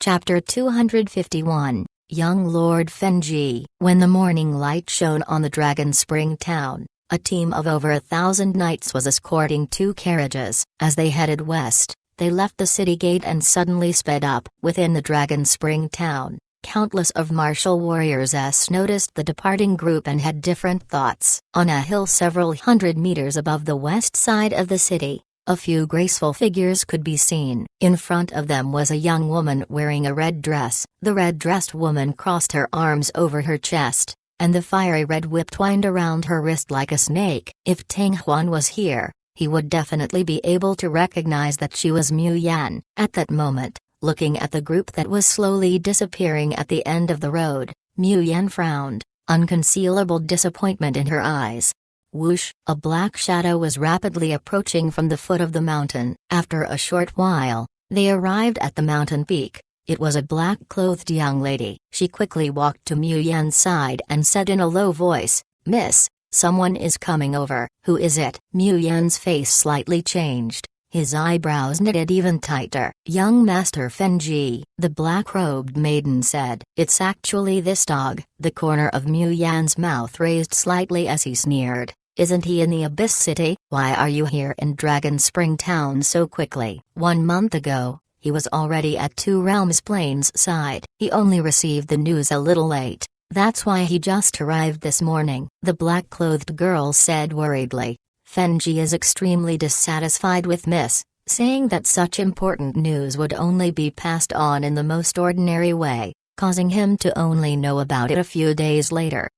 Chapter 251, Young Lord Fenji. When the morning light shone on the Dragon Spring town, a team of over 1,000 knights was escorting two carriages. As they headed west, they left the city gate and suddenly sped up. Within the Dragon Spring town, countless of martial warriors noticed the departing group and had different thoughts. On a hill several hundred meters above the west side of the city, a few graceful figures could be seen. In front of them was a young woman wearing a red dress. The red-dressed woman crossed her arms over her chest, and the fiery red whip twined around her wrist like a snake. If Tang Huan was here, he would definitely be able to recognize that she was Mu Yan. At that moment, looking at the group that was slowly disappearing at the end of the road, Mu Yan frowned, unconcealable disappointment in her eyes. Whoosh! A black shadow was rapidly approaching from the foot of the mountain. After a short while, they arrived at the mountain peak. It was a black-clothed young lady. She quickly walked to Mu Yan's side and said in a low voice, "Miss, someone is coming over." "Who is it?" Mu Yan's face slightly changed. His eyebrows knitted even tighter. "Young Master Fenji," the black-robed maiden said. "It's actually this dog." The corner of Mu Yan's mouth raised slightly as he sneered. "Isn't he in the Abyss City? Why are you here in Dragon Spring Town so quickly?" 1 month ago, he was already at Two Realms Plains side. He only received the news a little late. That's why he just arrived this morning, the black-clothed girl said worriedly. Fenji is extremely dissatisfied with Miss, saying that such important news would only be passed on in the most ordinary way, causing him to only know about it a few days later.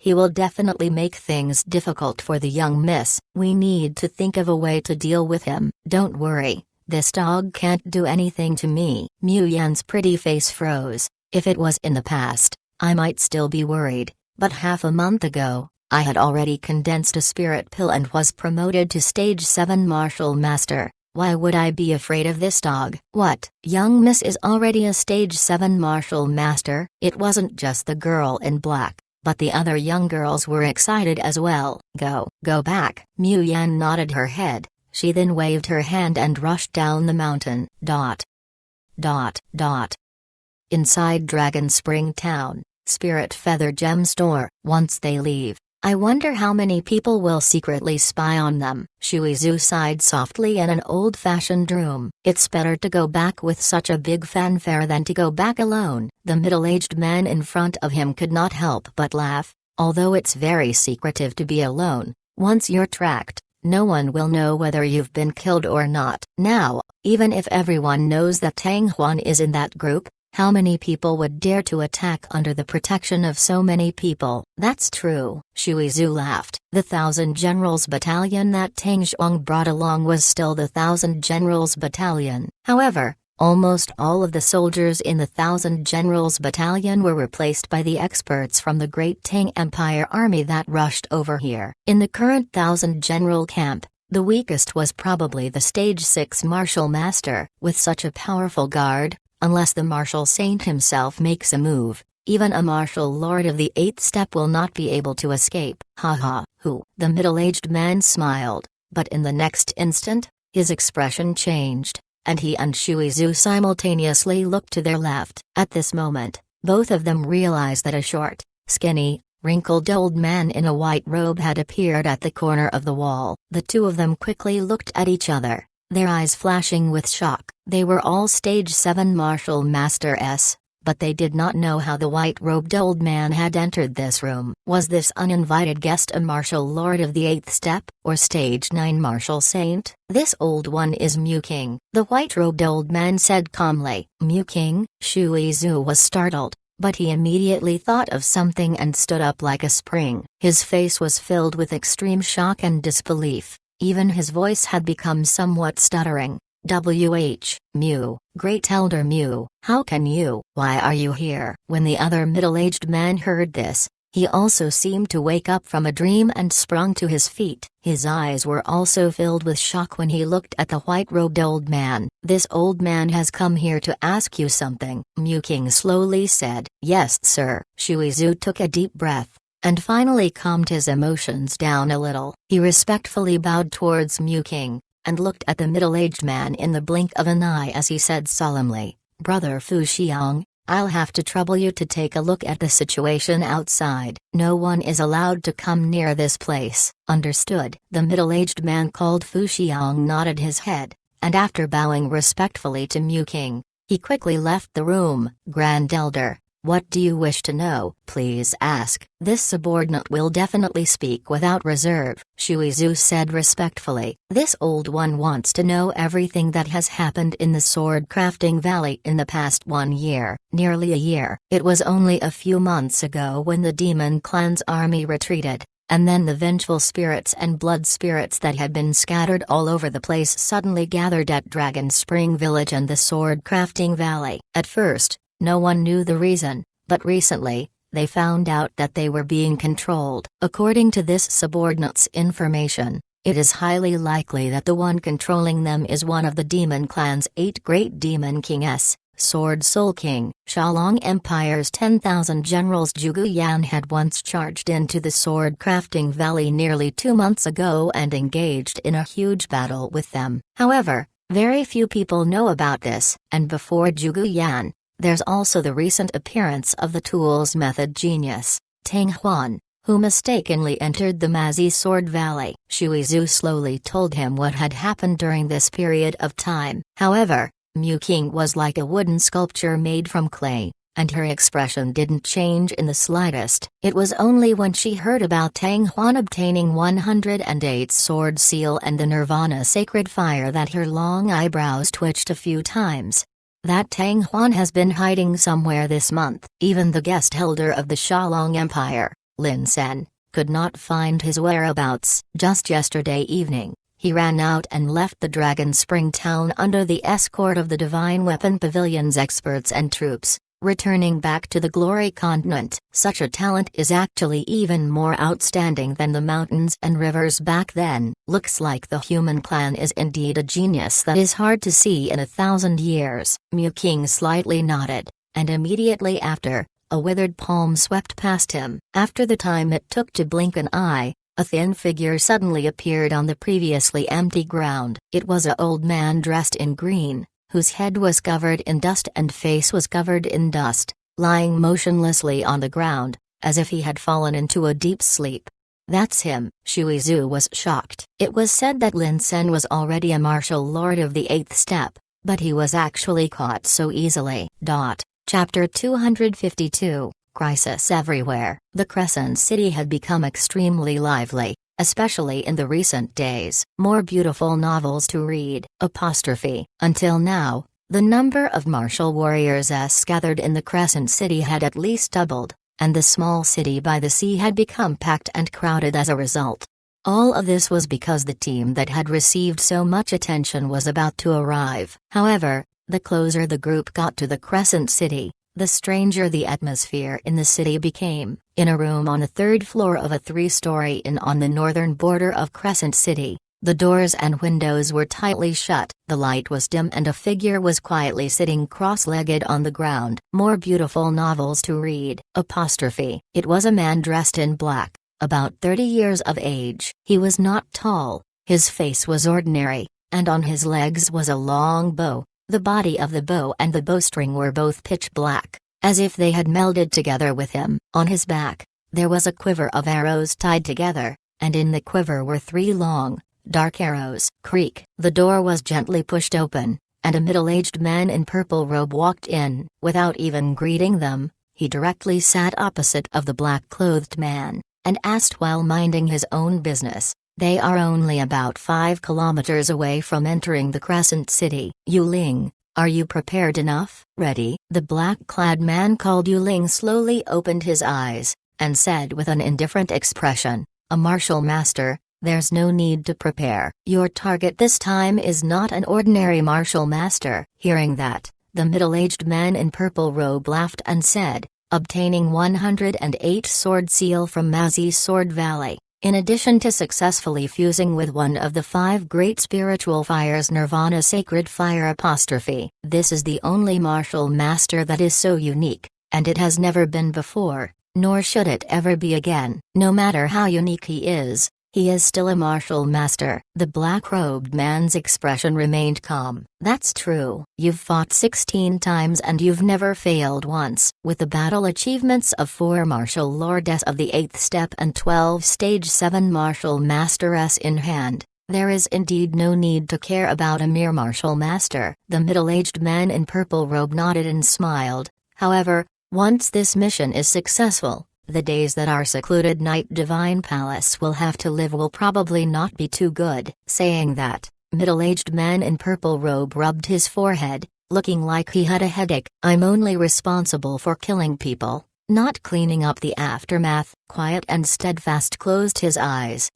He will definitely make things difficult for the young miss. We need to think of a way to deal with him. Don't worry, this dog can't do anything to me. Mu Yan's pretty face froze. If it was in the past, I might still be worried, but half a month ago, I had already condensed a spirit pill and was promoted to Stage 7 Martial Master. Why would I be afraid of this dog? What? Young Miss is already a Stage 7 Martial Master? It wasn't just the girl in black, but the other young girls were excited as well. Go back. Mu Yan nodded her head. She then waved her hand and rushed down the mountain. Inside Dragon Spring Town, Spirit Feather Gem Store. Once they leave, I wonder how many people will secretly spy on them. Shui Zhu sighed softly in an old-fashioned room. It's better to go back with such a big fanfare than to go back alone. The middle-aged man in front of him could not help but laugh. Although it's very secretive to be alone, once you're tracked, no one will know whether you've been killed or not. Now, even if everyone knows that Tang Huan is in that group, how many people would dare to attack under the protection of so many people? That's true. Shui Zhu laughed. The 1,000 Generals Battalion that Tang Zhuang brought along was still the 1,000 Generals Battalion. However, almost all of the soldiers in the 1,000 Generals Battalion were replaced by the experts from the Great Tang Empire army that rushed over here. In the current 1,000 General camp, the weakest was probably the Stage 6 Martial Master. With such a powerful guard, unless the Martial Saint himself makes a move, even a Martial Lord of the 8th step will not be able to escape. Who? The middle-aged man smiled, but in the next instant, his expression changed, and he and Shui Zhu simultaneously looked to their left. At this moment, both of them realized that a short, skinny, wrinkled old man in a white robe had appeared at the corner of the wall. The two of them quickly looked at each other, their eyes flashing with shock. They were all Stage 7 Martial Masters, but they did not know how the white-robed old man had entered this room. Was this uninvited guest a Martial Lord of the 8th step, or Stage 9 Martial Saint? "This old one is Mu King," the white-robed old man said calmly. Mu King? Shui Zhu was startled, but he immediately thought of something and stood up like a spring. His face was filled with extreme shock and disbelief. Even his voice had become somewhat stuttering. Mu, Great Elder Mu, how can you? Why are you here?" When the other middle-aged man heard this, he also seemed to wake up from a dream and sprung to his feet. His eyes were also filled with shock when he looked at the white-robed old man. "This old man has come here to ask you something," Mu King slowly said. "Yes, sir." Shui Zhu took a deep breath, and finally calmed his emotions down a little. He respectfully bowed towards Mu King, and looked at the middle-aged man in the blink of an eye as he said solemnly, Brother Fu Xiang, I'll have to trouble you to take a look at the situation outside. No one is allowed to come near this place." "Understood." The middle-aged man called Fu Xiang nodded his head, and after bowing respectfully to Mu King, he quickly left the room. "Grand Elder, what do you wish to know?" "Please ask." "This subordinate will definitely speak without reserve," Shui Zhu said respectfully. "This old one wants to know everything that has happened in the Sword Crafting Valley in the past 1 year." "Nearly a year." "It was only a few months ago when the Demon Clan's army retreated, and then the vengeful spirits and blood spirits that had been scattered all over the place suddenly gathered at Dragon Spring Village and the Sword Crafting Valley. At first, no one knew the reason, but recently, they found out that they were being controlled. According to this subordinate's information, it is highly likely that the one controlling them is one of the Demon Clan's 8 Great Demon Kings, Sword Soul King." Shalong Empire's 10,000 generals Zhuge Yan had once charged into the Sword Crafting Valley nearly 2 months ago and engaged in a huge battle with them. However, very few people know about this, and before Zhuge Yan, there's also the recent appearance of the Tools Method genius, Tang Huan, who mistakenly entered the Mazi Sword Valley. Shui Zhu slowly told him what had happened during this period of time. However, Mu King was like a wooden sculpture made from clay, and her expression didn't change in the slightest. It was only when she heard about Tang Huan obtaining 108 Sword Seal and the Nirvana Sacred Fire that her long eyebrows twitched a few times. That Tang Huan has been hiding somewhere this month. Even the guest elder of the Shalong Empire, Lin Sen, could not find his whereabouts. Just yesterday evening, he ran out and left the Dragon Spring town under the escort of the Divine Weapon Pavilion's experts and troops, returning back to the Glory Continent. Such a talent is actually even more outstanding than the mountains and rivers back then. Looks like the human clan is indeed a genius that is hard to see in 1,000 years. Mu King slightly nodded, and immediately after, a withered palm swept past him. After the time it took to blink an eye, a thin figure suddenly appeared on the previously empty ground. It was an old man dressed in green, whose head was covered in dust and face was covered in dust, lying motionlessly on the ground, as if he had fallen into a deep sleep. "That's him." Shui Zhu was shocked. It was said that Lin Sen was already a martial lord of the 8th step, but he was actually caught so easily. Chapter 252, Crisis Everywhere. The Crescent City had become extremely lively, especially in the recent days. More beautiful novels to read. Until now, the number of martial warriors gathered in the Crescent City had at least doubled, and the small city by the sea had become packed and crowded as a result. All of this was because the team that had received so much attention was about to arrive. However, the closer the group got to the Crescent City, the stranger the atmosphere in the city became. In a room on the 3rd floor of a 3-story inn on the northern border of Crescent City, the doors and windows were tightly shut. The light was dim and a figure was quietly sitting cross-legged on the ground. More beautiful novels to read. It was a man dressed in black, about 30 years of age. He was not tall, his face was ordinary, and on his legs was a long bow. The body of the bow and the bowstring were both pitch black, as if they had melded together with him. On his back, there was a quiver of arrows tied together, and in the quiver were 3 long, dark arrows. Creak. The door was gently pushed open, and a middle-aged man in purple robe walked in. Without even greeting them, he directly sat opposite of the black-clothed man, and asked while minding his own business, "They are only about 5 kilometers away from entering the Crescent City. Yu Ling, are you prepared enough?" "Ready." The black-clad man called Yu Ling slowly opened his eyes, and said with an indifferent expression, "A martial master, there's no need to prepare. Your target this time is not an ordinary martial master." Hearing that, the middle-aged man in purple robe laughed and said, "Obtaining 108 Sword Seal from Mazi Sword Valley. In addition to successfully fusing with one of the 5 great spiritual fires Nirvana Sacred Fire *. This is the only martial master that is so unique, and it has never been before, nor should it ever be again. No matter how unique he is, He is still a martial master. The black-robed man's expression remained calm. That's true. You've fought 16 times and you've never failed once. With the battle achievements of 4 martial lords of the 8th step and 12 stage 7 martial masters in hand, there is indeed no need to care about a mere martial master. The middle-aged man in purple robe nodded and smiled. However, once this mission is successful, the days that our secluded Night Divine Palace will have to live will probably not be too good. Saying that, middle-aged man in purple robe rubbed his forehead, looking like he had a headache. I'm only responsible for killing people, not cleaning up the aftermath. Quiet and steadfast closed his eyes.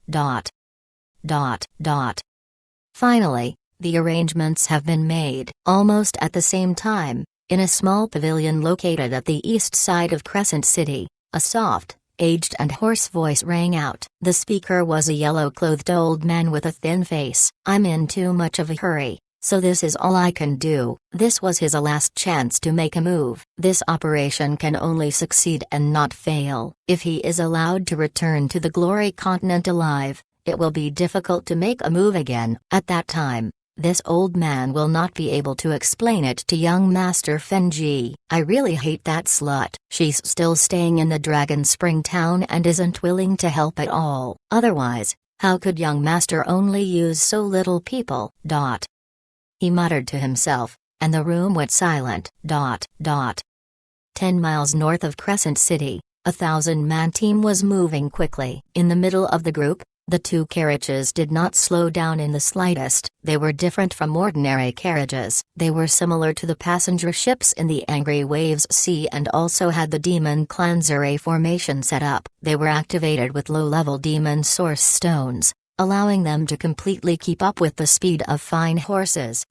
Finally, the arrangements have been made. Almost at the same time, in a small pavilion located at the east side of Crescent City, a soft, aged and hoarse voice rang out. The speaker was a yellow-clothed old man with a thin face. I'm in too much of a hurry, so this is all I can do. This was his last chance to make a move. This operation can only succeed and not fail. If he is allowed to return to the Glory Continent alive, it will be difficult to make a move again. At that time, this old man will not be able to explain it to young Master Fenji. I really hate that slut. She's still staying in the Dragon Spring town and isn't willing to help at all. Otherwise, how could young Master only use so little people? He muttered to himself, and the room went silent. 10 miles north of Crescent City, a 1,000-man team was moving quickly. In the middle of the group, the 2 carriages did not slow down in the slightest. They were different from ordinary carriages. They were similar to the passenger ships in the Angry Waves Sea and also had the Demon Cleanser A formation set up. They were activated with low-level Demon Source Stones, allowing them to completely keep up with the speed of fine horses.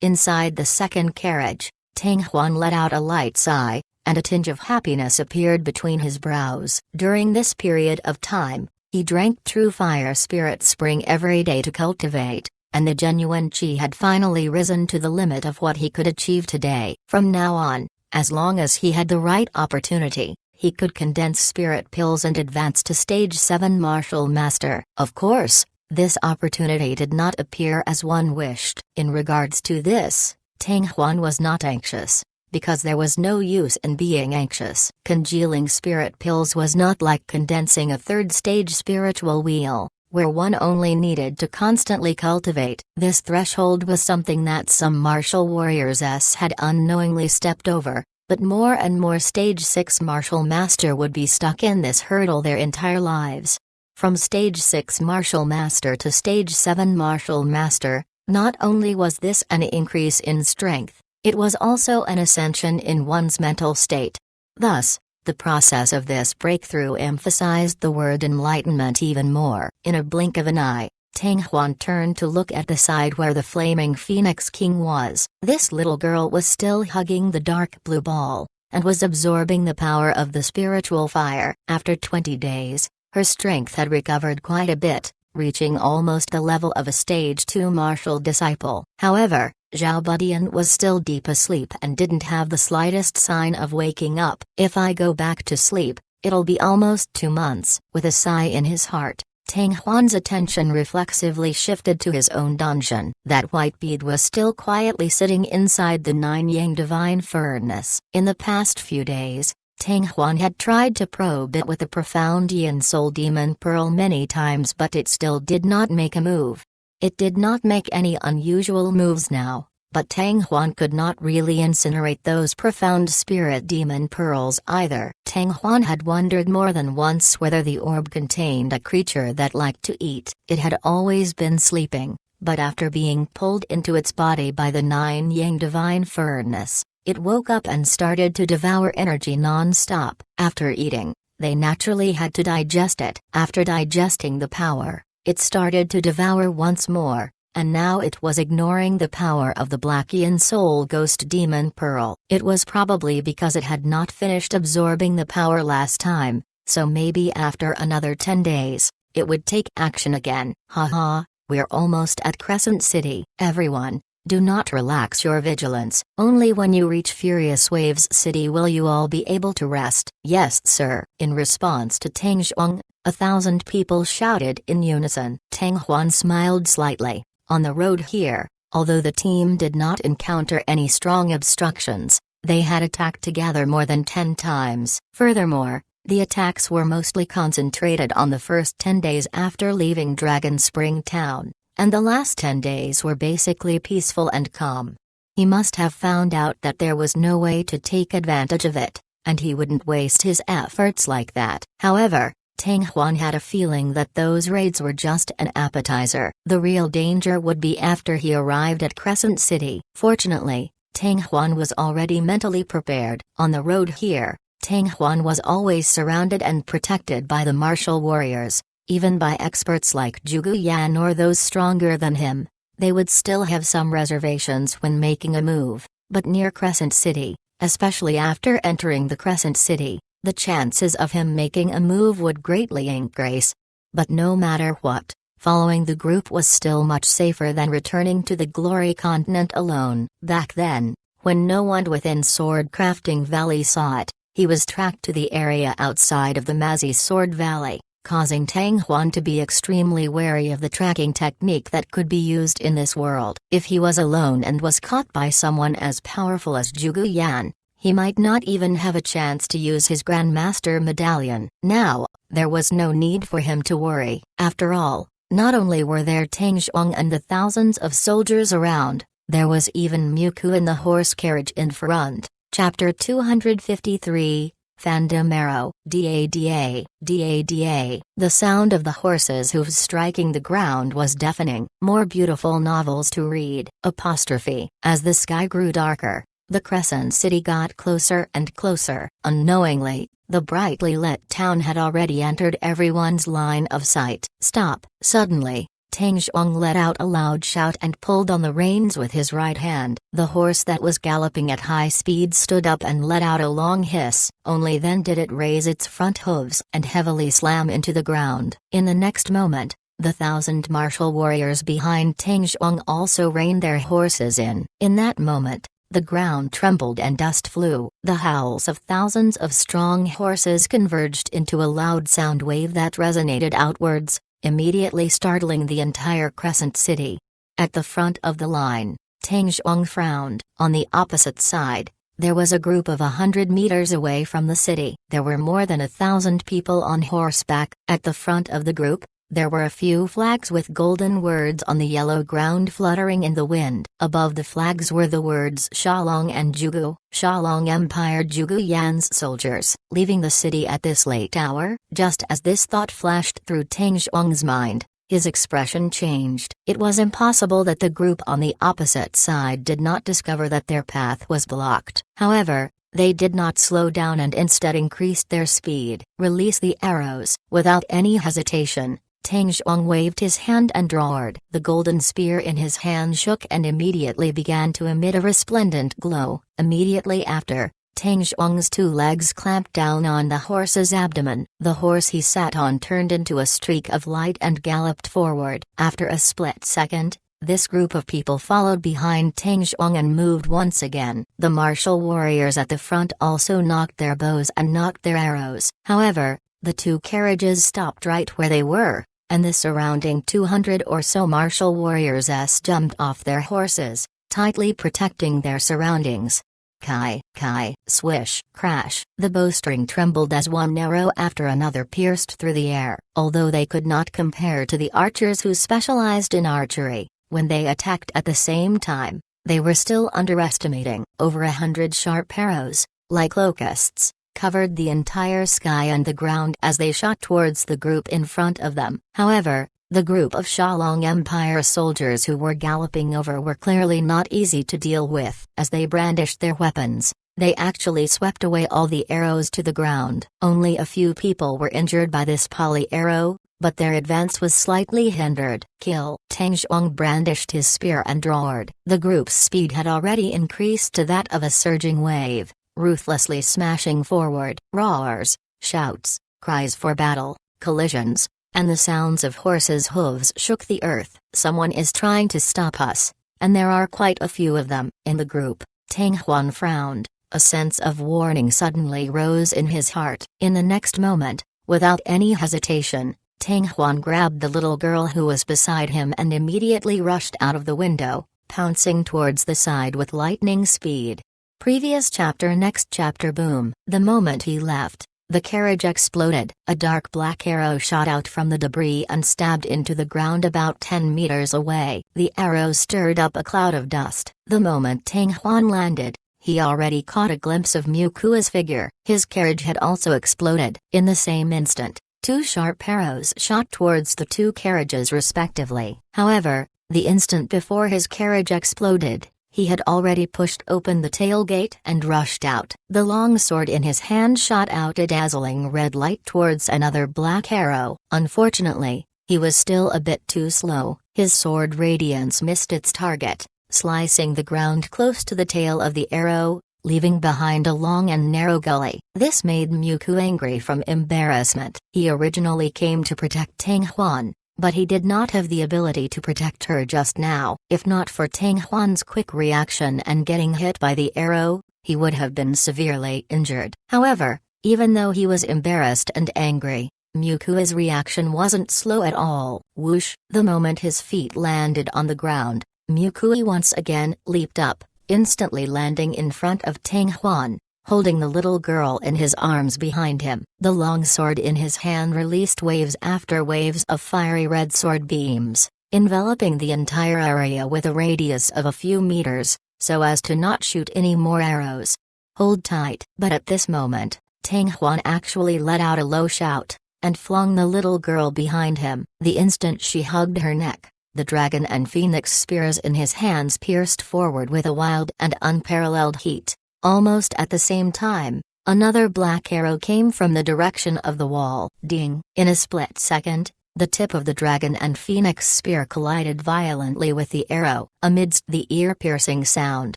Inside the second carriage, Tang Huan let out a light sigh, and a tinge of happiness appeared between his brows. During this period of time, he drank true fire spirit spring every day to cultivate, and the genuine chi had finally risen to the limit of what he could achieve today. From now on, as long as he had the right opportunity, he could condense spirit pills and advance to stage 7 martial master. Of course, this opportunity did not appear as one wished. In regards to this, Tang Huan was not anxious, because there was no use in being anxious. Congealing spirit pills was not like condensing a 3rd stage spiritual wheel, where one only needed to constantly cultivate. This threshold was something that some martial warriors had unknowingly stepped over, but more and more stage 6 martial master would be stuck in this hurdle their entire lives. From stage 6 martial master to stage 7 martial master, not only was this an increase in strength, it was also an ascension in one's mental state. Thus, the process of this breakthrough emphasized the word enlightenment even more. In a blink of an eye, Tang Huan turned to look at the side where the flaming Phoenix King was. This little girl was still hugging the dark blue ball, and was absorbing the power of the spiritual fire. After 20 days, her strength had recovered quite a bit, reaching almost the level of a stage 2 martial disciple. However, Zhao Budian was still deep asleep and didn't have the slightest sign of waking up. If I go back to sleep, it'll be almost 2 months. With a sigh in his heart, Tang Huan's attention reflexively shifted to his own dungeon. That white bead was still quietly sitting inside the 9 Yang Divine Furnace. In the past few days, Tang Huan had tried to probe it with the profound Yin Soul Demon Pearl many times, but it still did not make a move. It did not make any unusual moves now, but Tang Huan could not really incinerate those profound spirit demon pearls either. Tang Huan had wondered more than once whether the orb contained a creature that liked to eat. It had always been sleeping, but after being pulled into its body by the 9 Yang Divine Furnace, it woke up and started to devour energy non-stop. After eating, they naturally had to digest it. After digesting the power, it started to devour once more, and now it was ignoring the power of the Black Yin Soul Ghost Demon Pearl. It was probably because it had not finished absorbing the power last time, so maybe after another 10 days, it would take action again. Haha, we're almost at Crescent City. Everyone, Do not relax your vigilance. Only when you reach Furious Waves City will you all be able to rest." "Yes, sir." In response to Tang Zhuang, 1,000 people shouted in unison. Tang Huan smiled slightly. On the road here, although the team did not encounter any strong obstructions, they had attacked together more than 10 times. Furthermore, the attacks were mostly concentrated on the first 10 days after leaving Dragon Spring Town, and the last 10 days were basically peaceful and calm. He must have found out that there was no way to take advantage of it, and he wouldn't waste his efforts like that. However, Tang Huan had a feeling that those raids were just an appetizer. The real danger would be after he arrived at Crescent City. Fortunately, Tang Huan was already mentally prepared. On the road here, Tang Huan was always surrounded and protected by the martial warriors, even by experts like Zhuge Yan or those stronger than him. They would still have some reservations when making a move, but near Crescent City, especially after entering the Crescent City, the chances of him making a move would greatly increase. But no matter what, following the group was still much safer than returning to the Glory Continent alone. Back then, when no one within Sword Crafting Valley saw it, he was tracked to the area outside of the Mazi Sword Valley, causing Tang Huan to be extremely wary of the tracking technique that could be used in this world. If he was alone and was caught by someone as powerful as Zhuge Yan, he might not even have a chance to use his Grandmaster Medallion. Now, there was no need for him to worry. After all, not only were there Tang Zhuang and the thousands of soldiers around, there was even Muku in the horse carriage in front. Chapter 253, Phantom Arrow. Da-da, da-da. The sound of the horses' hooves striking the ground was deafening. More beautiful novels to read. Apostrophe. As the sky grew darker, the Crescent City got closer and closer. Unknowingly, the brightly lit town had already entered everyone's line of sight. "Stop!" Suddenly, Tang Zhuang let out a loud shout and pulled on the reins with his right hand. The horse that was galloping at high speed stood up and let out a long hiss. Only then did it raise its front hooves and heavily slam into the ground. In the next moment, the 1,000 martial warriors behind Tang Zhuang also reined their horses in. In that moment, the ground trembled and dust flew. The howls of thousands of strong horses converged into a loud sound wave that resonated outwards, immediately startling the entire Crescent City. At the front of the line, Tang Zhuang frowned. On the opposite side, there was a group of 100 meters away from the city. There were more than 1,000 people on horseback. At the front of the group, there were a few flags with golden words on the yellow ground fluttering in the wind. Above the flags were the words Shalong and Zhugu, Shalong Empire Zhuge Yan's soldiers. Leaving the city at this late hour? Just as this thought flashed through Tang Zhuang's mind, his expression changed. It was impossible that the group on the opposite side did not discover that their path was blocked. However, they did not slow down and instead increased their speed. "Release the arrows." Without any hesitation, Tang Zhuang waved his hand and roared. The golden spear in his hand shook and immediately began to emit a resplendent glow. Immediately after, Tang Zhuang's 2 legs clamped down on the horse's abdomen. The horse he sat on turned into a streak of light and galloped forward. After a split second, this group of people followed behind Tang Zhuang and moved once again. The martial warriors at the front also knocked their bows and knocked their arrows. However, the 2 carriages stopped right where they were, and the surrounding 200 or so martial warriors jumped off their horses, tightly protecting their surroundings. Kai, kai, swish, crash. The bowstring trembled as one arrow after another pierced through the air. Although they could not compare to the archers who specialized in archery, when they attacked at the same time, they were still underestimating. Over 100 sharp arrows, like locusts, covered the entire sky and the ground as they shot towards the group in front of them. However, the group of Shalong Empire soldiers who were galloping over were clearly not easy to deal with. As they brandished their weapons, they actually swept away all the arrows to the ground. Only a few people were injured by this poly arrow, but their advance was slightly hindered. "Kill!" Tang Zhuang brandished his spear and roared. The group's speed had already increased to that of a surging wave, ruthlessly smashing forward. Roars, shouts, cries for battle, collisions, and the sounds of horses' hooves shook the earth. "Someone is trying to stop us," and there are quite a few of them in the group. Tang Huan frowned. A sense of warning suddenly rose in his heart. In the next moment, without any hesitation, Tang Huan grabbed the little girl who was beside him and immediately rushed out of the window, pouncing towards the side with lightning speed. Previous chapter. Next chapter. Boom. The moment he left, the carriage exploded. A dark black arrow shot out from the debris and stabbed into the ground about 10 meters away. The arrow stirred up a cloud of dust. The moment Tang Huan landed, he already caught a glimpse of Mukua's figure. His carriage had also exploded. In the same instant, two sharp arrows shot towards the two carriages respectively. However, the instant before his carriage exploded, he had already pushed open the tailgate and rushed out. The long sword in his hand shot out a dazzling red light towards another black arrow. Unfortunately, he was still a bit too slow. His sword radiance missed its target, slicing the ground close to the tail of the arrow, leaving behind a long and narrow gully. This made Muku angry from embarrassment. He originally came to protect Tang Huan, but he did not have the ability to protect her just now. If not for Tang Huan's quick reaction and getting hit by the arrow, he would have been severely injured. However, even though he was embarrassed and angry, Mukua's reaction wasn't slow at all. Whoosh! The moment his feet landed on the ground, Mukui once again leaped up, instantly landing in front of Tang Huan, holding the little girl in his arms behind him. The long sword in his hand released waves after waves of fiery red sword beams, enveloping the entire area with a radius of a few meters, so as to not shoot any more arrows. Hold tight. But at this moment, Tang Huan actually let out a low shout, and flung the little girl behind him. The instant she hugged her neck, the dragon and phoenix spears in his hands pierced forward with a wild and unparalleled heat. Almost at the same time, another black arrow came from the direction of the wall. Ding! In a split second, the tip of the dragon and phoenix spear collided violently with the arrow. Amidst the ear-piercing sound,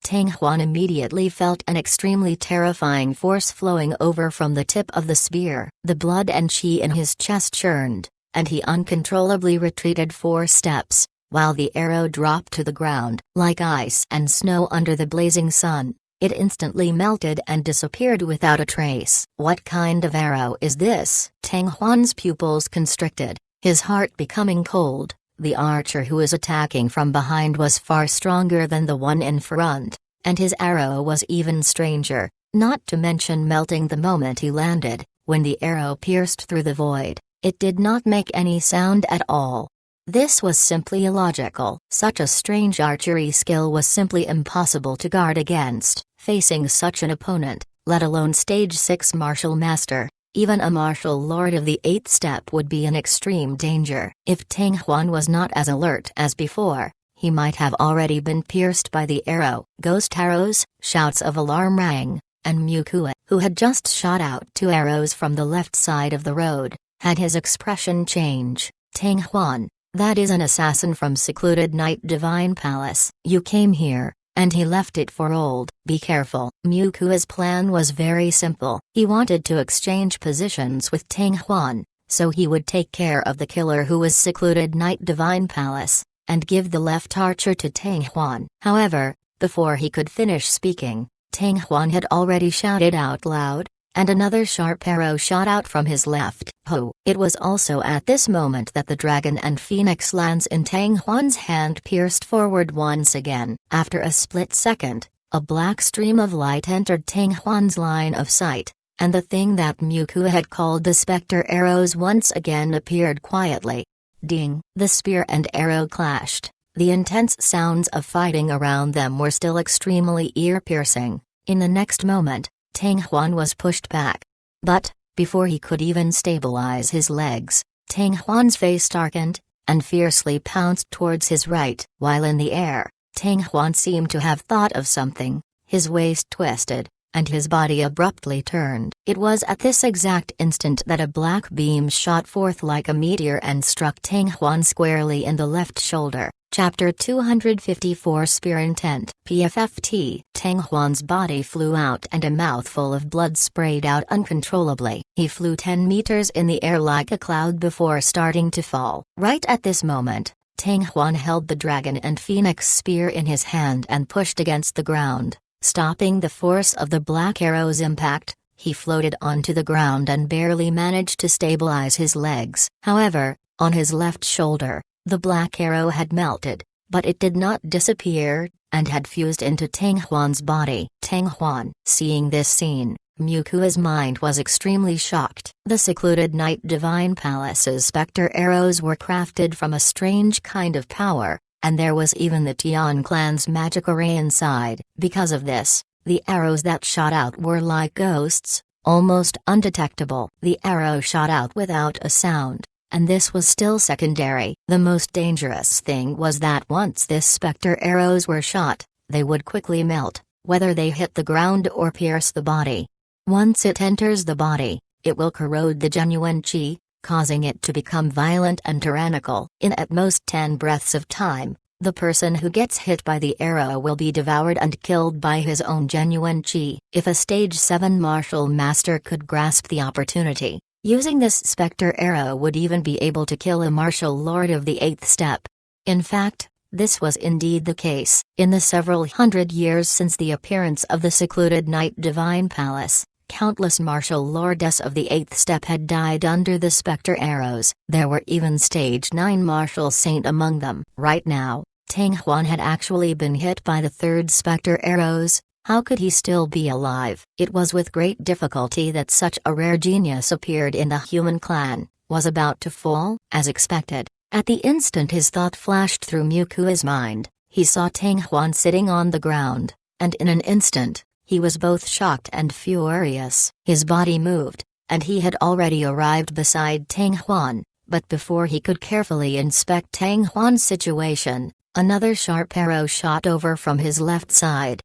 Tang Huan immediately felt an extremely terrifying force flowing over from the tip of the spear. The blood and chi in his chest churned, and he uncontrollably retreated 4 steps, while the arrow dropped to the ground. Like ice and snow under the blazing sun, it instantly melted and disappeared without a trace. What kind of arrow is this? Tang Huan's pupils constricted, his heart becoming cold. The archer who was attacking from behind was far stronger than the one in front, and his arrow was even stranger, not to mention melting the moment he landed. When the arrow pierced through the void, it did not make any sound at all. This was simply illogical. Such a strange archery skill was simply impossible to guard against. Facing such an opponent, let alone stage 6 martial master, even a martial lord of the 8th step would be in extreme danger. If Tang Huan was not as alert as before, he might have already been pierced by the arrow. Ghost arrows, shouts of alarm rang, and Mukua, who had just shot out 2 arrows from the left side of the road, had his expression change. Tang Huan, that is an assassin from secluded Night Divine Palace. You came here, and he left it for old. Be careful. Mukua's plan was very simple. He wanted to exchange positions with Tang Huan, so he would take care of the killer who was secluded Night Divine Palace, and give the left archer to Tang Huan. However, before he could finish speaking, Tang Huan had already shouted out loud, and another sharp arrow shot out from his left. Ho! It was also at this moment that the dragon and phoenix lance in Tang Huan's hand pierced forward once again. After a split second, a black stream of light entered Tang Huan's line of sight, and the thing that Mukua had called the specter arrows once again appeared quietly. Ding! The spear and arrow clashed. The intense sounds of fighting around them were still extremely ear-piercing. In the next moment, Tang Huan was pushed back. But, before he could even stabilize his legs, Tang Huan's face darkened, and fiercely pounced towards his right. While in the air, Tang Huan seemed to have thought of something, his waist twisted, and his body abruptly turned. It was at this exact instant that a black beam shot forth like a meteor and struck Tang Huan squarely in the left shoulder. Chapter 254 Spear Intent. PFFT. Tang Huan's body flew out and a mouthful of blood sprayed out uncontrollably. He flew 10 meters in the air like a cloud before starting to fall. Right at this moment, Tang Huan held the dragon and phoenix spear in his hand and pushed against the ground, stopping the force of the black arrow's impact. He floated onto the ground and barely managed to stabilize his legs. However, on his left shoulder, the black arrow had melted, but it did not disappear, and had fused into Tang Huan's body. Tang Huan, seeing this scene, Mukua's mind was extremely shocked. The secluded Night Divine Palace's specter arrows were crafted from a strange kind of power, and there was even the Tian clan's magic array inside. Because of this, the arrows that shot out were like ghosts, almost undetectable. The arrow shot out without a sound, and this was still secondary. The most dangerous thing was that once this specter arrows were shot, they would quickly melt, whether they hit the ground or pierce the body. Once it enters the body, it will corrode the genuine qi, causing it to become violent and tyrannical. In at most 10 breaths of time, the person who gets hit by the arrow will be devoured and killed by his own genuine qi. If a stage 7 martial master could grasp the opportunity, using this specter arrow would even be able to kill a martial lord of the 8th step. In fact, this was indeed the case. In the several hundred years since the appearance of the secluded Night Divine Palace, countless martial lords of the 8th step had died under the specter arrows. There were even stage 9 martial saint among them. Right now, Tang Huan had actually been hit by the 3rd specter arrows. How could he still be alive? It was with great difficulty that such a rare genius appeared in the human clan, was about to fall. As expected, at the instant his thought flashed through Mukua's mind, he saw Tang Huan sitting on the ground, and in an instant, he was both shocked and furious. His body moved, and he had already arrived beside Tang Huan, but before he could carefully inspect Tang Huan's situation, another sharp arrow shot over from his left side.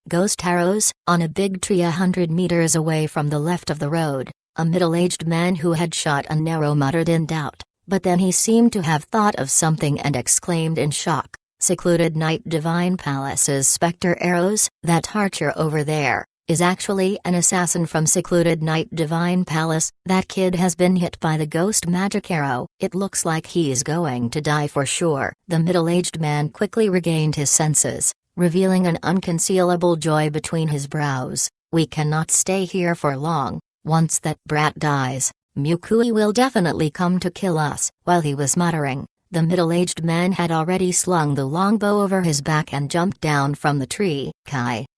Ghost arrows. On a big tree 100 meters away from the left of the road, a middle-aged man who had shot an arrow muttered in doubt, but then he seemed to have thought of something and exclaimed in shock, "Secluded Night Divine Palace's specter arrows? That archer over there is actually an assassin from Secluded Night Divine Palace. That kid has been hit by the ghost magic arrow. It looks like he's going to die for sure." The middle-aged man quickly regained his senses, revealing an unconcealable joy between his brows. "We cannot stay here for long. Once that brat dies, Mukui will definitely come to kill us." While he was muttering, the middle-aged man had already slung the longbow over his back and jumped down from the tree.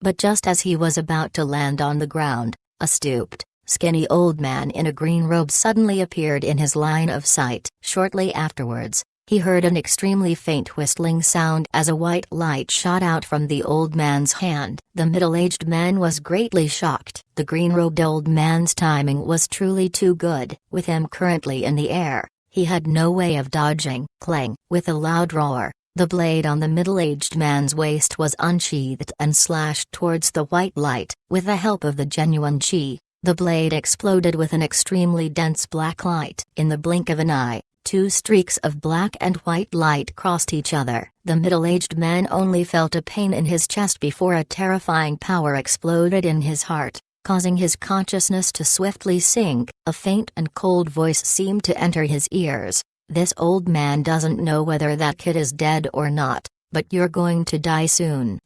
But just as he was about to land on the ground, a stooped, skinny old man in a green robe suddenly appeared in his line of sight. Shortly afterwards, he heard an extremely faint whistling sound as a white light shot out from the old man's hand. The middle-aged man was greatly shocked. The green-robed old man's timing was truly too good. With him currently in the air, he had no way of dodging. Clang! With a loud roar, the blade on the middle-aged man's waist was unsheathed and slashed towards the white light. With the help of the genuine qi, the blade exploded with an extremely dense black light. In the blink of an eye, 2 streaks of black and white light crossed each other. The middle-aged man only felt a pain in his chest before a terrifying power exploded in his heart, causing his consciousness to swiftly sink. A faint and cold voice seemed to enter his ears. "This old man doesn't know whether that kid is dead or not, but you're going to die soon."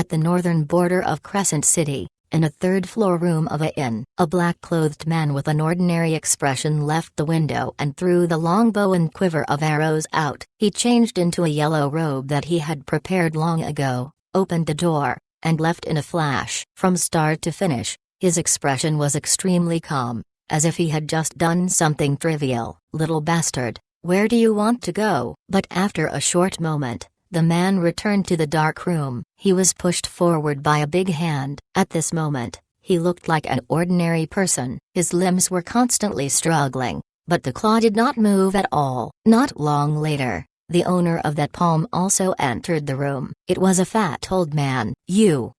At the northern border of Crescent City, in a third-floor room of a inn, a black-clothed man with an ordinary expression left the window and threw the longbow and quiver of arrows out. He changed into a yellow robe that he had prepared long ago, opened the door, and left in a flash. From start to finish, his expression was extremely calm, as if he had just done something trivial. "Little bastard, where do you want to go?" But after a short moment, the man returned to the dark room. He was pushed forward by a big hand. At this moment, he looked like an ordinary person. His limbs were constantly struggling, but the claw did not move at all. Not long later, the owner of that palm also entered the room. It was a fat old man.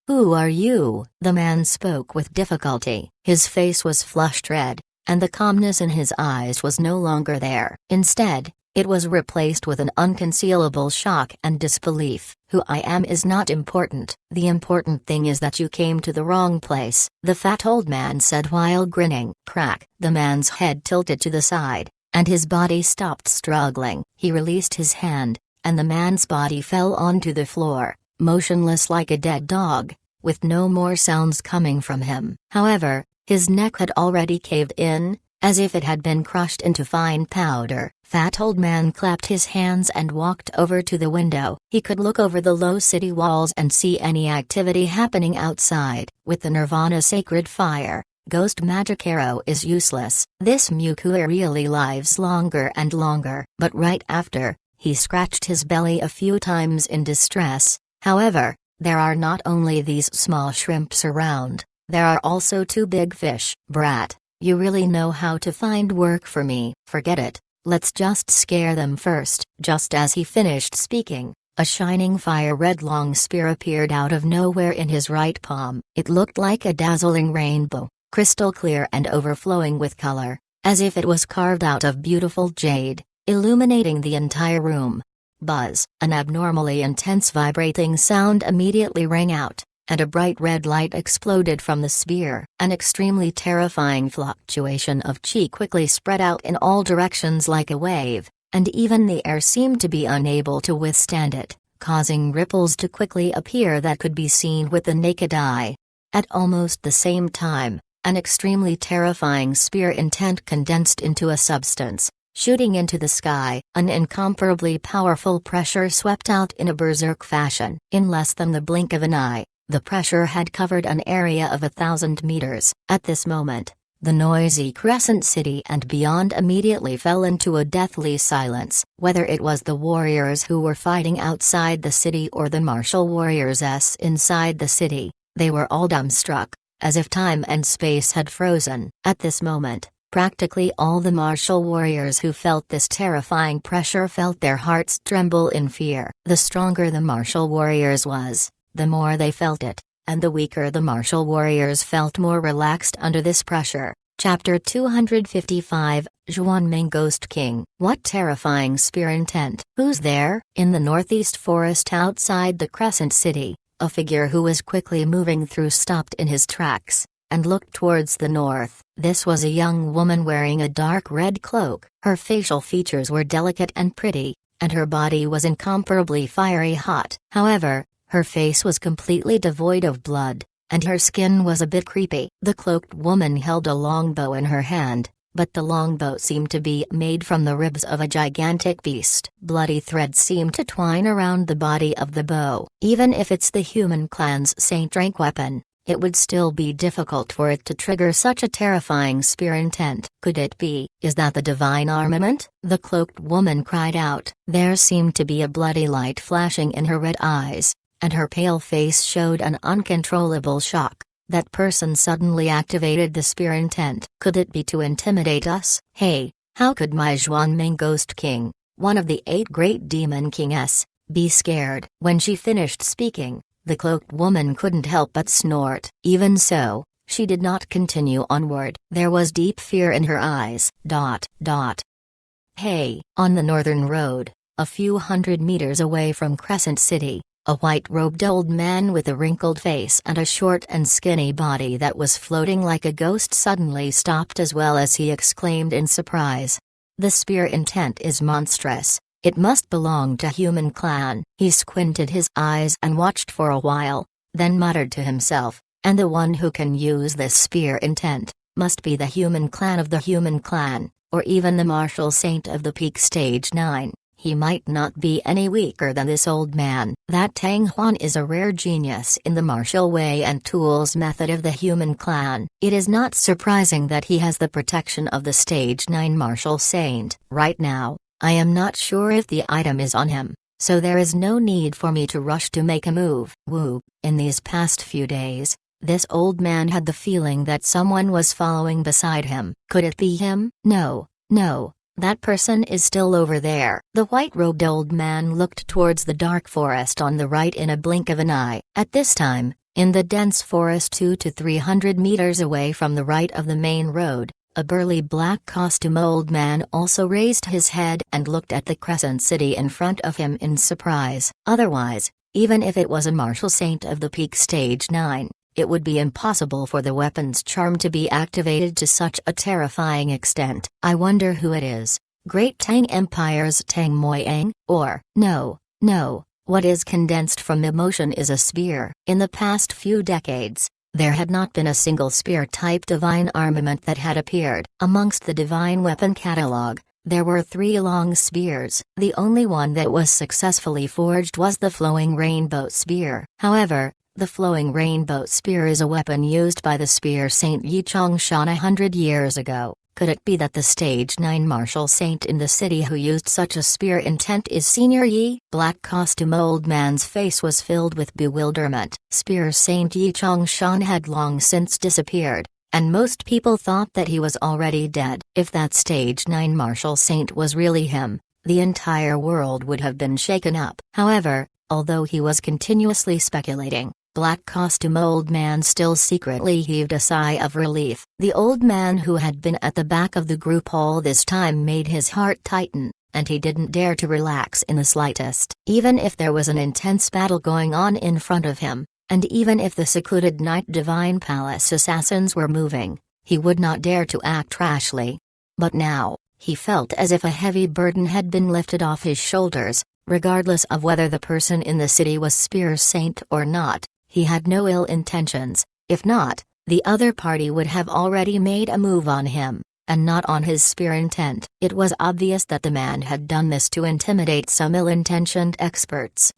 Who are you?" The man spoke with difficulty. His face was flushed red, and the calmness in his eyes was no longer there. Instead, it was replaced with an unconcealable shock and disbelief. "Who I am is not important. The important thing is that you came to the wrong place," the fat old man said while grinning. Crack! The man's head tilted to the side, and his body stopped struggling. He released his hand, and the man's body fell onto the floor, motionless like a dead dog, with no more sounds coming from him. However, his neck had already caved in, as if it had been crushed into fine powder. Fat old man clapped his hands and walked over to the window. He could look over the low city walls and see any activity happening outside. With the Nirvana sacred fire, ghost magic arrow is useless. This Mukua really lives longer and longer. But right after, he scratched his belly a few times in distress. However, there are not only these small shrimps around, there are also 2 big fish. Brat, you really know how to find work for me. Forget it, let's just scare them first. Just as he finished speaking, a shining fire-red long spear appeared out of nowhere in his right palm. It looked like a dazzling rainbow, crystal clear and overflowing with color, as if it was carved out of beautiful jade, illuminating the entire room. Buzz! An abnormally intense vibrating sound immediately rang out, and a bright red light exploded from the spear. An extremely terrifying fluctuation of chi quickly spread out in all directions like a wave, and even the air seemed to be unable to withstand it, causing ripples to quickly appear that could be seen with the naked eye. At almost the same time, an extremely terrifying spear intent condensed into a substance, shooting into the sky. An incomparably powerful pressure swept out in a berserk fashion. In less than the blink of an eye, the pressure had covered an area of 1,000 meters. At this moment, the noisy Crescent City and beyond immediately fell into a deathly silence. Whether it was the warriors who were fighting outside the city or the martial warriors inside the city, they were all dumbstruck, as if time and space had frozen. At this moment, practically all the martial warriors who felt this terrifying pressure felt their hearts tremble in fear. The stronger the martial warriors was, the more they felt it, and the weaker the martial warriors felt more relaxed under this pressure. Chapter 255, Xuanming Ghost King. What terrifying spear intent? Who's there? In the northeast forest outside the Crescent City, a figure who was quickly moving through stopped in his tracks, and looked towards the north. This was a young woman wearing a dark red cloak. Her facial features were delicate and pretty, and her body was incomparably fiery hot. However, her face was completely devoid of blood, and her skin was a bit creepy. The cloaked woman held a longbow in her hand, but the longbow seemed to be made from the ribs of a gigantic beast. Bloody threads seemed to twine around the body of the bow. Even if it's the human clan's saint rank weapon, it would still be difficult for it to trigger such a terrifying spear intent. Could it be? Is that the divine armament? The cloaked woman cried out. There seemed to be a bloody light flashing in her red eyes, and her pale face showed an uncontrollable shock. That person suddenly activated the spear intent. Could it be to intimidate us? Hey, how could my Xuanming Ghost King, one of the 8 great demon kings, be scared? When she finished speaking, the cloaked woman couldn't help but snort. Even so, she did not continue onward. There was deep fear in her eyes. Hey, on the northern road, a few hundred meters away from Crescent City, a white-robed old man with a wrinkled face and a short and skinny body that was floating like a ghost suddenly stopped, as well as he exclaimed in surprise. The spear intent is monstrous. It must belong to human clan. He squinted his eyes and watched for a while, then muttered to himself, and the one who can use this spear intent must be the human clan of the human clan, or even the martial saint of the peak stage 9. He might not be any weaker than this old man. That Tang Huan is a rare genius in the martial way and tools method of the human clan. It is not surprising that he has the protection of the stage 9 martial saint. Right now, I am not sure if the item is on him, so there is no need for me to rush to make a move. Woo, in these past few days, this old man had the feeling that someone was following beside him. Could it be him? No, that person is still over there. The white-robed old man looked towards the dark forest on the right in a blink of an eye. At this time, in the dense forest 200 to 300 meters away from the right of the main road, a burly black costume old man also raised his head and looked at the Crescent City in front of him in surprise. Otherwise, even if it was a martial saint of the peak stage 9, it would be impossible for the weapon's charm to be activated to such a terrifying extent. I wonder who it is. Great Tang Empire's Tang Moyang? Or, no, what is condensed from emotion is a spear. In the past few decades, there had not been a single spear-type divine armament that had appeared. Amongst the divine weapon catalog, there were 3 long spears. The only one that was successfully forged was the Flowing Rainbow Spear. However, the Flowing Rainbow Spear is a weapon used by the Spear Saint Yi Chongshan 100 years ago. Could it be that the Stage 9 martial saint in the city who used such a spear intent is Senior Yi? Black costume old man's face was filled with bewilderment. Spear Saint Yi Chongshan had long since disappeared, and most people thought that he was already dead. If that Stage 9 martial saint was really him, the entire world would have been shaken up. However, although he was continuously speculating, Black costume old man still secretly heaved a sigh of relief. The old man who had been at the back of the group all this time made his heart tighten, and he didn't dare to relax in the slightest. Even if there was an intense battle going on in front of him, and even if the secluded Night Divine Palace assassins were moving, he would not dare to act rashly. But now, he felt as if a heavy burden had been lifted off his shoulders. Regardless of whether the person in the city was Spear Saint or not, he had no ill intentions. If not, the other party would have already made a move on him, and not on his spear intent. It was obvious that the man had done this to intimidate some ill-intentioned experts.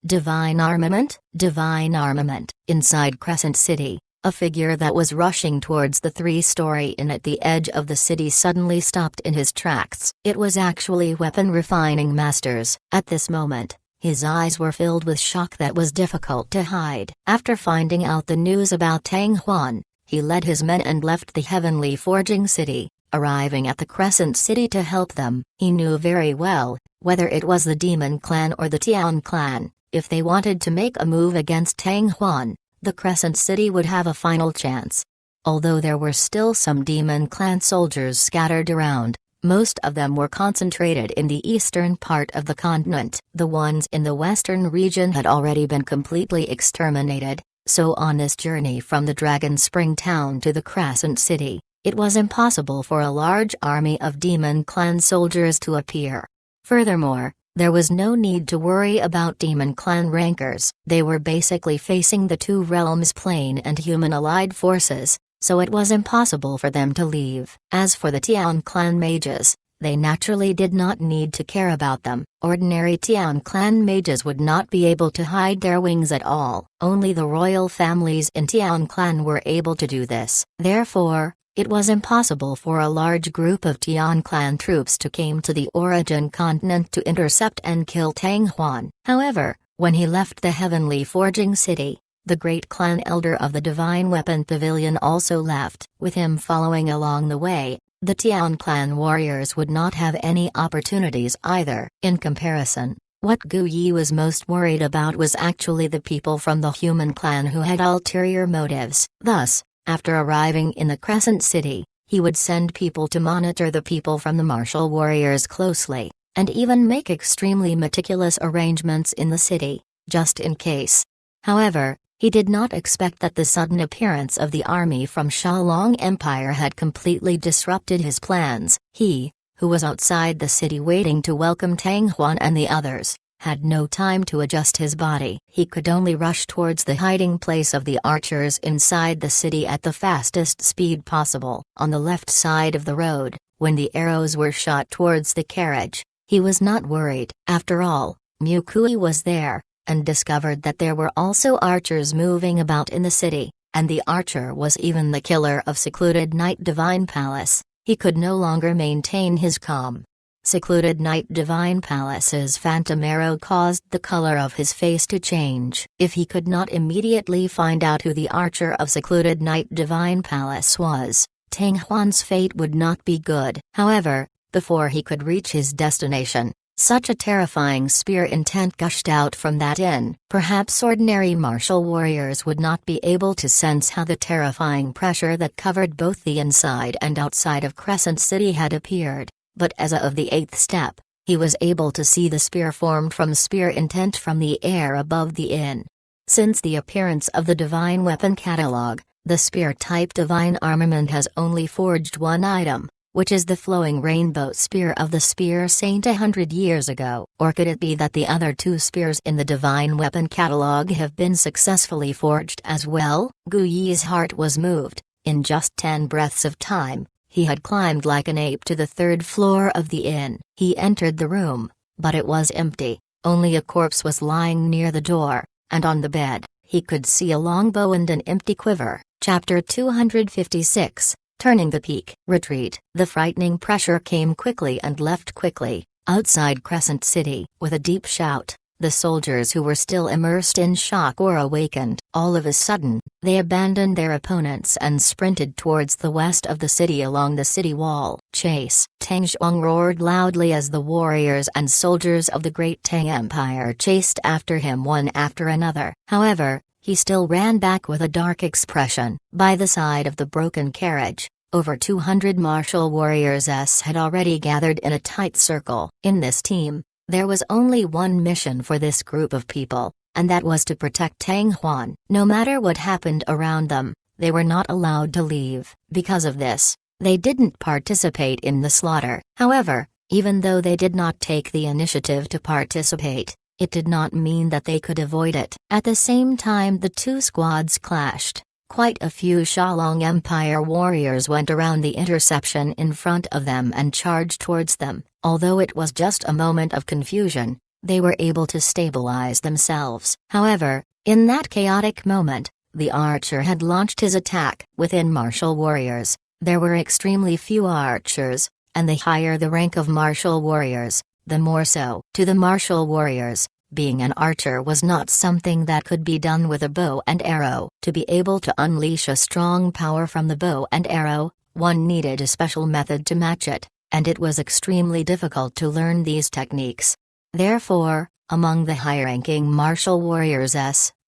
Divine armament? Divine armament. Inside Crescent City, a figure that was rushing towards the 3-story inn at the edge of the city suddenly stopped in his tracks. It was actually Weapon Refining Masters. At this moment, his eyes were filled with shock that was difficult to hide. After finding out the news about Tang Huan, he led his men and left the Heavenly Forging City, arriving at the Crescent City to help them. He knew very well, whether it was the Demon Clan or the Tian Clan, if they wanted to make a move against Tang Huan, the Crescent City would have a final chance. Although there were still some Demon Clan soldiers scattered around, most of them were concentrated in the eastern part of the continent. The ones in the western region had already been completely exterminated, so on this journey from the Dragon Spring town to the Crescent City, it was impossible for a large army of Demon Clan soldiers to appear. Furthermore, there was no need to worry about Demon Clan rankers. They were basically facing the 2 realms plane and human allied forces, so it was impossible for them to leave. As for the Tian Clan mages, they naturally did not need to care about them. Ordinary Tian Clan mages would not be able to hide their wings at all. Only the royal families in Tian Clan were able to do this. Therefore, it was impossible for a large group of Tian Clan troops to come to the Origin continent to intercept and kill Tang Huan. However, when he left the Heavenly Forging City, the great clan elder of the Divine Weapon Pavilion also left. With him following along the way, the Tian Clan warriors would not have any opportunities either. In comparison, what Gu Yi was most worried about was actually the people from the human clan who had ulterior motives. Thus, after arriving in the Crescent City, he would send people to monitor the people from the martial warriors closely, and even make extremely meticulous arrangements in the city, just in case. However, he did not expect that the sudden appearance of the army from Shalong Empire had completely disrupted his plans. He, who was outside the city waiting to welcome Tang Huan and the others, had no time to adjust his body. He could only rush towards the hiding place of the archers inside the city at the fastest speed possible. On the left side of the road, when the arrows were shot towards the carriage, he was not worried. After all, Mu Kui was there, and discovered that there were also archers moving about in the city, and the archer was even the killer of secluded Night Divine Palace. He could no longer maintain his calm. Secluded Night Divine Palace's phantom arrow caused the color of his face to change. If he could not immediately find out who the archer of Secluded Night Divine Palace was, Tang Huan's fate would not be good. However, before he could reach his destination, such a terrifying spear intent gushed out from that inn. Perhaps ordinary martial warriors would not be able to sense how the terrifying pressure that covered both the inside and outside of Crescent City had appeared, but as of the 8th step, he was able to see the spear formed from spear intent from the air above the inn. Since the appearance of the Divine Weapon Catalog, the Spear-type Divine Armament has only forged one item, which is the flowing rainbow spear of the Spear Saint 100 years ago. Or could it be that the other two spears in the Divine Weapon Catalog have been successfully forged as well? Gu Yi's heart was moved. In just 10 breaths of time, he had climbed like an ape to the 3rd floor of the inn. He entered the room, but it was empty. Only a corpse was lying near the door, and on the bed, he could see a longbow and an empty quiver. Chapter 256, Turning the Peak. Retreat. The frightening pressure came quickly and left quickly. Outside Crescent City, with a deep shout, the soldiers who were still immersed in shock were awakened. All of a sudden, they abandoned their opponents and sprinted towards the west of the city along the city wall. Chase! Tang Xuan roared loudly as the warriors and soldiers of the Great Tang Empire chased after him one after another. However, he still ran back with a dark expression. By the side of the broken carriage, over 200 martial warriors had already gathered in a tight circle. In this team, there was only one mission for this group of people, and that was to protect Tang Huan. No matter what happened around them, they were not allowed to leave. Because of this, they didn't participate in the slaughter. However, even though they did not take the initiative to participate, it did not mean that they could avoid it. At the same time the two squads clashed. Quite a few Shalong Empire warriors went around the interception in front of them and charged towards them. Although it was just a moment of confusion, they were able to stabilize themselves. However, in that chaotic moment, the archer had launched his attack. Within martial warriors, there were extremely few archers, and the higher the rank of martial warriors, the more so. To the martial warriors, being an archer was not something that could be done with a bow and arrow. To be able to unleash a strong power from the bow and arrow, one needed a special method to match it, and it was extremely difficult to learn these techniques. Therefore, among the high-ranking martial warriors,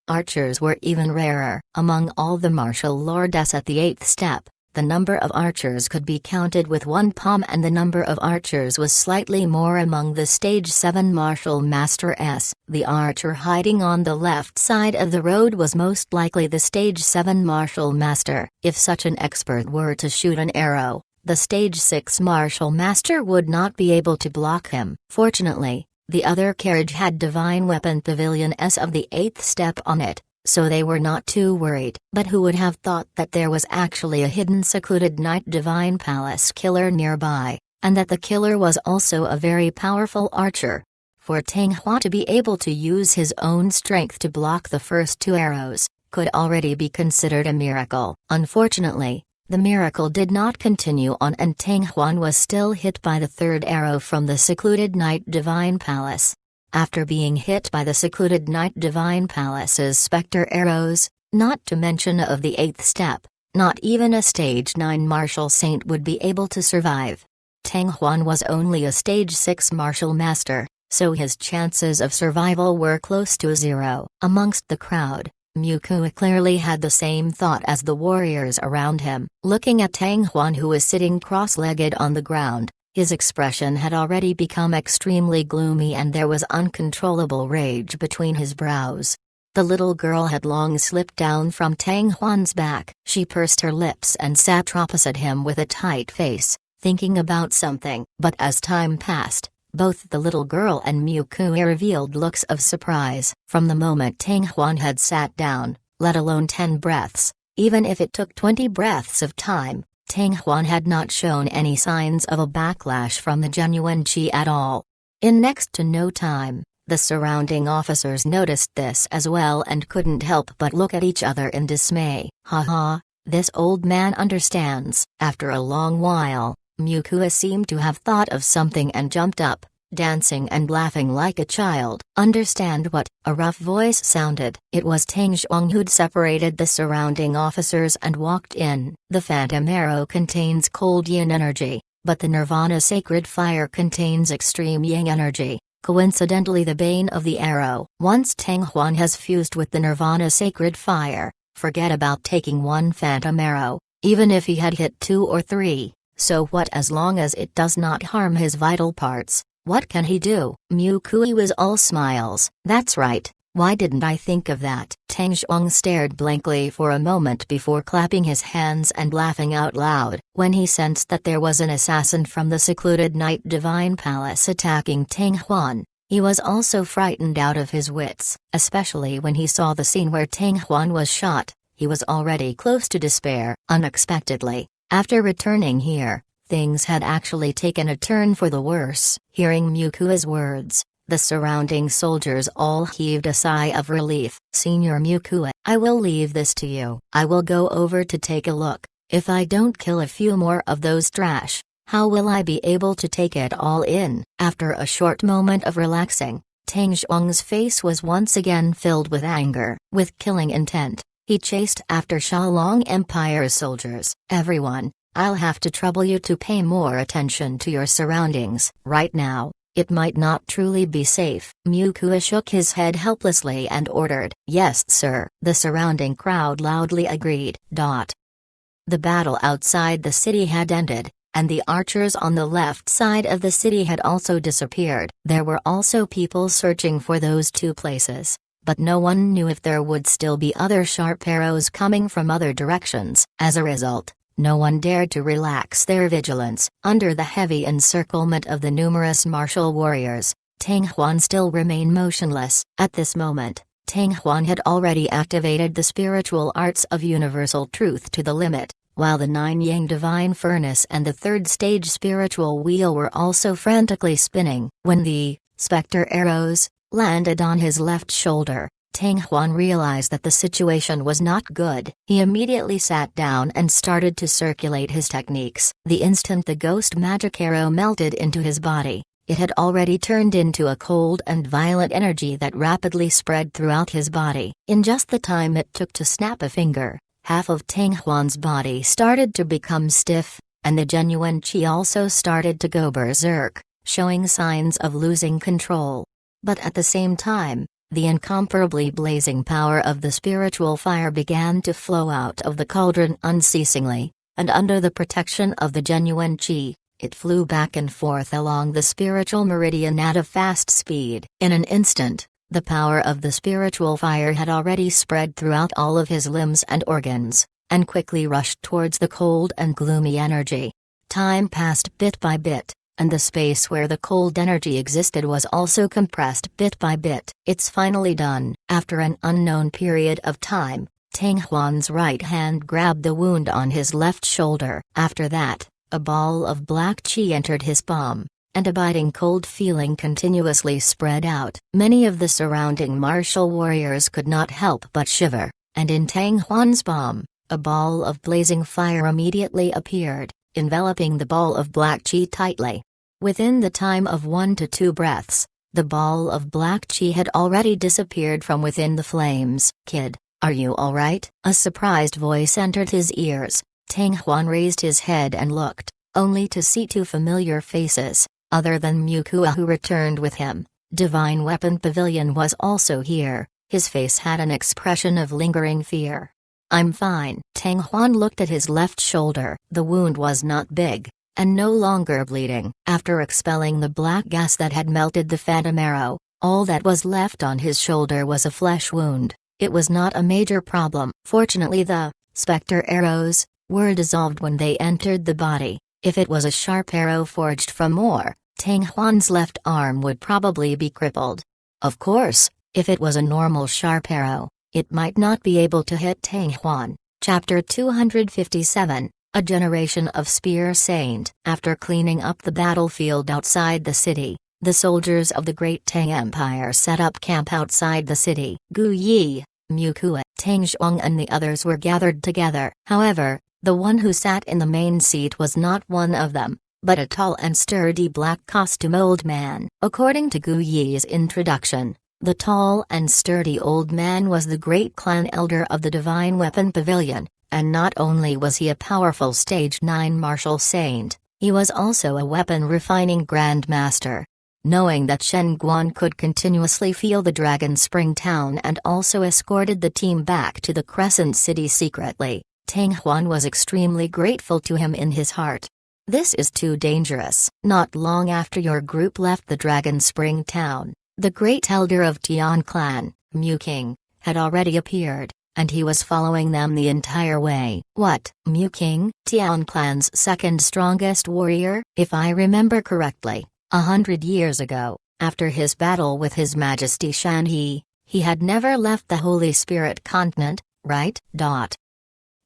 archers were even rarer. Among all the martial lords at the 8th step, the number of archers could be counted with one palm, and the number of archers was slightly more among the Stage 7 martial masters. The archer hiding on the left side of the road was most likely the Stage 7 martial master. If such an expert were to shoot an arrow, the Stage 6 martial master would not be able to block him. Fortunately, the other carriage had Divine Weapon Pavilion of the 8th step on it, so they were not too worried. But who would have thought that there was actually a hidden secluded Night Divine Palace killer nearby, and that the killer was also a very powerful archer? For Tang Hua to be able to use his own strength to block the first 2 arrows, could already be considered a miracle. Unfortunately, the miracle did not continue on, and Tang Huan was still hit by the 3rd arrow from the secluded Night Divine Palace. After being hit by the secluded Night Divine Palace's specter arrows, not to mention of the 8th step, not even a Stage 9 martial saint would be able to survive. Tang Huan was only a Stage 6 martial master, so his chances of survival were close to 0. Amongst the crowd, Mu Kui clearly had the same thought as the warriors around him. Looking at Tang Huan, who was sitting cross-legged on the ground, his expression had already become extremely gloomy, and there was uncontrollable rage between his brows. The little girl had long slipped down from Tang Huan's back. She pursed her lips and sat opposite him with a tight face, thinking about something. But as time passed, both the little girl and Mu Kui revealed looks of surprise. From the moment Tang Huan had sat down, let alone 10 breaths, even if it took 20 breaths of time, Tang Huan had not shown any signs of a backlash from the genuine qi at all. In next to no time, the surrounding officers noticed this as well and couldn't help but look at each other in dismay. Ha, this old man understands. After a long while, Mu Kui seemed to have thought of something and jumped up, dancing and laughing like a child. Understand what? A rough voice sounded. It was Tang Xuang who'd separated the surrounding officers and walked in. The Phantom Arrow contains cold yin energy, but the Nirvana Sacred Fire contains extreme yin energy. Coincidentally, the bane of the arrow. Once Tang Huan has fused with the Nirvana Sacred Fire, forget about taking one Phantom Arrow, even if he had hit 2 or 3. So what, as long as it does not harm his vital parts? What can he do? Mu Kui was all smiles. That's right, Why didn't I think of that? Tang Zhuang stared blankly for a moment before clapping his hands and laughing out loud. When he sensed that there was an assassin from the secluded Night Divine Palace attacking Tang Huan, he was also frightened out of his wits, especially when he saw the scene where Tang Huan was shot. He was already close to despair. Unexpectedly, after returning here, things had actually taken a turn for the worse. Hearing Mukua's words, the surrounding soldiers all heaved a sigh of relief. Senior Mukua, I will leave this to you. I will go over to take a look. If I don't kill a few more of those trash, how will I be able to take it all in? After a short moment of relaxing, Tang Zhuang's face was once again filled with anger. With killing intent, he chased after Xiaolong Empire's soldiers. Everyone, I'll have to trouble you to pay more attention to your surroundings. Right now, it might not truly be safe. Mukua shook his head helplessly and ordered, Yes, sir. The surrounding crowd loudly agreed. The battle outside the city had ended, and the archers on the left side of the city had also disappeared. There were also people searching for those two places, but no one knew if there would still be other sharp arrows coming from other directions. As a result, no one dared to relax their vigilance. Under the heavy encirclement of the numerous martial warriors, Tang Huan still remained motionless. At this moment, Tang Huan had already activated the spiritual arts of universal truth to the limit, while the Nine Yang Divine Furnace and the third stage spiritual wheel were also frantically spinning. When the specter arrows landed on his left shoulder, Tang Huan realized that the situation was not good. He immediately sat down and started to circulate his techniques. The instant the ghost magic arrow melted into his body, it had already turned into a cold and violent energy that rapidly spread throughout his body. In just the time it took to snap a finger, half of Tang Huan's body started to become stiff, and the genuine qi also started to go berserk, showing signs of losing control. But at the same time, the incomparably blazing power of the spiritual fire began to flow out of the cauldron unceasingly, and under the protection of the genuine qi, it flew back and forth along the spiritual meridian at a fast speed. In an instant, the power of the spiritual fire had already spread throughout all of his limbs and organs, and quickly rushed towards the cold and gloomy energy. Time passed bit by bit, and the space where the cold energy existed was also compressed bit by bit. It's finally done. After an unknown period of time, Tang Huan's right hand grabbed the wound on his left shoulder. After that, a ball of black qi entered his palm, and a biting cold feeling continuously spread out. Many of the surrounding martial warriors could not help but shiver, and in Tang Huan's palm, a ball of blazing fire immediately appeared, enveloping the ball of black qi tightly. Within the time of 1 to 2 breaths, the ball of black qi had already disappeared from within the flames. Kid, are you alright? A surprised voice entered his ears. Tang Huan raised his head and looked, only to see two familiar faces, other than Mukua who returned with him. Divine Weapon Pavilion was also here. His face had an expression of lingering fear. I'm fine. Tang Huan looked at his left shoulder. The wound was not big, and no longer bleeding. After expelling the black gas that had melted the phantom arrow, all that was left on his shoulder was a flesh wound. It was not a major problem. Fortunately the specter arrows were dissolved when they entered the body. If it was a sharp arrow forged from ore, Tang Huan's left arm would probably be crippled. Of course, if it was a normal sharp arrow, it might not be able to hit Tang Huan. Chapter 257, A Generation of Spear Saint. After cleaning up the battlefield outside the city, the soldiers of the Great Tang Empire set up camp outside the city. Gu Yi, Mukua, Tang Zhuang and the others were gathered together. However, the one who sat in the main seat was not one of them, but a tall and sturdy black costume old man. According to Gu Yi's introduction, the tall and sturdy old man was the great clan elder of the Divine Weapon Pavilion, and not only was he a powerful Stage 9 martial saint, he was also a weapon refining grandmaster. Knowing that Shen Guan could continuously feel the Dragon Spring town and also escorted the team back to the Crescent City secretly, Tang Huan was extremely grateful to him in his heart. This is too dangerous. Not long after your group left the Dragon Spring town, The great elder of Tian clan, Mu King, had already appeared, and he was following them the entire way. What? Mu King, Tian clan's second strongest warrior? If I remember correctly, 100 years ago, after his battle with His Majesty Shan he had never left the Holy Spirit continent, right?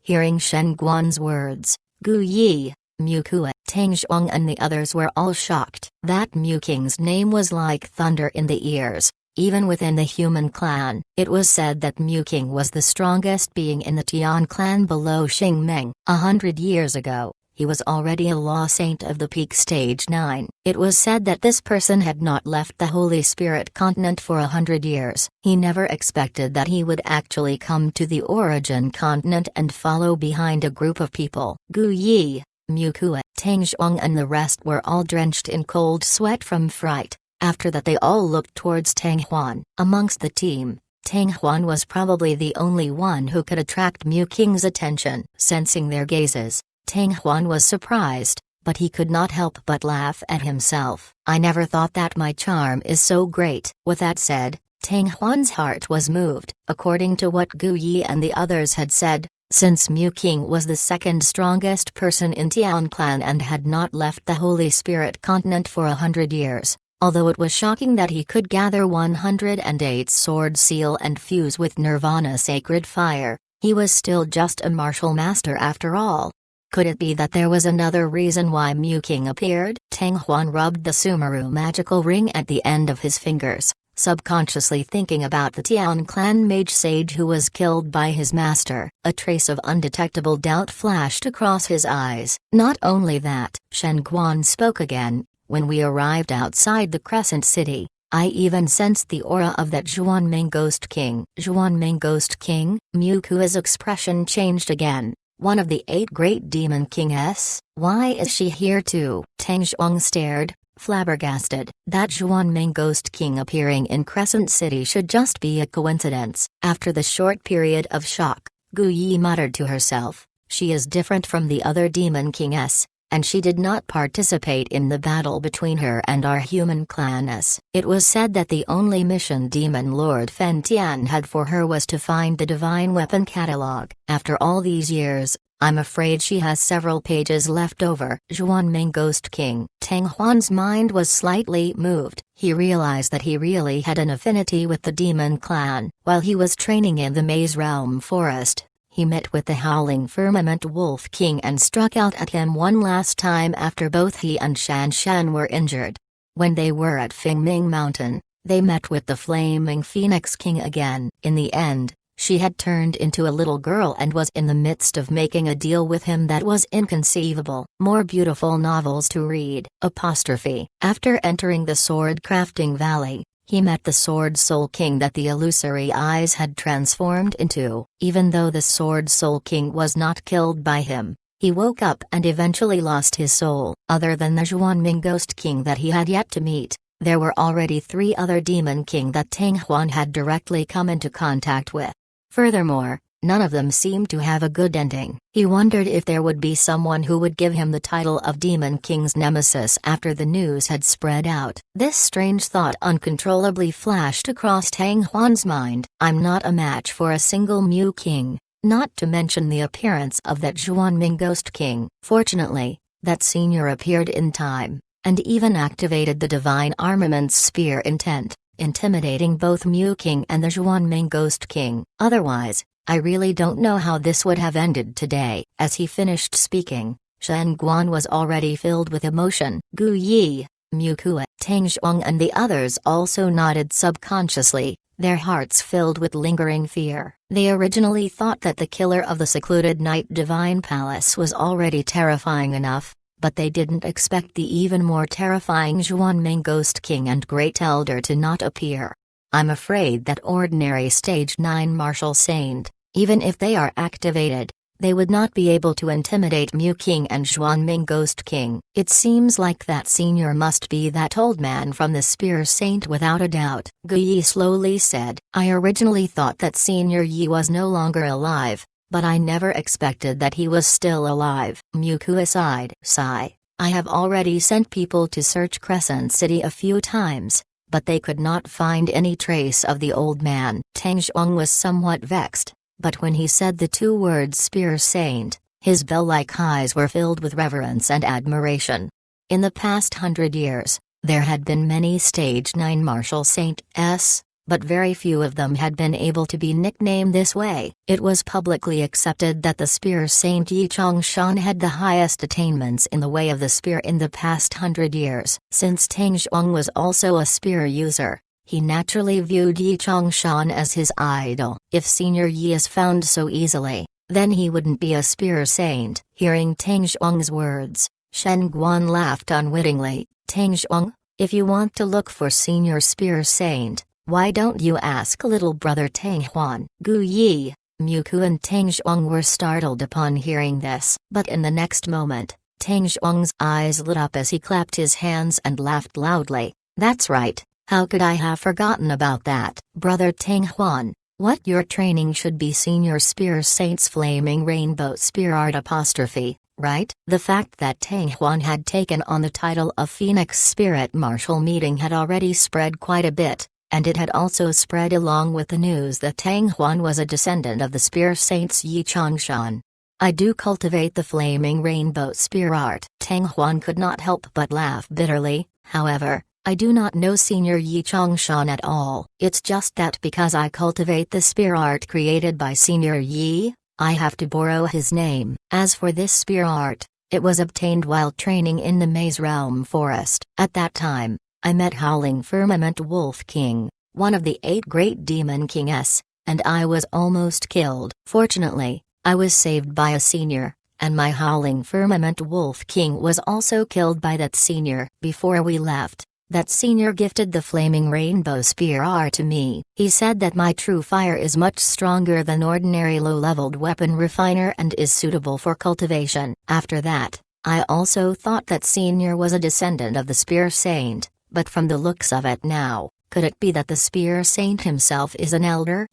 Hearing Shen Guan's words, Gu Yi, Mu Kue, Tang Zhuang and the others were all shocked. That Mu King's name was like thunder in the ears, even within the human clan. It was said that Mu King was the strongest being in the Tian clan below Xing Meng. 100 years ago, he was already a law saint of the peak stage 9. It was said that this person had not left the Holy Spirit continent for 100 years. He never expected that he would actually come to the origin continent and follow behind a group of people. Gu Yi, Mu Kue, Tang Zhuang and the rest were all drenched in cold sweat from fright. After that they all looked towards Tang Huan. Amongst the team, Tang Huan was probably the only one who could attract Mu King's attention. Sensing their gazes, Tang Huan was surprised, but he could not help but laugh at himself. I never thought that my charm is so great. With that said, Tang Huan's heart was moved. According to what Gu Yi and the others had said, since Mu King was the second strongest person in Tian clan and had not left the Holy Spirit continent for 100 years, although it was shocking that he could gather 108 sword seal and fuse with Nirvana sacred fire, he was still just a martial master after all. Could it be that there was another reason why Mu King appeared? Tang Huan rubbed the Sumeru magical ring at the end of his fingers, subconsciously thinking about the Tian clan mage sage who was killed by his master. A trace of undetectable doubt flashed across his eyes. Not only that, Shen Guan spoke again, when we arrived outside the Crescent City, I even sensed the aura of that Zhuanming Ghost King. Zhuanming Ghost King? Mu Kue's expression changed again. One of the 8 great demon kings? Why is she here too? Tang Zhuang stared, flabbergasted. That Zhuanming Ghost King appearing in Crescent City should just be a coincidence. After the short period of shock, Gu Yi muttered to herself, she is different from the other demon kings, and she did not participate in the battle between her and our human clans. It was said that the only mission Demon Lord Fen Tian had for her was to find the divine weapon catalog. After all these years, I'm afraid she has several pages left over. Zhuanming Ghost King. Tang Huan's mind was slightly moved. He realized that he really had an affinity with the demon clan. While he was training in the Maze Realm Forest, he met with the Howling Firmament Wolf King and struck out at him one last time after both he and Shan Shan were injured. When they were at Fingming Mountain, they met with the Flaming Phoenix King again. In the end, she had turned into a little girl and was in the midst of making a deal with him that was inconceivable. More beautiful novels to read. After entering the sword crafting valley, he met the Sword Soul King that the illusory eyes had transformed into. Even though the Sword Soul King was not killed by him, he woke up and eventually lost his soul. Other than the Zhuanming Ghost King that he had yet to meet, there were already 3 other Demon King that Tang Huan had directly come into contact with. Furthermore, none of them seemed to have a good ending. He wondered if there would be someone who would give him the title of Demon King's nemesis after the news had spread out. This strange thought uncontrollably flashed across Tang Huan's mind. I'm not a match for a single Mu King, not to mention the appearance of that Zhuanming Ghost King. Fortunately, that senior appeared in time, and even activated the Divine Armament's Spear Intent, intimidating both Mu King and the Zhuanming Ghost King. Otherwise, I really don't know how this would have ended today. As he finished speaking, Shen Guan was already filled with emotion. Gu Yi, Mu Kue, Tang Zhuang and the others also nodded subconsciously, their hearts filled with lingering fear. They originally thought that the killer of the secluded Night Divine Palace was already terrifying enough, but they didn't expect the even more terrifying Zhuanming Ghost King and Great Elder to not appear. I'm afraid that ordinary Stage 9 Martial Saint, even if they are activated, they would not be able to intimidate Mu King and Zhuanming Ghost King. It seems like that senior must be that old man from the Spear Saint without a doubt. Gu Yi slowly said, I originally thought that Senior Yi was no longer alive, but I never expected that he was still alive. Mu Kue sighed. I have already sent people to search Crescent City a few times, but they could not find any trace of the old man. Tang Zhuang was somewhat vexed, but when he said the two words Spear Saint, his bell-like eyes were filled with reverence and admiration. In the past 100 years, there had been many Stage 9 martial saints, but very few of them had been able to be nicknamed this way. It was publicly accepted that the Spear Saint Yi Chongshan had the highest attainments in the way of the spear in the past 100 years. Since Tang Zhuang was also a spear user, he naturally viewed Yi Chongshan as his idol. If Senior Yi is found so easily, then he wouldn't be a spear saint. Hearing Tang Zhuang's words, Shen Guan laughed unwittingly. Tang Zhuang, if you want to look for Senior Spear Saint, why don't you ask little brother Tang Huan? Gu Yi, Mu Ku and Tang Zhuang were startled upon hearing this. But in the next moment, Tang Zhuang's eyes lit up as he clapped his hands and laughed loudly. That's right, how could I have forgotten about that? Brother Tang Huan, what your training should be Senior Spear Saint's Flaming Rainbow Spear Art apostrophe, right? The fact that Tang Huan had taken on the title of Phoenix Spirit Martial Meeting had already spread quite a bit. And it had also spread along with the news that Tang Huan was a descendant of the Spear Saints Yi Chongshan. I do cultivate the Flaming Rainbow Spear Art. Tang Huan could not help but laugh bitterly. However, I do not know Senior Yi Chongshan at all. It's just that because I cultivate the spear art created by Senior Yi, I have to borrow his name. As for this spear art, it was obtained while training in the Maze Realm Forest. At that time, I met Howling Firmament Wolf King, one of the 8 great demon kings, and I was almost killed. Fortunately, I was saved by a senior, and my Howling Firmament Wolf King was also killed by that senior. Before we left, that senior gifted the Flaming Rainbow Spear Art to me. He said that my true fire is much stronger than ordinary low-leveled weapon refiner and is suitable for cultivation. After that, I also thought that senior was a descendant of the Spear Saint. But from the looks of it now, could it be that the Spear Saint himself is an elder?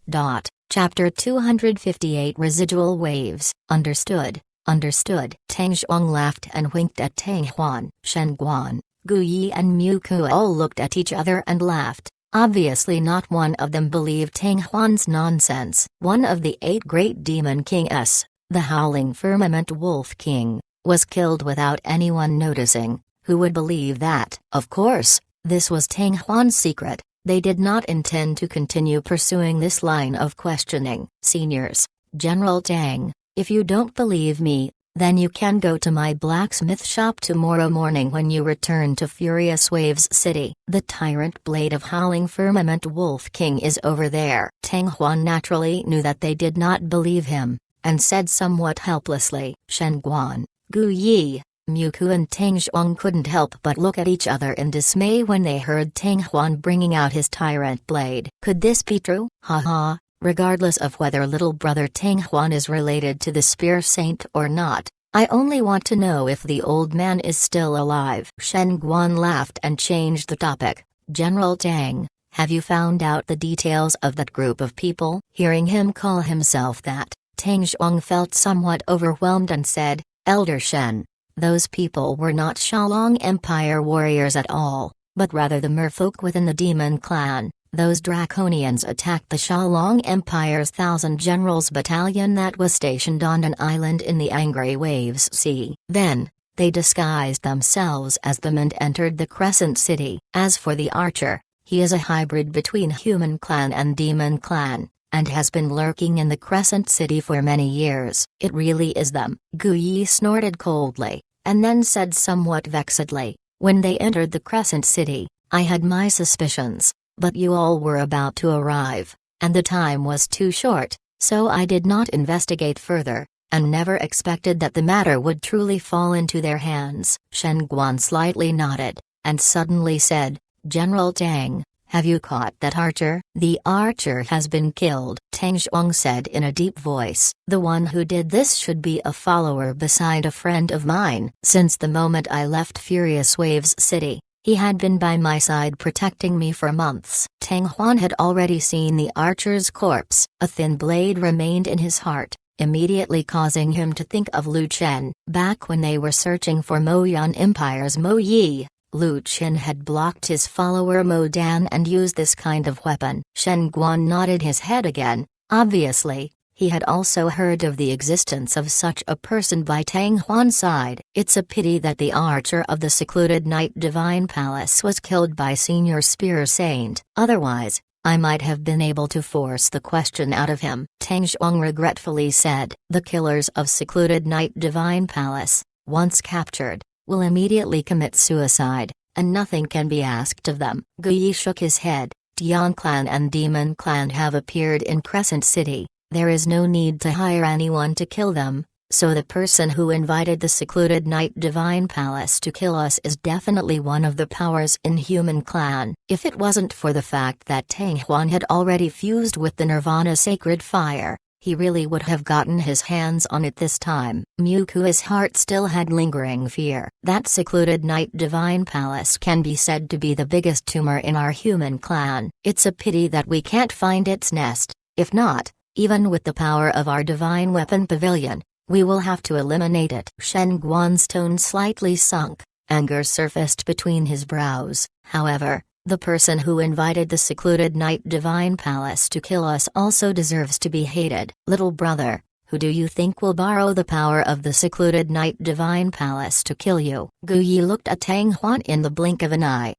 Chapter 258 Residual Waves. Understood, understood. Tang Zhuang laughed and winked at Tang Huan. Shen Guan, Gu Yi and Mu Ku all looked at each other and laughed. Obviously not one of them believed Tang Huan's nonsense. One of the 8 great demon kings, the Howling Firmament Wolf King, was killed without anyone noticing. Who would believe that? Of course, this was Tang Huan's secret. They did not intend to continue pursuing this line of questioning. Seniors, General Tang, if you don't believe me, then you can go to my blacksmith shop tomorrow morning when you return to Furious Waves City. The tyrant blade of Howling Firmament Wolf King is over there. Tang Huan naturally knew that they did not believe him, and said somewhat helplessly, Shen Guan, Gu Yi, Mu Ku and Tang Zhuang couldn't help but look at each other in dismay when they heard Tang Huan bringing out his tyrant blade. Could this be true? Ha. Regardless of whether little brother Tang Huan is related to the Spear Saint or not, I only want to know if the old man is still alive. Shen Guan laughed and changed the topic. General Tang, have you found out the details of that group of people? Hearing him call himself that, Tang Zhuang felt somewhat overwhelmed and said, Elder Shen, those people were not Shalong Empire warriors at all, but rather the merfolk within the demon clan. Those Draconians attacked the Shalong Empire's 1,000 Generals battalion that was stationed on an island in the Angry Waves Sea. Then, they disguised themselves as them and entered the Crescent City. As for the archer, he is a hybrid between human clan and demon clan, and has been lurking in the Crescent City for many years. It really is them. Gu Yi snorted coldly, and then said somewhat vexedly, when they entered the Crescent City, I had my suspicions, but you all were about to arrive, and the time was too short, so I did not investigate further, and never expected that the matter would truly fall into their hands. Shen Guan slightly nodded, and suddenly said, General Tang, have you caught that archer? The archer has been killed, Tang Zhuang said in a deep voice. The one who did this should be a follower beside a friend of mine. Since the moment I left Furious Waves City, he had been by my side protecting me for months. Tang Huan had already seen the archer's corpse. A thin blade remained in his heart, immediately causing him to think of Lu Chen. Back when they were searching for Mo Yan Empire's Mo Yi, Lu Qin had blocked his follower Mo Dan and used this kind of weapon. Shen Guan nodded his head again. Obviously, he had also heard of the existence of such a person by Tang Huan's side. It's a pity that the archer of the secluded Night Divine Palace was killed by Senior Spear Saint. Otherwise, I might have been able to force the question out of him. Tang Zhuang regretfully said. The killers of secluded Night Divine Palace, once captured, will immediately commit suicide, and nothing can be asked of them. Gu Yi shook his head. Tian Clan and Demon Clan have appeared in Crescent City. There is no need to hire anyone to kill them, so the person who invited the secluded Night Divine Palace to kill us is definitely one of the powers in Human Clan. If it wasn't for the fact that Tang Huan had already fused with the Nirvana Sacred Fire, he really would have gotten his hands on it this time. Muku's heart still had lingering fear. That secluded Night Divine Palace can be said to be the biggest tumor in our Human Clan. It's a pity that we can't find its nest. If not, even with the power of our Divine Weapon Pavilion, we will have to eliminate it. Shen Guan's tone slightly sunk, anger surfaced between his brows. However, the person who invited the secluded Night Divine Palace to kill us also deserves to be hated. Little brother, who do you think will borrow the power of the secluded Night Divine Palace to kill you? Gu Yi looked at Tang Huan in the blink of an eye.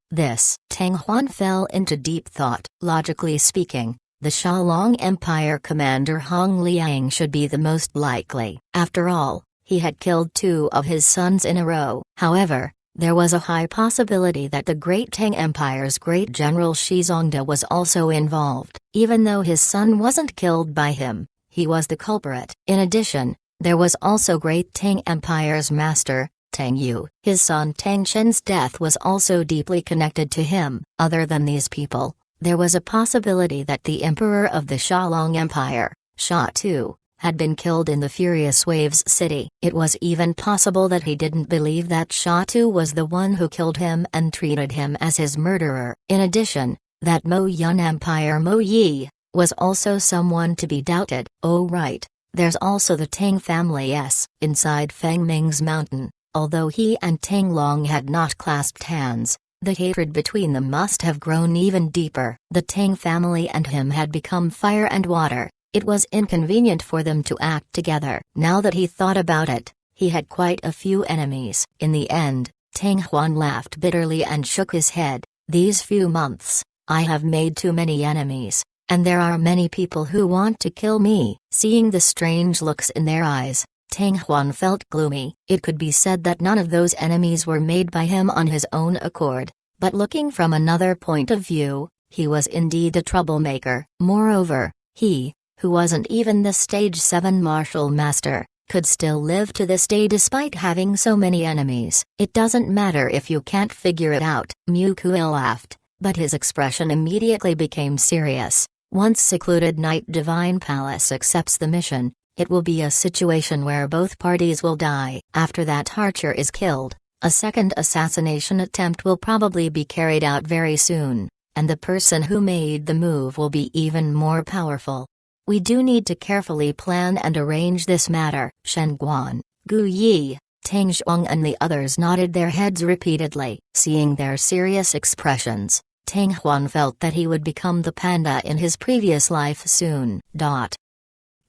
Tang Huan fell into deep thought. Logically speaking, the Shalong Empire commander Hong Liang should be the most likely. After all, he had killed 2 of his sons in a row. However, there was a high possibility that the Great Tang Empire's great general Shizongda was also involved. Even though his son wasn't killed by him, he was the culprit. In addition, there was also Great Tang Empire's master, Tang Yu. His son Tang Chen's death was also deeply connected to him. Other than these people, there was a possibility that the emperor of the Shalong Empire, Sha Tu, had been killed in the Furious Waves city. It was even possible that he didn't believe that Sha Tu was the one who killed him and treated him as his murderer. In addition, that Mo Yun Empire Mo Yi was also someone to be doubted. Oh right, there's also the Tang family inside Feng Ming's mountain. Although he and Tang Long had not clasped hands, the hatred between them must have grown even deeper. The Tang family and him had become fire and water. It was inconvenient for them to act together. Now that he thought about it, he had quite a few enemies. In the end, Tang Huan laughed bitterly and shook his head. These few months, I have made too many enemies, and there are many people who want to kill me. Seeing the strange looks in their eyes, Tang Huan felt gloomy. It could be said that none of those enemies were made by him on his own accord, but looking from another point of view, he was indeed a troublemaker. Moreover, he, who wasn't even the Stage 7 martial master, could still live to this day despite having so many enemies. It doesn't matter if you can't figure it out. Mukul laughed, but his expression immediately became serious. Once secluded Night Divine Palace accepts the mission, it will be a situation where both parties will die. After that archer is killed, a second assassination attempt will probably be carried out very soon, and the person who made the move will be even more powerful. We do need to carefully plan and arrange this matter. Shen Guan, Gu Yi, Tang Zhuang and the others nodded their heads repeatedly. Seeing their serious expressions, Tang Huan felt that he would become the panda in his previous life soon.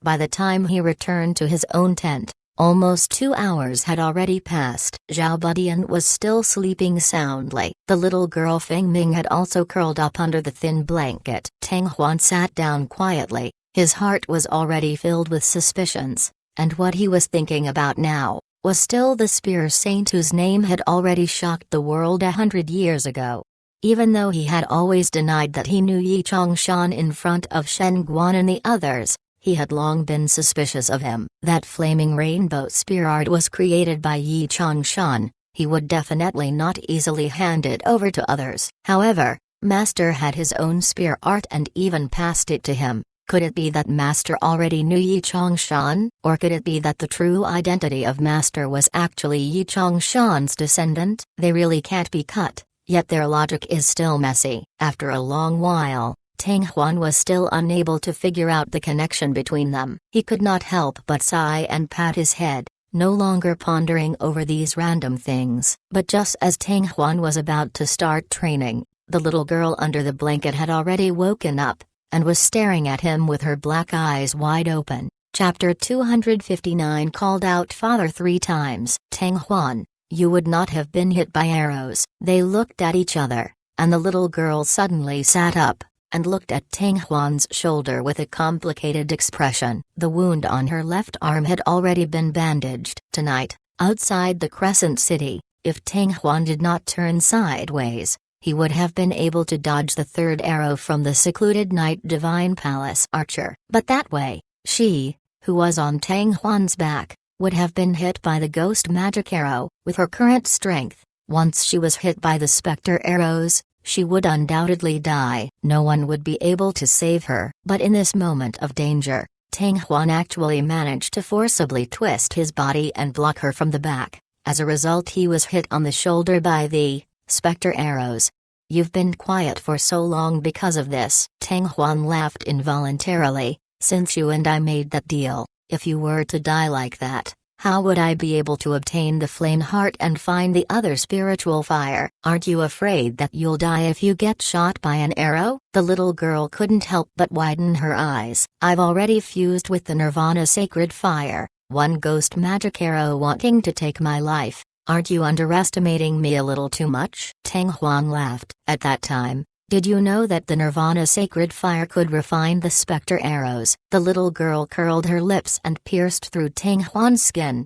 By the time he returned to his own tent, almost 2 hours had already passed. Zhao Budian was still sleeping soundly. The little girl Feng Ming had also curled up under the thin blanket. Tang Huan sat down quietly. His heart was already filled with suspicions, and what he was thinking about now was still the Spear Saint whose name had already shocked the world 100 years ago. Even though he had always denied that he knew Yi Chongshan in front of Shen Guan and the others, he had long been suspicious of him. That flaming rainbow spear art was created by Yi Chongshan. He would definitely not easily hand it over to others. However, Master had his own spear art and even passed it to him. Could it be that Master already knew Yi Chongshan? Or could it be that the true identity of Master was actually Yi Chongshan's descendant? They really can't be cut, yet their logic is still messy. After a long while, Tang Huan was still unable to figure out the connection between them. He could not help but sigh and pat his head. no longer pondering over these random things. But just as Tang Huan was about to start training, the little girl under the blanket had already woken up, and was staring at him with her black eyes wide open. Chapter 259 called out father 3 times. Tang Huan, you would not have been hit by arrows. They looked at each other, and the little girl suddenly sat up, and looked at Tang Huan's shoulder with a complicated expression. The wound on her left arm had already been bandaged. Tonight, outside the Crescent City, if Tang Huan did not turn sideways, he would have been able to dodge the 3rd arrow from the secluded Night Divine Palace archer. But that way, she, who was on Tang Huan's back, would have been hit by the ghost magic arrow. With her current strength, once she was hit by the specter arrows, she would undoubtedly die. No one would be able to save her. But in this moment of danger, Tang Huan actually managed to forcibly twist his body and block her from the back. As a result, he was hit on the shoulder by the specter arrows. You've been quiet for so long because of this. Tang Huan laughed involuntarily. Since you and I made that deal, if you were to die like that, how would I be able to obtain the flame heart and find the other spiritual fire? Aren't you afraid that you'll die if you get shot by an arrow? The little girl couldn't help but widen her eyes. I've already fused with the Nirvana sacred fire, one ghost magic arrow wanting to take my life. Aren't you underestimating me a little too much? Tang Huan laughed. At that time, did you know that the Nirvana sacred fire could refine the specter arrows? The little girl curled her lips and pierced through Tang Huan's skin.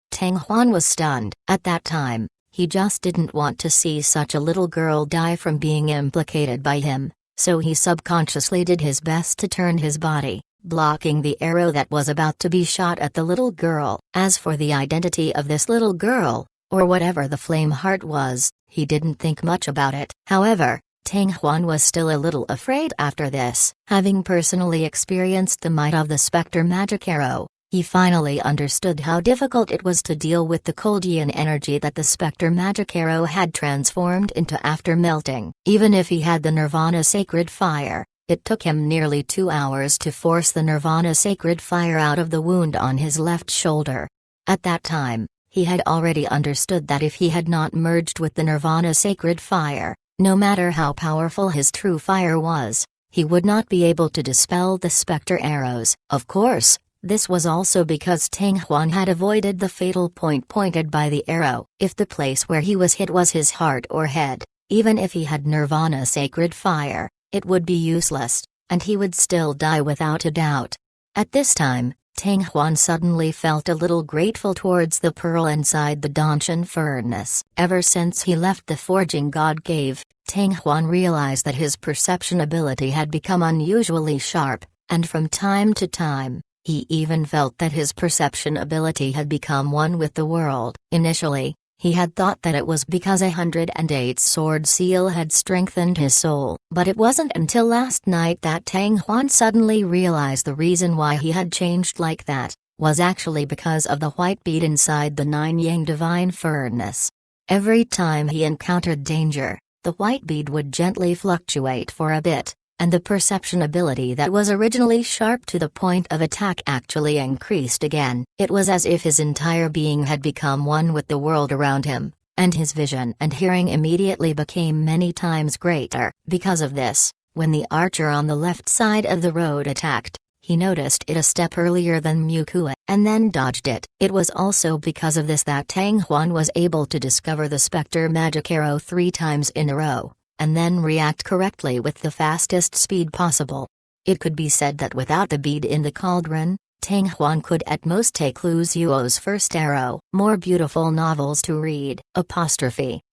Tang Huan was stunned. At that time, he just didn't want to see such a little girl die from being implicated by him, so he subconsciously did his best to turn his body, blocking the arrow that was about to be shot at the little girl. As for the identity of this little girl, or whatever the flame heart was, he didn't think much about it. However, Tang Huan was still a little afraid after this. Having personally experienced the might of the specter magic arrow, he finally understood how difficult it was to deal with the cold yin energy that the specter magic arrow had transformed into after melting. Even if he had the Nirvana sacred fire, it took him nearly 2 hours to force the Nirvana sacred fire out of the wound on his left shoulder. At that time, he had already understood that if he had not merged with the Nirvana sacred fire, no matter how powerful his true fire was, he would not be able to dispel the specter arrows. Of course, this was also because Tang Huan had avoided the fatal point pointed by the arrow. If the place where he was hit was his heart or head, even if he had Nirvana sacred fire, it would be useless, and he would still die without a doubt. At this time, Tang Huan suddenly felt a little grateful towards the pearl inside the Danshan furnace. Ever since he left the forging god cave, Tang Huan realized that his perception ability had become unusually sharp, and from time to time, he even felt that his perception ability had become one with the world. Initially, he had thought that it was because 108 sword seal had strengthened his soul. But it wasn't until last night that Tang Huan suddenly realized the reason why he had changed like that was actually because of the white bead inside the 9 Yang divine furnace. Every time he encountered danger, the white bead would gently fluctuate for a bit, and the perception ability that was originally sharp to the point of attack actually increased again. It was as if his entire being had become one with the world around him, and his vision and hearing immediately became many times greater. Because of this, when the archer on the left side of the road attacked, he noticed it a step earlier than Mukua, and then dodged it. It was also because of this that Tang Huan was able to discover the specter magic arrow 3 times in a row, and then react correctly with the fastest speed possible. It could be said that without the bead in the cauldron, Tang Huan could at most take Lu Zuo's first arrow. More beautiful novels to read.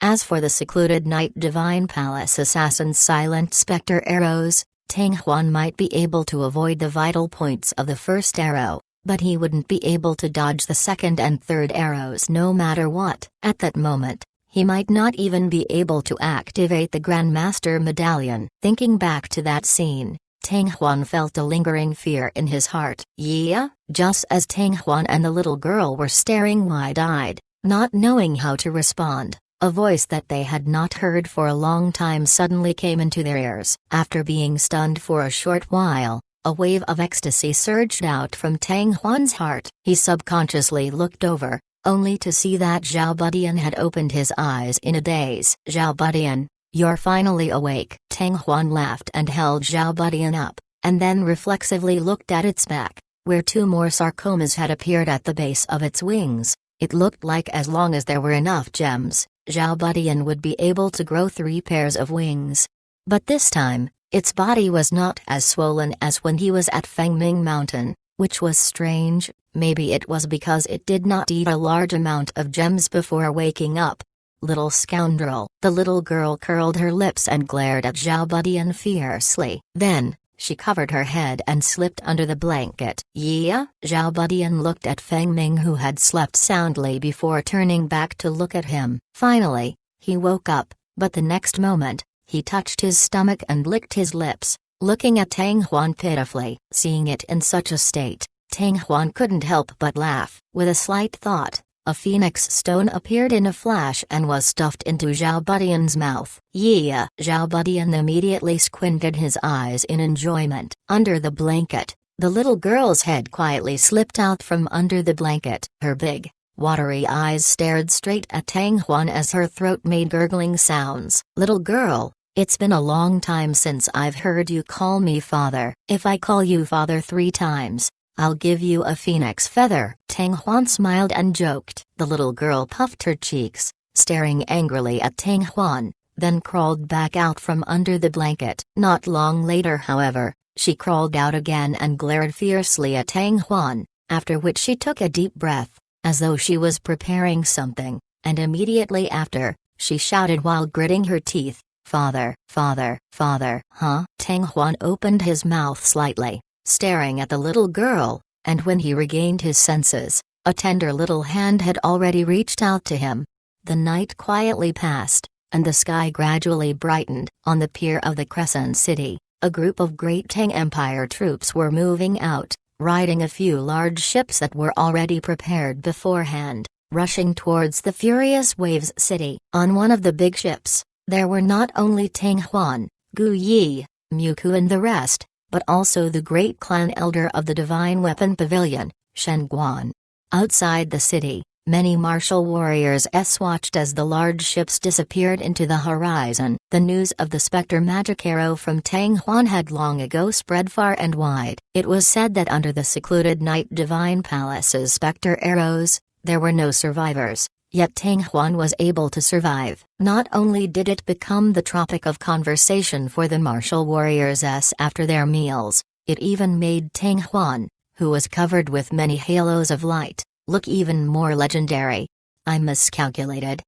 As for the secluded Night Divine Palace assassin's silent specter arrows, Tang Huan might be able to avoid the vital points of the first arrow, but he wouldn't be able to dodge the second and third arrows no matter what. At that moment, he might not even be able to activate the Grandmaster Medallion. Thinking back to that scene, Tang Huan felt a lingering fear in his heart. Yeah? Just as Tang Huan and the little girl were staring wide-eyed, not knowing how to respond, a voice that they had not heard for a long time suddenly came into their ears. After being stunned for a short while, A wave of ecstasy surged out from Tang Huan's heart. He subconsciously looked over, only to see that Zhao Budian had opened his eyes in a daze. "Zhao Budian, you're finally awake." Tang Huan laughed and held Zhao Budian up, and then reflexively looked at its back, where 2 more sarcomas had appeared at the base of its wings. It looked like as long as there were enough gems, Zhao Budian would be able to grow 3 pairs of wings. But this time, its body was not as swollen as when he was at Fengming Mountain, which was strange. Maybe it was because it did not eat a large amount of gems before waking up. "Little scoundrel." The little girl curled her lips and glared at Zhao Budian fiercely. Then, she covered her head and slipped under the blanket. "Yeah?" Zhao Budian looked at Feng Ming, who had slept soundly before turning back to look at him. Finally, he woke up, but the next moment, he touched his stomach and licked his lips, looking at Tang Huan pitifully. Seeing it in such a state, Tang Huan couldn't help but laugh. With a slight thought, a phoenix stone appeared in a flash and was stuffed into Zhao Budian's mouth. "Yeah!" Zhao Budian immediately squinted his eyes in enjoyment. Under the blanket, the little girl's head quietly slipped out from under the blanket. Her big, watery eyes stared straight at Tang Huan as her throat made gurgling sounds. "Little girl, it's been a long time since I've heard you call me father. If I call you father 3 times, I'll give you a phoenix feather." Tang Huan smiled and joked. The little girl puffed her cheeks, staring angrily at Tang Huan, then crawled back out from under the blanket. Not long later, however, she crawled out again and glared fiercely at Tang Huan, after which she took a deep breath, as though she was preparing something, and immediately after, she shouted while gritting her teeth, "Father, father, father." "Huh?" Tang Huan opened his mouth slightly, staring at the little girl, and when he regained his senses, a tender little hand had already reached out to him. The night quietly passed, and the sky gradually brightened. On the pier of the Crescent City, a group of Great Tang Empire troops were moving out, riding a few large ships that were already prepared beforehand, rushing towards the Furious Waves City. On one of the big ships, there were not only Tang Huan, Gu Yi, Muku and the rest, but also the great clan elder of the Divine Weapon Pavilion, Shen Guan. Outside the city, many martial warriors watched as the large ships disappeared into the horizon. The news of the Spectre Magic Arrow from Tang Huan had long ago spread far and wide. It was said that under the secluded Night Divine Palace's Spectre Arrows, there were no survivors. Yet Tang Huan was able to survive. Not only did it become the topic of conversation for the martial warriors after their meals, it even made Tang Huan, who was covered with many halos of light, look even more legendary. I miscalculated.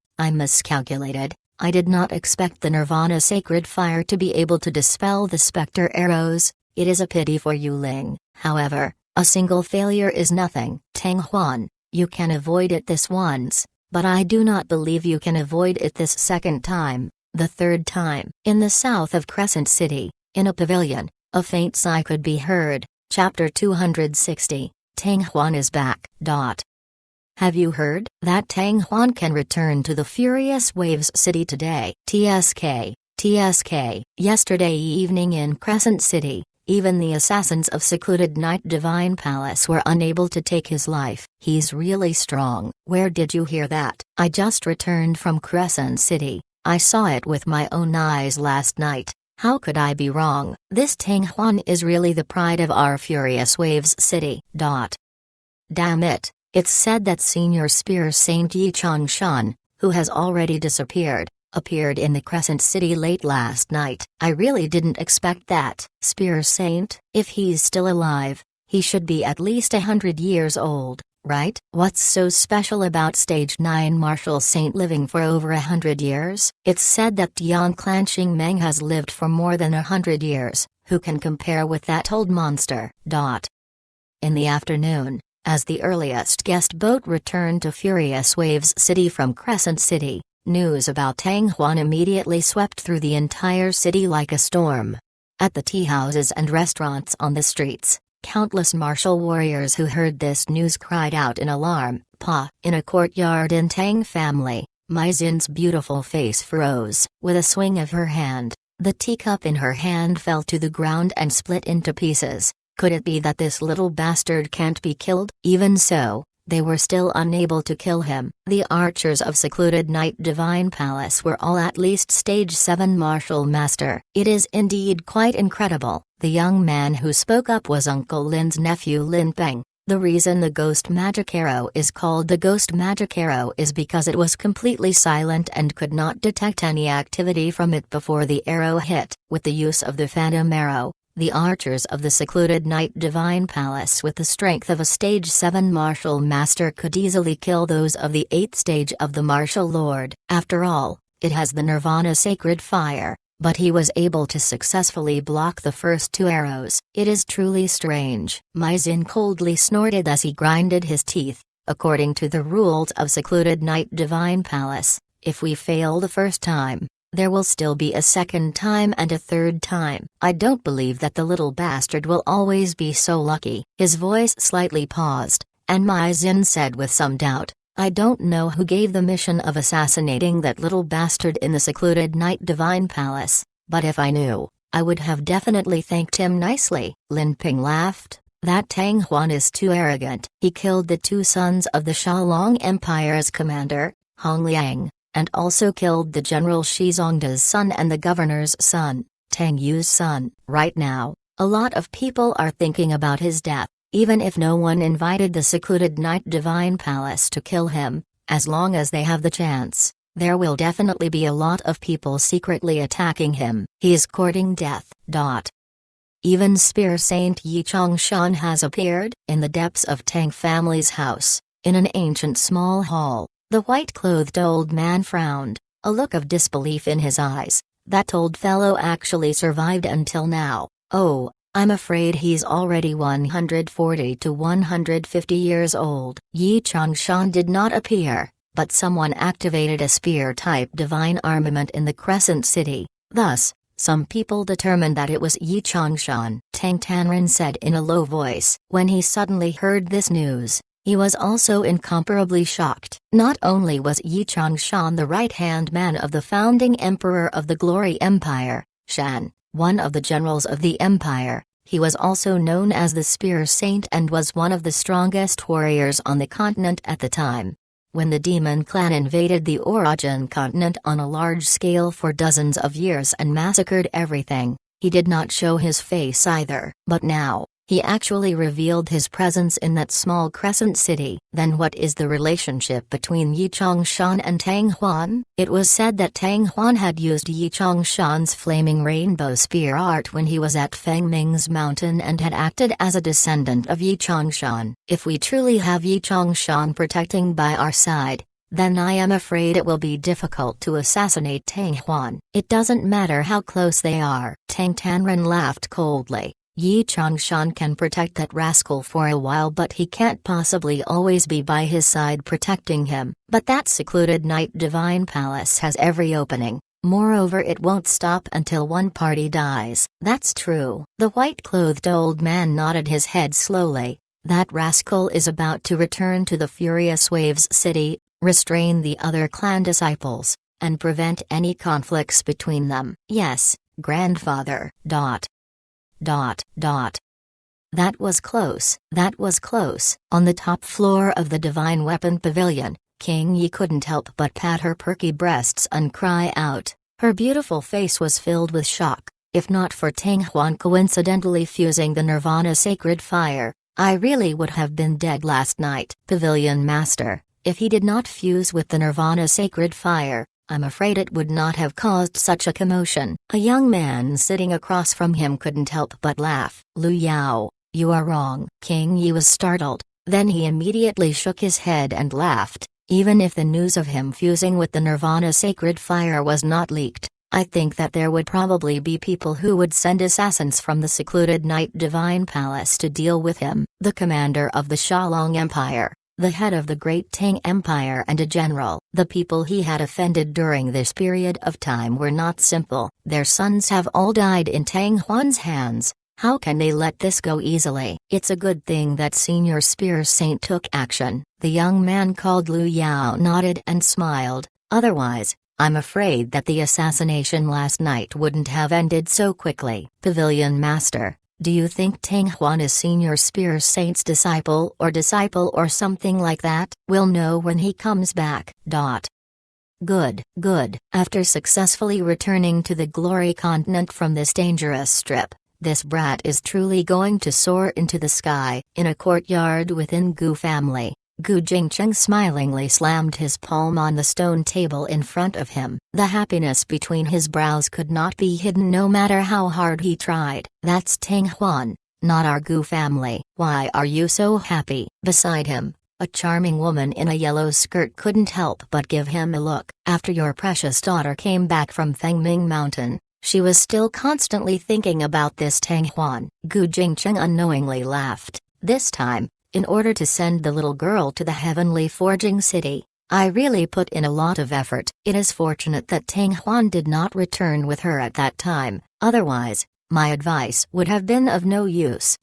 I did not expect the Nirvana sacred fire to be able to dispel the specter arrows. It is a pity for Yu Ling. However, a single failure is nothing. Tang Huan, you can avoid it this once, but I do not believe you can avoid it this second time, the third time. In the south of Crescent City, in a pavilion, a faint sigh could be heard. Chapter 260, Tang Huan is back. Have you heard that Tang Huan can return to the Furious Waves City today? TSK. Yesterday evening in Crescent City, even the assassins of secluded Night Divine Palace were unable to take his life. He's really strong. Where did you hear that? I just returned from Crescent City. I saw it with my own eyes last night. How could I be wrong? This Tang Huan is really the pride of our Furious Waves City. Damn it, it's said that Senior Spear Saint Yi Changshan, who has already disappeared, appeared in the Crescent City late last night. I really didn't expect that. Spear Saint? If he's still alive, he should be at least 100 years old, right? What's so special about Stage 9 Martial Saint living for over 100 years? It's said that Tian Clan Meng has lived for more than 100 years. Who can compare with that old monster? In the afternoon, as the earliest guest boat returned to Furious Waves City from Crescent City, news about Tang Huan immediately swept through the entire city like a storm. At the tea houses and restaurants on the streets, countless martial warriors who heard this news cried out in alarm. In a courtyard in Tang family, Mai Xin's beautiful face froze. With a swing of her hand, the teacup in her hand fell to the ground and split into pieces, Could it be that this little bastard can't be killed? Even so, they were still unable to kill him. The archers of Secluded Night Divine Palace were all at least stage 7 martial master. It is indeed quite incredible. The young man who spoke up was Uncle Lin's nephew Lin Peng. The reason the ghost magic arrow is called the ghost magic arrow is because it was completely silent and could not detect any activity from it before the arrow hit. With the use of the phantom arrow, the archers of the Secluded Night Divine Palace with the strength of a stage 7 martial master could easily kill those of the 8th stage of the martial lord. After all, it has the Nirvana sacred fire, but he was able to successfully block the first 2 arrows. It is truly strange. Mai Xin coldly snorted as he grinded his teeth. According to the rules of Secluded Night Divine Palace, if we fail the first time, there will still be a second time and a third time. I don't believe that the little bastard will always be so lucky. His voice slightly paused, and Mai Xin said with some doubt, I don't know who gave the mission of assassinating that little bastard in the Secluded Night Divine Palace, but if I knew, I would have definitely thanked him nicely. Lin Peng laughed. That Tang Huan is too arrogant. He killed the 2 sons of the Shalong Empire's commander, Hong Liang, and also killed the General Shi Zongda's son and the governor's son, Tang Yu's son. Right now, a lot of people are thinking about his death. Even if no one invited the Secluded Night Divine Palace to kill him, as long as they have the chance, there will definitely be a lot of people secretly attacking him. He is courting death. Even Spear Saint Yi Chongshan has appeared in the depths of Tang family's house, in an ancient small hall. The white-clothed old man frowned, a look of disbelief in his eyes. That old fellow actually survived until now. Oh, I'm afraid he's already 140 to 150 years old. Yi Chongshan did not appear, but someone activated a spear-type divine armament in the Crescent City. Thus, some people determined that it was Yi Chongshan. Tang Tanren said in a low voice. When he suddenly heard this news, he was also incomparably shocked. Not only was Yi Chongshan the right-hand man of the founding emperor of the Glory Empire, Shan, one of the generals of the empire, he was also known as the Spear Saint and was one of the strongest warriors on the continent at the time. When the Demon Clan invaded the Orogen continent on a large scale for dozens of years and massacred everything, he did not show his face either. But now, he actually revealed his presence in that small crescent city. Then what is the relationship between Yi Chongshan and Tang Huan? It was said that Tang Huan had used Yi Chongshan's flaming rainbow spear art when he was at Fengming's mountain and had acted as a descendant of Yi Chongshan. If we truly have Yi Chongshan protecting by our side, then I am afraid it will be difficult to assassinate Tang Huan. It doesn't matter how close they are. Tang Tanren laughed coldly. Yi Chongshan can protect that rascal for a while, but he can't possibly always be by his side protecting him. But that Secluded Night Divine Palace has every opening. Moreover, it won't stop until one party dies. That's true. The white-clothed old man nodded his head slowly. That rascal is about to return to the Furious Waves City, restrain the other clan disciples, and prevent any conflicts between them. Yes, grandfather. That was close. That was close. On the top floor of the Divine Weapon Pavilion, King Yi couldn't help but pat her perky breasts and cry out. Her beautiful face was filled with shock. If not for Tang Huan coincidentally fusing the Nirvana sacred fire, I really would have been dead last night. Pavilion Master, if he did not fuse with the Nirvana sacred fire, I'm afraid it would not have caused such a commotion. A young man sitting across from him couldn't help but laugh. Lu Yao, you are wrong. King Yi was startled, then he immediately shook his head and laughed. Even if the news of him fusing with the Nirvana sacred fire was not leaked, I think that there would probably be people who would send assassins from the Secluded Night Divine Palace to deal with him. The commander of the Shalong Empire, the head of the Great Tang Empire and a general. The people he had offended during this period of time were not simple. Their sons have all died in Tang Huan's hands. How can they let this go easily? It's a good thing that Senior Spear Saint took action. The young man called Lu Yao nodded and smiled. Otherwise, I'm afraid that the assassination last night wouldn't have ended so quickly. Pavilion Master, Do you think Tang Huan is Senior Spear Saint's disciple or something like that? We'll know when he comes back. Good, good. After successfully returning to the Glory Continent from this dangerous trip, this brat is truly going to soar into the sky. In a courtyard within Gu family, Gu Jingcheng smilingly slammed his palm on the stone table in front of him. The happiness between his brows could not be hidden no matter how hard he tried. That's Tang Huan, not our Gu family. Why are you so happy? Beside him, a charming woman in a yellow skirt couldn't help but give him a look. After your precious daughter came back from Fengming Mountain, she was still constantly thinking about this Tang Huan. Gu Jingcheng unknowingly laughed. This time, in order to send the little girl to the heavenly forging city, I really put in a lot of effort. It is fortunate that Tang Huan did not return with her at that time, otherwise, my advice would have been of no use.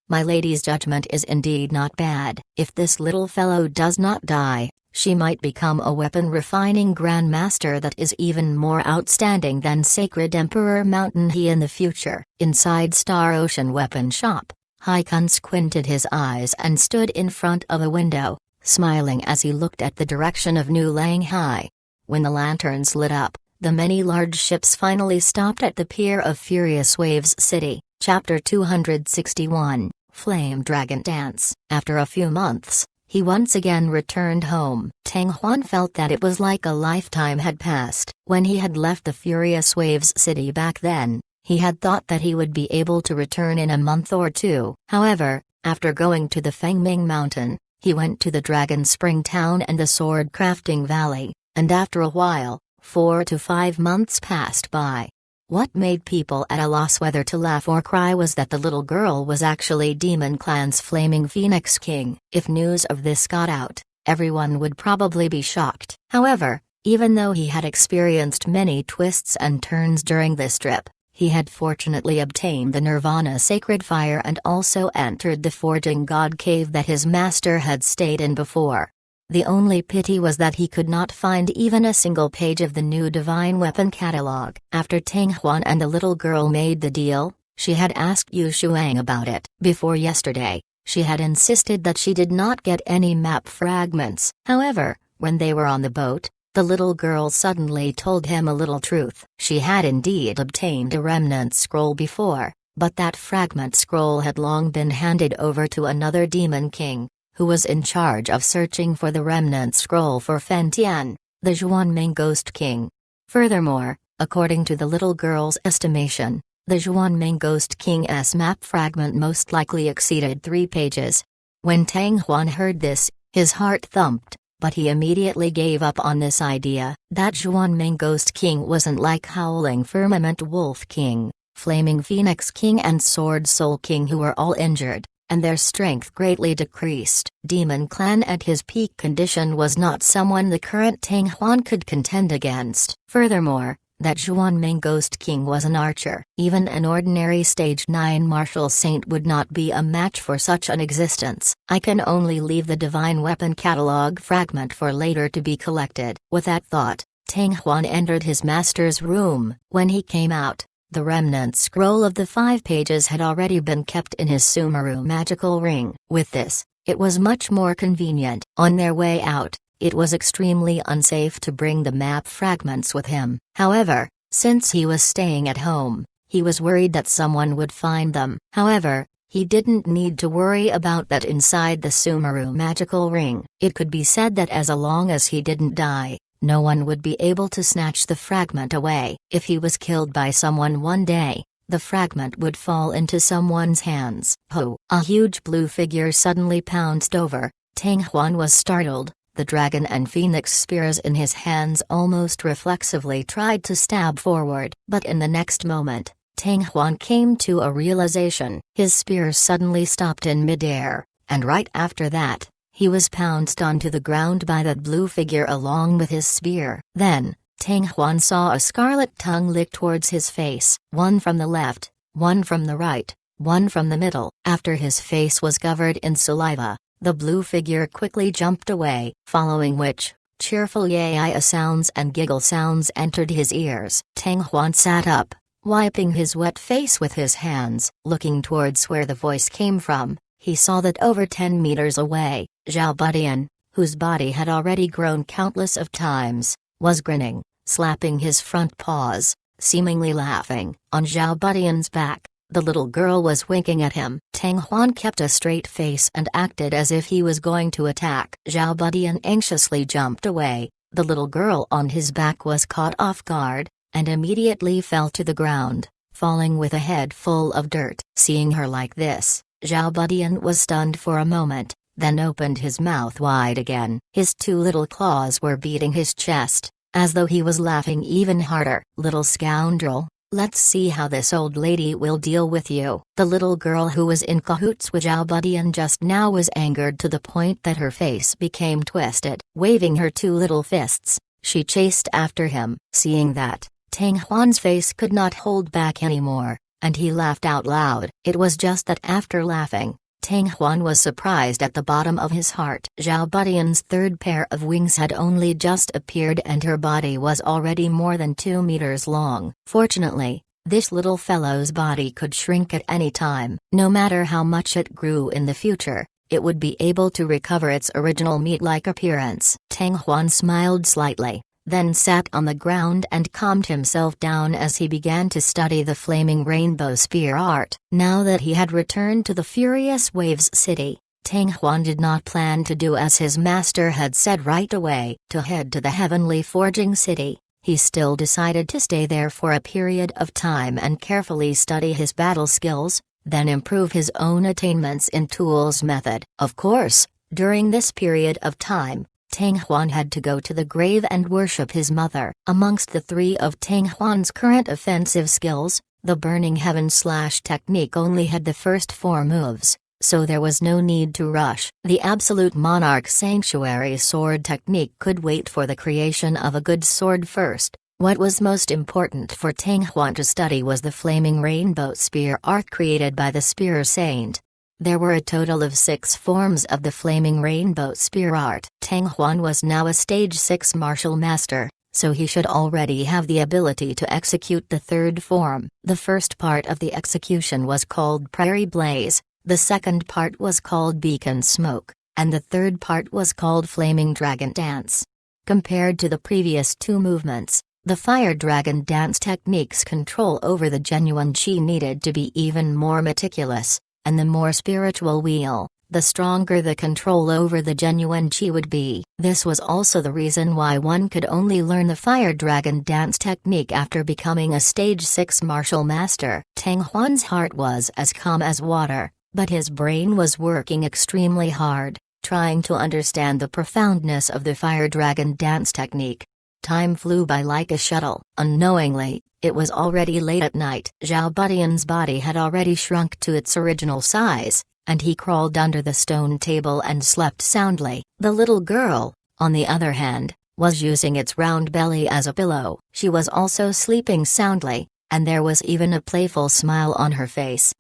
My lady's judgment is indeed not bad. If this little fellow does not die, she might become a weapon refining grandmaster that is even more outstanding than Sacred Emperor Mountain He in the future. Inside Star Ocean Weapon Shop, Haikun squinted his eyes and stood in front of a window, smiling as he looked at the direction of New Langhai. When the lanterns lit up, the many large ships finally stopped at the pier of Furious Waves City. Chapter 261, Flame Dragon Dance. After a few months, he once again returned home. Tang Huan felt that it was like a lifetime had passed. When he had left the Furious Waves City back then, he had thought that he would be able to return in a month or two. However, after going to the Fengming Mountain, he went to the Dragon Spring Town and the Sword Crafting Valley, and after a while, 4 to 5 months passed by. What made people at a loss whether to laugh or cry was that the little girl was actually Demon Clan's Flaming Phoenix King. If news of this got out, everyone would probably be shocked. However, even though he had experienced many twists and turns during this trip, he had fortunately obtained the Nirvana Sacred Fire and also entered the Forging God Cave that his master had stayed in before. The only pity was that he could not find even a single page of the new Divine Weapon catalog. After Tang Huan and the little girl made the deal, she had asked Yu Shuang about it. Before yesterday, she had insisted that she did not get any map fragments. However, when they were on the boat, the little girl suddenly told him a little truth. She had indeed obtained a remnant scroll before, but that fragment scroll had long been handed over to another demon king, who was in charge of searching for the remnant scroll for Fen Tian, the Zhuanming Ghost King. Furthermore, according to the little girl's estimation, the Zhuanming Ghost King's map fragment most likely exceeded 3 pages. When Tang Huan heard this, his heart thumped, but he immediately gave up on this idea. That Zhuanming Ghost King wasn't like Howling Firmament Wolf King, Flaming Phoenix King and Sword Soul King, who were all injured, and their strength greatly decreased. Demon Clan at his peak condition was not someone the current Tang Huan could contend against. Furthermore, that Zhuanming Ghost King was an archer. Even an ordinary Stage 9 martial saint would not be a match for such an existence. I can only leave the Divine Weapon catalog fragment for later to be collected. With that thought, Tang Huan entered his master's room. When he came out, the remnant scroll of the 5 pages had already been kept in his Sumeru magical ring. With this, it was much more convenient. On their way out, it was extremely unsafe to bring the map fragments with him. However, since he was staying at home, he was worried that someone would find them. However, he didn't need to worry about that inside the Sumeru magical ring. It could be said that as long as he didn't die, no one would be able to snatch the fragment away. If he was killed by someone one day, the fragment would fall into someone's hands. Ho! A huge blue figure suddenly pounced over. Tang Huan was startled. The dragon and phoenix spears in his hands almost reflexively tried to stab forward. But in the next moment, Tang Huan came to a realization. His spears suddenly stopped in midair, and right after that, he was pounced onto the ground by that blue figure along with his spear. Then, Tang Huan saw a scarlet tongue lick towards his face. One from the left, one from the right, one from the middle. After his face was covered in saliva, the blue figure quickly jumped away, following which, cheerful yaya sounds and giggle sounds entered his ears. Tang Huan sat up, Wiping his wet face with his hands, looking towards where the voice came from, he saw that over 10 meters away, Zhao Budian, whose body had already grown countless of times, was grinning, slapping his front paws, seemingly laughing. On Zhao Budian's back, the little girl was winking at him. Tang Huan kept a straight face and acted as if he was going to attack. Zhao Budian anxiously jumped away. The little girl on his back was caught off guard, and immediately fell to the ground, falling with a head full of dirt. Seeing her like this, Zhao Budian was stunned for a moment, then opened his mouth wide again. His two little claws were beating his chest, as though he was laughing even harder. "Little scoundrel, let's see how this old lady will deal with you." The little girl who was in cahoots with Zhao Budian just now was angered to the point that her face became twisted. Waving her two little fists, she chased after him. Seeing that, Tang Huan's face could not hold back anymore, and he laughed out loud. It was just that after laughing, Tang Huan was surprised at the bottom of his heart. Zhao Budian's third pair of wings had only just appeared and her body was already more than 2 meters long. Fortunately, this little fellow's body could shrink at any time. No matter how much it grew in the future, it would be able to recover its original meat-like appearance. Tang Huan smiled slightly, then sat on the ground and calmed himself down as he began to study the flaming rainbow spear art. Now that he had returned to the Furious Waves City, Tang Huan did not plan to do as his master had said right away. To head to the Heavenly Forging City, he still decided to stay there for a period of time and carefully study his battle skills, then improve his own attainments in tools method. Of course, during this period of time, Tang Huan had to go to the grave and worship his mother. Amongst the three of Tang Huan's current offensive skills, the Burning Heaven Slash technique only had the first 4 moves, so there was no need to rush. The Absolute Monarch Sanctuary sword technique could wait for the creation of a good sword first. What was most important for Tang Huan to study was the Flaming Rainbow Spear art created by the Spear Saint. There were a total of 6 forms of the Flaming Rainbow Spear art. Tang Huan was now a stage 6 martial master, so he should already have the ability to execute the third form. The first part of the execution was called Prairie Blaze, the second part was called Beacon Smoke, and the third part was called Flaming Dragon Dance. Compared to the previous 2 movements, the Fire Dragon Dance technique's control over the genuine chi needed to be even more meticulous. And the more spiritual wheel, the stronger the control over the genuine chi would be. This was also the reason why one could only learn the Fire Dragon Dance technique after becoming a stage 6 martial master. Tang Huan's heart was as calm as water, but his brain was working extremely hard, trying to understand the profoundness of the Fire Dragon Dance technique. Time flew by like a shuttle. Unknowingly, it was already late at night. Zhao Budian's body had already shrunk to its original size, and he crawled under the stone table and slept soundly. The little girl, on the other hand, was using its round belly as a pillow. She was also sleeping soundly, and there was even a playful smile on her face.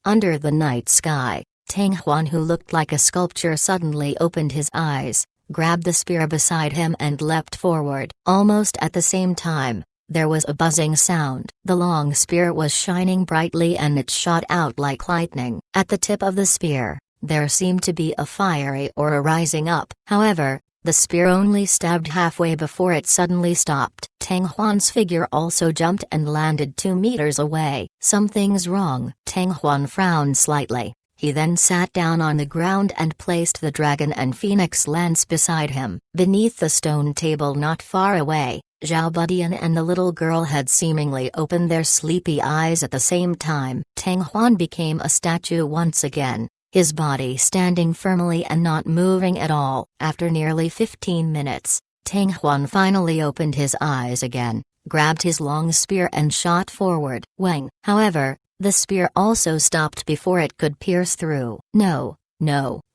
Under the night sky, Tang Huan, who looked like a sculpture, suddenly opened his eyes, grabbed the spear beside him and leapt forward. Almost at the same time, there was a buzzing sound. The long spear was shining brightly and it shot out like lightning. At the tip of the spear, there seemed to be a fiery aura rising up. However, the spear only stabbed halfway before it suddenly stopped. Tang Huan's figure also jumped and landed 2 meters away. "Something's wrong." Tang Huan frowned slightly. He then sat down on the ground and placed the dragon and phoenix lance beside him. Beneath the stone table not far away, Zhao Budian and the little girl had seemingly opened their sleepy eyes at the same time. Tang Huan became a statue once again, his body standing firmly and not moving at all. After nearly 15 minutes, Tang Huan finally opened his eyes again, grabbed his long spear and shot forward. Wang. However, the spear also stopped before it could pierce through. No,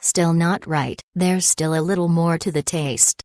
still not right. There's still a little more to the taste.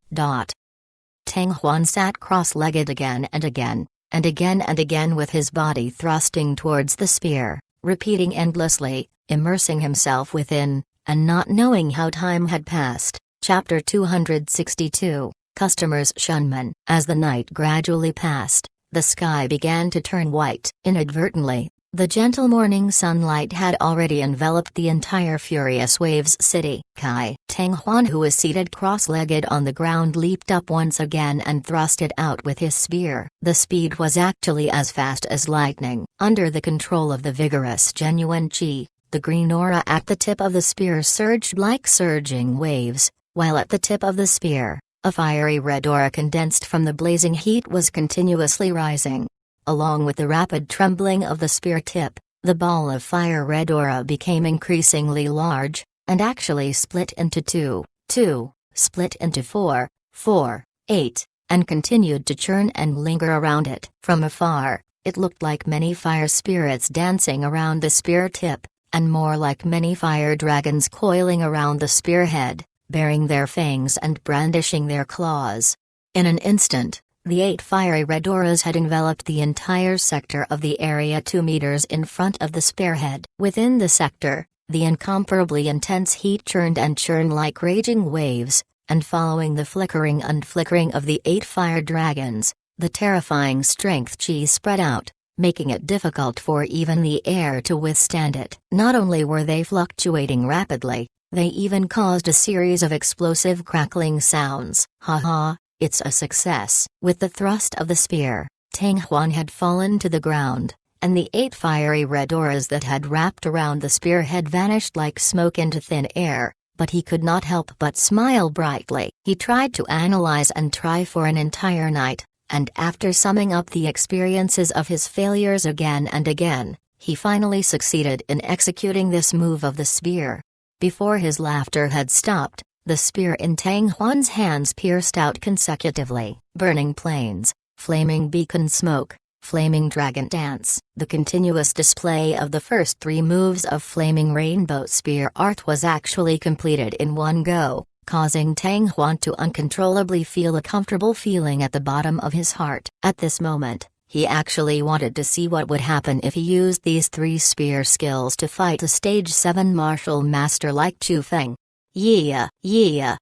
Tang Huan sat cross-legged again and again, and again and again with his body thrusting towards the spear, repeating endlessly, immersing himself within, and not knowing how time had passed. Chapter 262, Customers Shunman. As the night gradually passed, the sky began to turn white. Inadvertently, the gentle morning sunlight had already enveloped the entire Furious Waves city. Kai Tang Huan, who was seated cross-legged on the ground, leaped up once again and thrust it out with his spear. The speed was actually as fast as lightning. Under the control of the vigorous genuine Qi, the green aura at the tip of the spear surged like surging waves, while at the tip of the spear, a fiery red aura condensed from the blazing heat was continuously rising. Along with the rapid trembling of the spear tip, the ball of fire red aura became increasingly large, and actually split into two, split into four, 8, and continued to churn and linger around it. From afar, it looked like many fire spirits dancing around the spear tip, and more like many fire dragons coiling around the spearhead, baring their fangs and brandishing their claws. In an instant, the 8 fiery red auras had enveloped the entire sector of the area 2 meters in front of the spearhead. Within the sector, the incomparably intense heat churned and churned like raging waves, and following the flickering and flickering of the 8 fire dragons, the terrifying strength Qi spread out, making it difficult for even the air to withstand it. Not only were they fluctuating rapidly, they even caused a series of explosive crackling sounds. Ha! It's a success. With the thrust of the spear, Tang Huan had fallen to the ground, and the 8 fiery red auras that had wrapped around the spearhead vanished like smoke into thin air, but he could not help but smile brightly. He tried to analyze and try for an entire night, and after summing up the experiences of his failures again and again, he finally succeeded in executing this move of the spear. Before his laughter had stopped, the spear in Tang Huan's hands pierced out consecutively. Burning plains, flaming beacon smoke, flaming dragon dance. The continuous display of the first 3 moves of flaming rainbow spear art was actually completed in one go, causing Tang Huan to uncontrollably feel a comfortable feeling at the bottom of his heart. At this moment, he actually wanted to see what would happen if he used these 3 spear skills to fight a stage 7 martial master like Chu Feng. Yeah!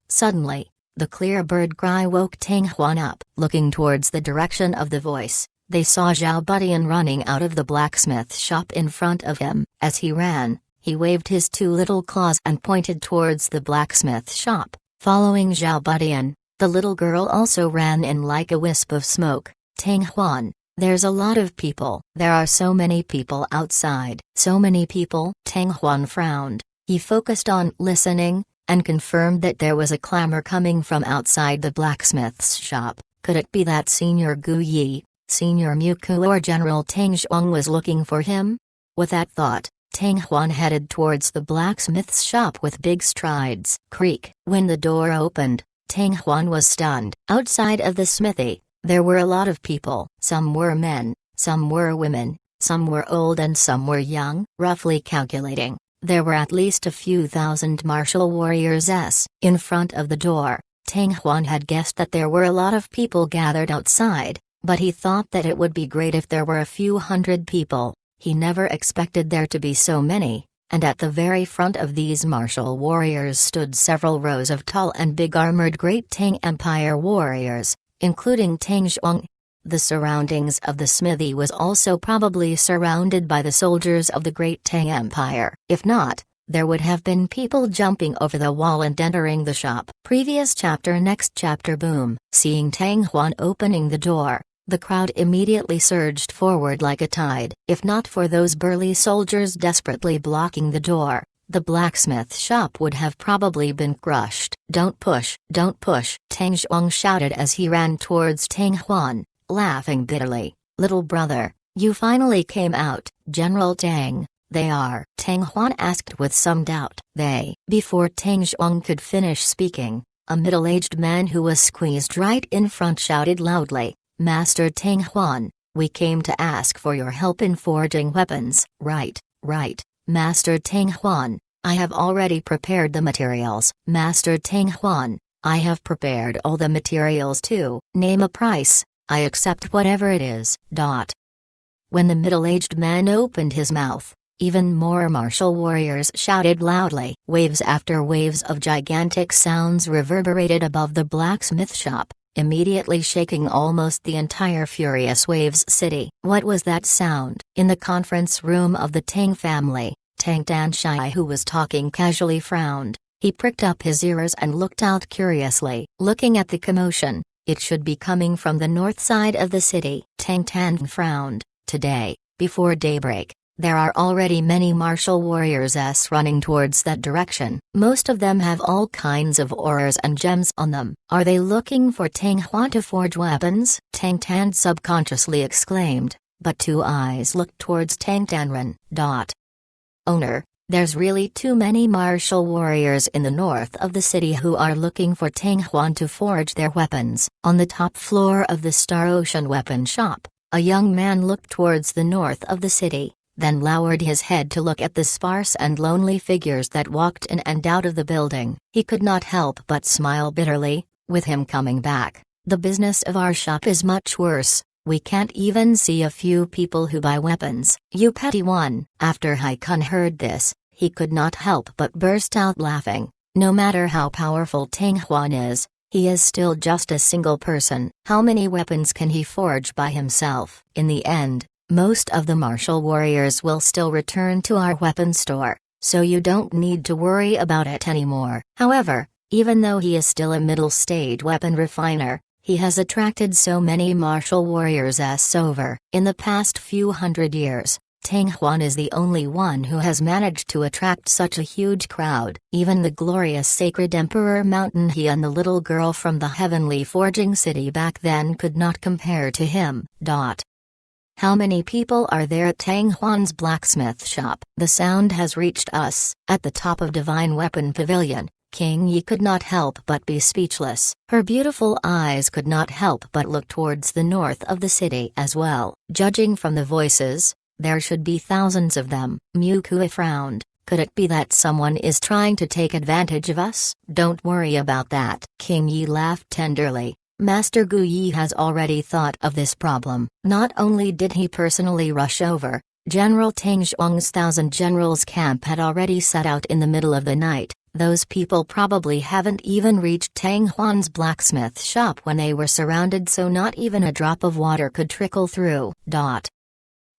Suddenly, the clear bird cry woke Tang Huan up. Looking towards the direction of the voice, they saw Zhao Budian running out of the blacksmith shop in front of him. As he ran, he waved his 2 little claws and pointed towards the blacksmith shop. Following Zhao Budian, the little girl also ran in like a wisp of smoke. Tang Huan, there's a lot of people. There are so many people outside. So many people? Tang Huan frowned. He focused on listening, and confirmed that there was a clamor coming from outside the blacksmith's shop. Could it be that Senior Gu Yi, Senior Muku, or General Tang Zhuang was looking for him? With that thought, Tang Huan headed towards the blacksmith's shop with big strides. Creak. When the door opened, Tang Huan was stunned. Outside of the smithy, there were a lot of people. Some were men, some were women, some were old and some were young. Roughly calculating, there were at least a few thousand martial warriors. In front of the door, Tang Huan had guessed that there were a lot of people gathered outside, but he thought that it would be great if there were a few hundred people. He never expected there to be so many, and at the very front of these martial warriors stood several rows of tall and big armored Great Tang Empire warriors, including Tang Zhuang. The surroundings of the smithy was also probably surrounded by the soldiers of the Great Tang Empire. If not, there would have been people jumping over the wall and entering the shop. Previous chapter. Next chapter. Boom. Seeing Tang Huan opening the door, the crowd immediately surged forward like a tide. If not for those burly soldiers desperately blocking the door, the blacksmith shop would have probably been crushed. Don't push, Tang Zhuang shouted as he ran towards Tang Huan, laughing bitterly. Little brother, you finally came out. General Tang, they are? Tang Huan asked with some doubt. They. Before Tang Zhuang could finish speaking, a middle-aged man who was squeezed right in front shouted loudly, Master Tang Huan, we came to ask for your help in forging weapons. Right, Master Tang Huan, I have already prepared the materials. Master Tang Huan, I have prepared all the materials too. Name a price, I accept whatever it is. When the middle-aged man opened his mouth, even more martial warriors shouted loudly. Waves after waves of gigantic sounds reverberated above the blacksmith shop, immediately shaking almost the entire Furious Waves city. What was that sound? In the conference room of the Tang family, Tang Danshai, who was talking casually, frowned. He pricked up his ears and looked out curiously. Looking at the commotion, it should be coming from the north side of the city. Tang Tan frowned. Today, before daybreak, there are already many martial warriors running towards that direction. Most of them have all kinds of auras and gems on them. Are they looking for Tang Huan to forge weapons? Tang Tan subconsciously exclaimed, but two eyes looked towards Tang Tanren. Owner, there's really too many martial warriors in the north of the city who are looking for Tang Huan to forge their weapons. On the top floor of the Star Ocean weapon shop, a young man looked towards the north of the city, then lowered his head to look at the sparse and lonely figures that walked in and out of the building. He could not help but smile bitterly. With him coming back, the business of our shop is much worse. We can't even see a few people who buy weapons. You petty one. After Haikun heard this, he could not help but burst out laughing. No matter how powerful Tang Huan is, he is still just a single person. How many weapons can he forge by himself? In the end, most of the martial warriors will still return to our weapon store, so you don't need to worry about it anymore. However, even though he is still a middle-stage weapon refiner, he has attracted so many martial warriors over. In the past few hundred years, Tang Huan is the only one who has managed to attract such a huge crowd. Even the glorious sacred Emperor Mountain He and the little girl from the heavenly forging city back then could not compare to him. How many people are there at Tang Huan's blacksmith shop? The sound has reached us. At the top of Divine Weapon Pavilion, King Yi could not help but be speechless. Her beautiful eyes could not help but look towards the north of the city as well. Judging from the voices, there should be thousands of them. Mu Kui frowned. Could it be that someone is trying to take advantage of us? Don't worry about that. King Yi laughed tenderly. Master Gu Yi has already thought of this problem. Not only did he personally rush over, General Tang Zhuang's 1,000 generals camp had already set out in the middle of the night. Those people probably haven't even reached Tang Huan's blacksmith shop when they were surrounded, so not even a drop of water could trickle through.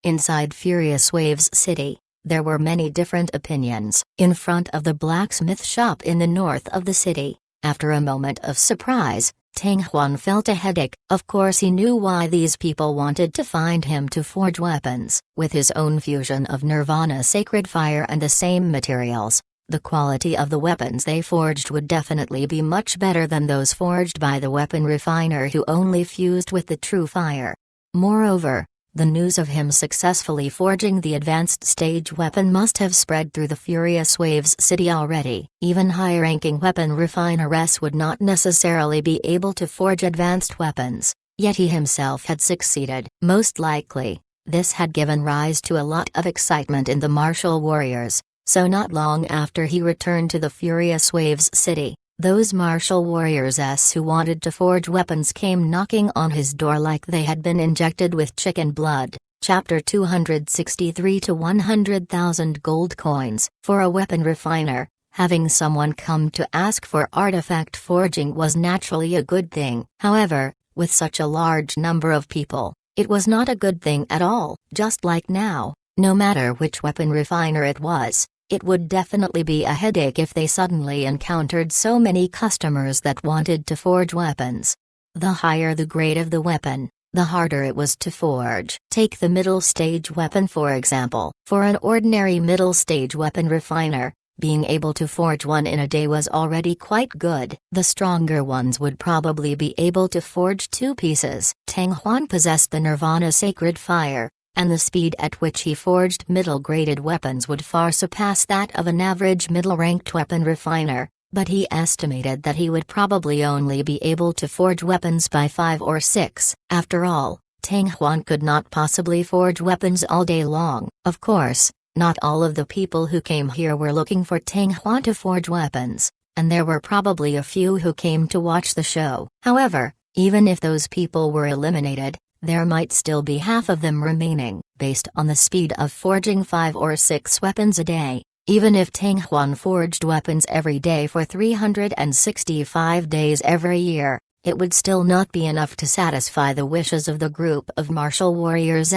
Inside Furious Waves City, there were many different opinions. In front of the blacksmith shop in the north of the city, after a moment of surprise, Tang Huan felt a headache. Of course he knew why these people wanted to find him to forge weapons. With his own fusion of Nirvana Sacred Fire and the same materials, the quality of the weapons they forged would definitely be much better than those forged by the weapon refiner who only fused with the true fire. Moreover, the news of him successfully forging the advanced stage weapon must have spread through the Furious Waves city already. Even high-ranking weapon refiners would not necessarily be able to forge advanced weapons, yet he himself had succeeded. Most likely, this had given rise to a lot of excitement in the martial warriors, so not long after he returned to the Furious Waves city, those martial warriors who wanted to forge weapons came knocking on his door like they had been injected with chicken blood. Chapter 263 to 100,000 gold coins. For a weapon refiner, having someone come to ask for artifact forging was naturally a good thing. However, with such a large number of people, it was not a good thing at all. Just like now, no matter which weapon refiner it was, it would definitely be a headache if they suddenly encountered so many customers that wanted to forge weapons. The higher the grade of the weapon, the harder it was to forge. Take the middle stage weapon for example. For an ordinary middle stage weapon refiner, being able to forge one in a day was already quite good. The stronger ones would probably be able to forge 2 pieces. Tang Huan possessed the Nirvana Sacred Fire, and the speed at which he forged middle-graded weapons would far surpass that of an average middle-ranked weapon refiner, but he estimated that he would probably only be able to forge weapons by 5 or 6. After all, Tang Huan could not possibly forge weapons all day long. Of course, not all of the people who came here were looking for Tang Huan to forge weapons, and there were probably a few who came to watch the show. However, even if those people were eliminated, there might still be half of them remaining. Based on the speed of forging 5 or 6 weapons a day, even if Tang Huan forged weapons every day for 365 days every year, it would still not be enough to satisfy the wishes of the group of martial warriors.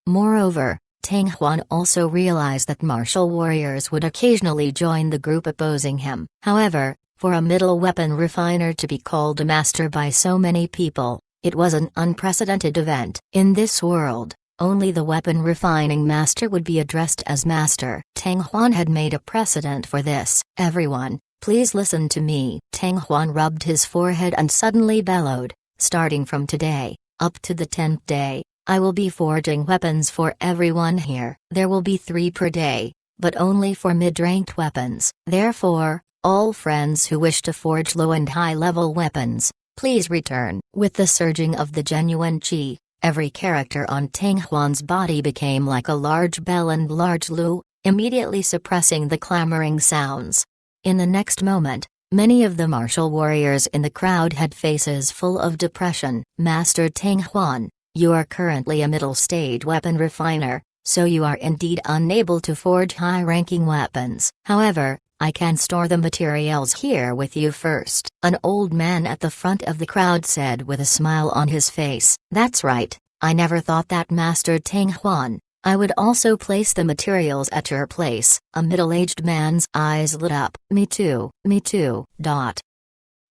Moreover, Tang Huan also realized that martial warriors would occasionally join the group opposing him. However, for a middle weapon refiner to be called a master by so many people, it was an unprecedented event. In this world, only the weapon refining master would be addressed as master. Tang Huan had made a precedent for this. Everyone, please listen to me. Tang Huan rubbed his forehead and suddenly bellowed, starting from today, up to the 10th day, I will be forging weapons for everyone here. There will be 3 per day, but only for mid-ranked weapons. Therefore, all friends who wish to forge low and high-level weapons, please return. With the surging of the genuine qi, every character on Tang Huan's body became like a large bell and large lu, immediately suppressing the clamoring sounds. In the next moment, many of the martial warriors in the crowd had faces full of depression. Master Tang Huan, you are currently a middle-stage weapon refiner, so you are indeed unable to forge high-ranking weapons. However, I can store the materials here with you first. An old man at the front of the crowd said with a smile on his face. That's right, I never thought that, Master Tang Huan. I would also place the materials at your place. A middle-aged man's eyes lit up. Me too, me too.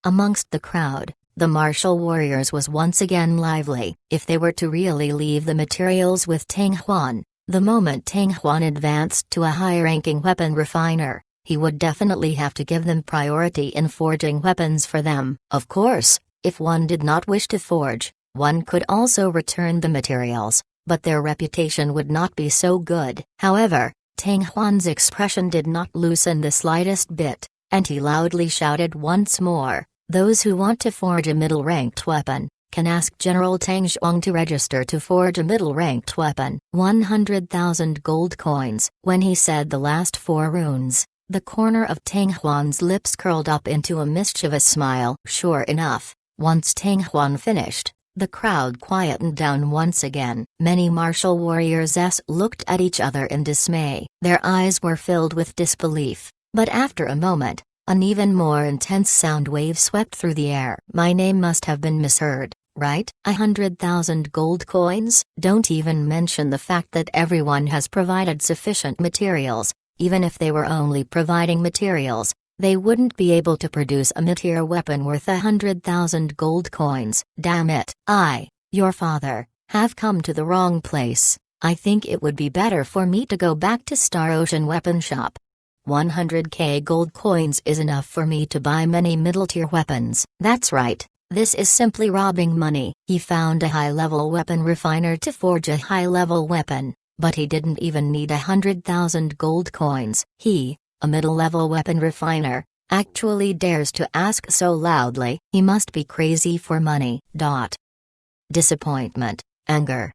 Amongst the crowd, the martial warriors was once again lively. If they were to really leave the materials with Tang Huan, the moment Tang Huan advanced to a high-ranking weapon refiner, he would definitely have to give them priority in forging weapons for them. Of course, if one did not wish to forge, one could also return the materials, but their reputation would not be so good. However, Tang Huan's expression did not loosen the slightest bit, and he loudly shouted once more, those who want to forge a middle-ranked weapon, can ask General Tang Zhuang to register to forge a middle-ranked weapon. 100,000 gold coins. When he said the last 4 runes, the corner of Tang Huan's lips curled up into a mischievous smile. Sure enough, once Tang Huan finished, the crowd quietened down once again. Many martial warriors looked at each other in dismay. Their eyes were filled with disbelief, but after a moment, an even more intense sound wave swept through the air. My name must have been misheard, right? 100,000 gold coins? Don't even mention the fact that everyone has provided sufficient materials. Even if they were only providing materials, they wouldn't be able to produce a mid-tier weapon worth 100,000 gold coins. Damn it. I, your father, have come to the wrong place. I think it would be better for me to go back to Star Ocean Weapon Shop. 100k gold coins is enough for me to buy many middle-tier weapons. That's right, this is simply robbing money. He found a high-level weapon refiner to forge a high-level weapon, but he didn't even need 100,000 gold coins. He, a middle-level weapon refiner, actually dares to ask so loudly. He must be crazy for money. Disappointment, anger,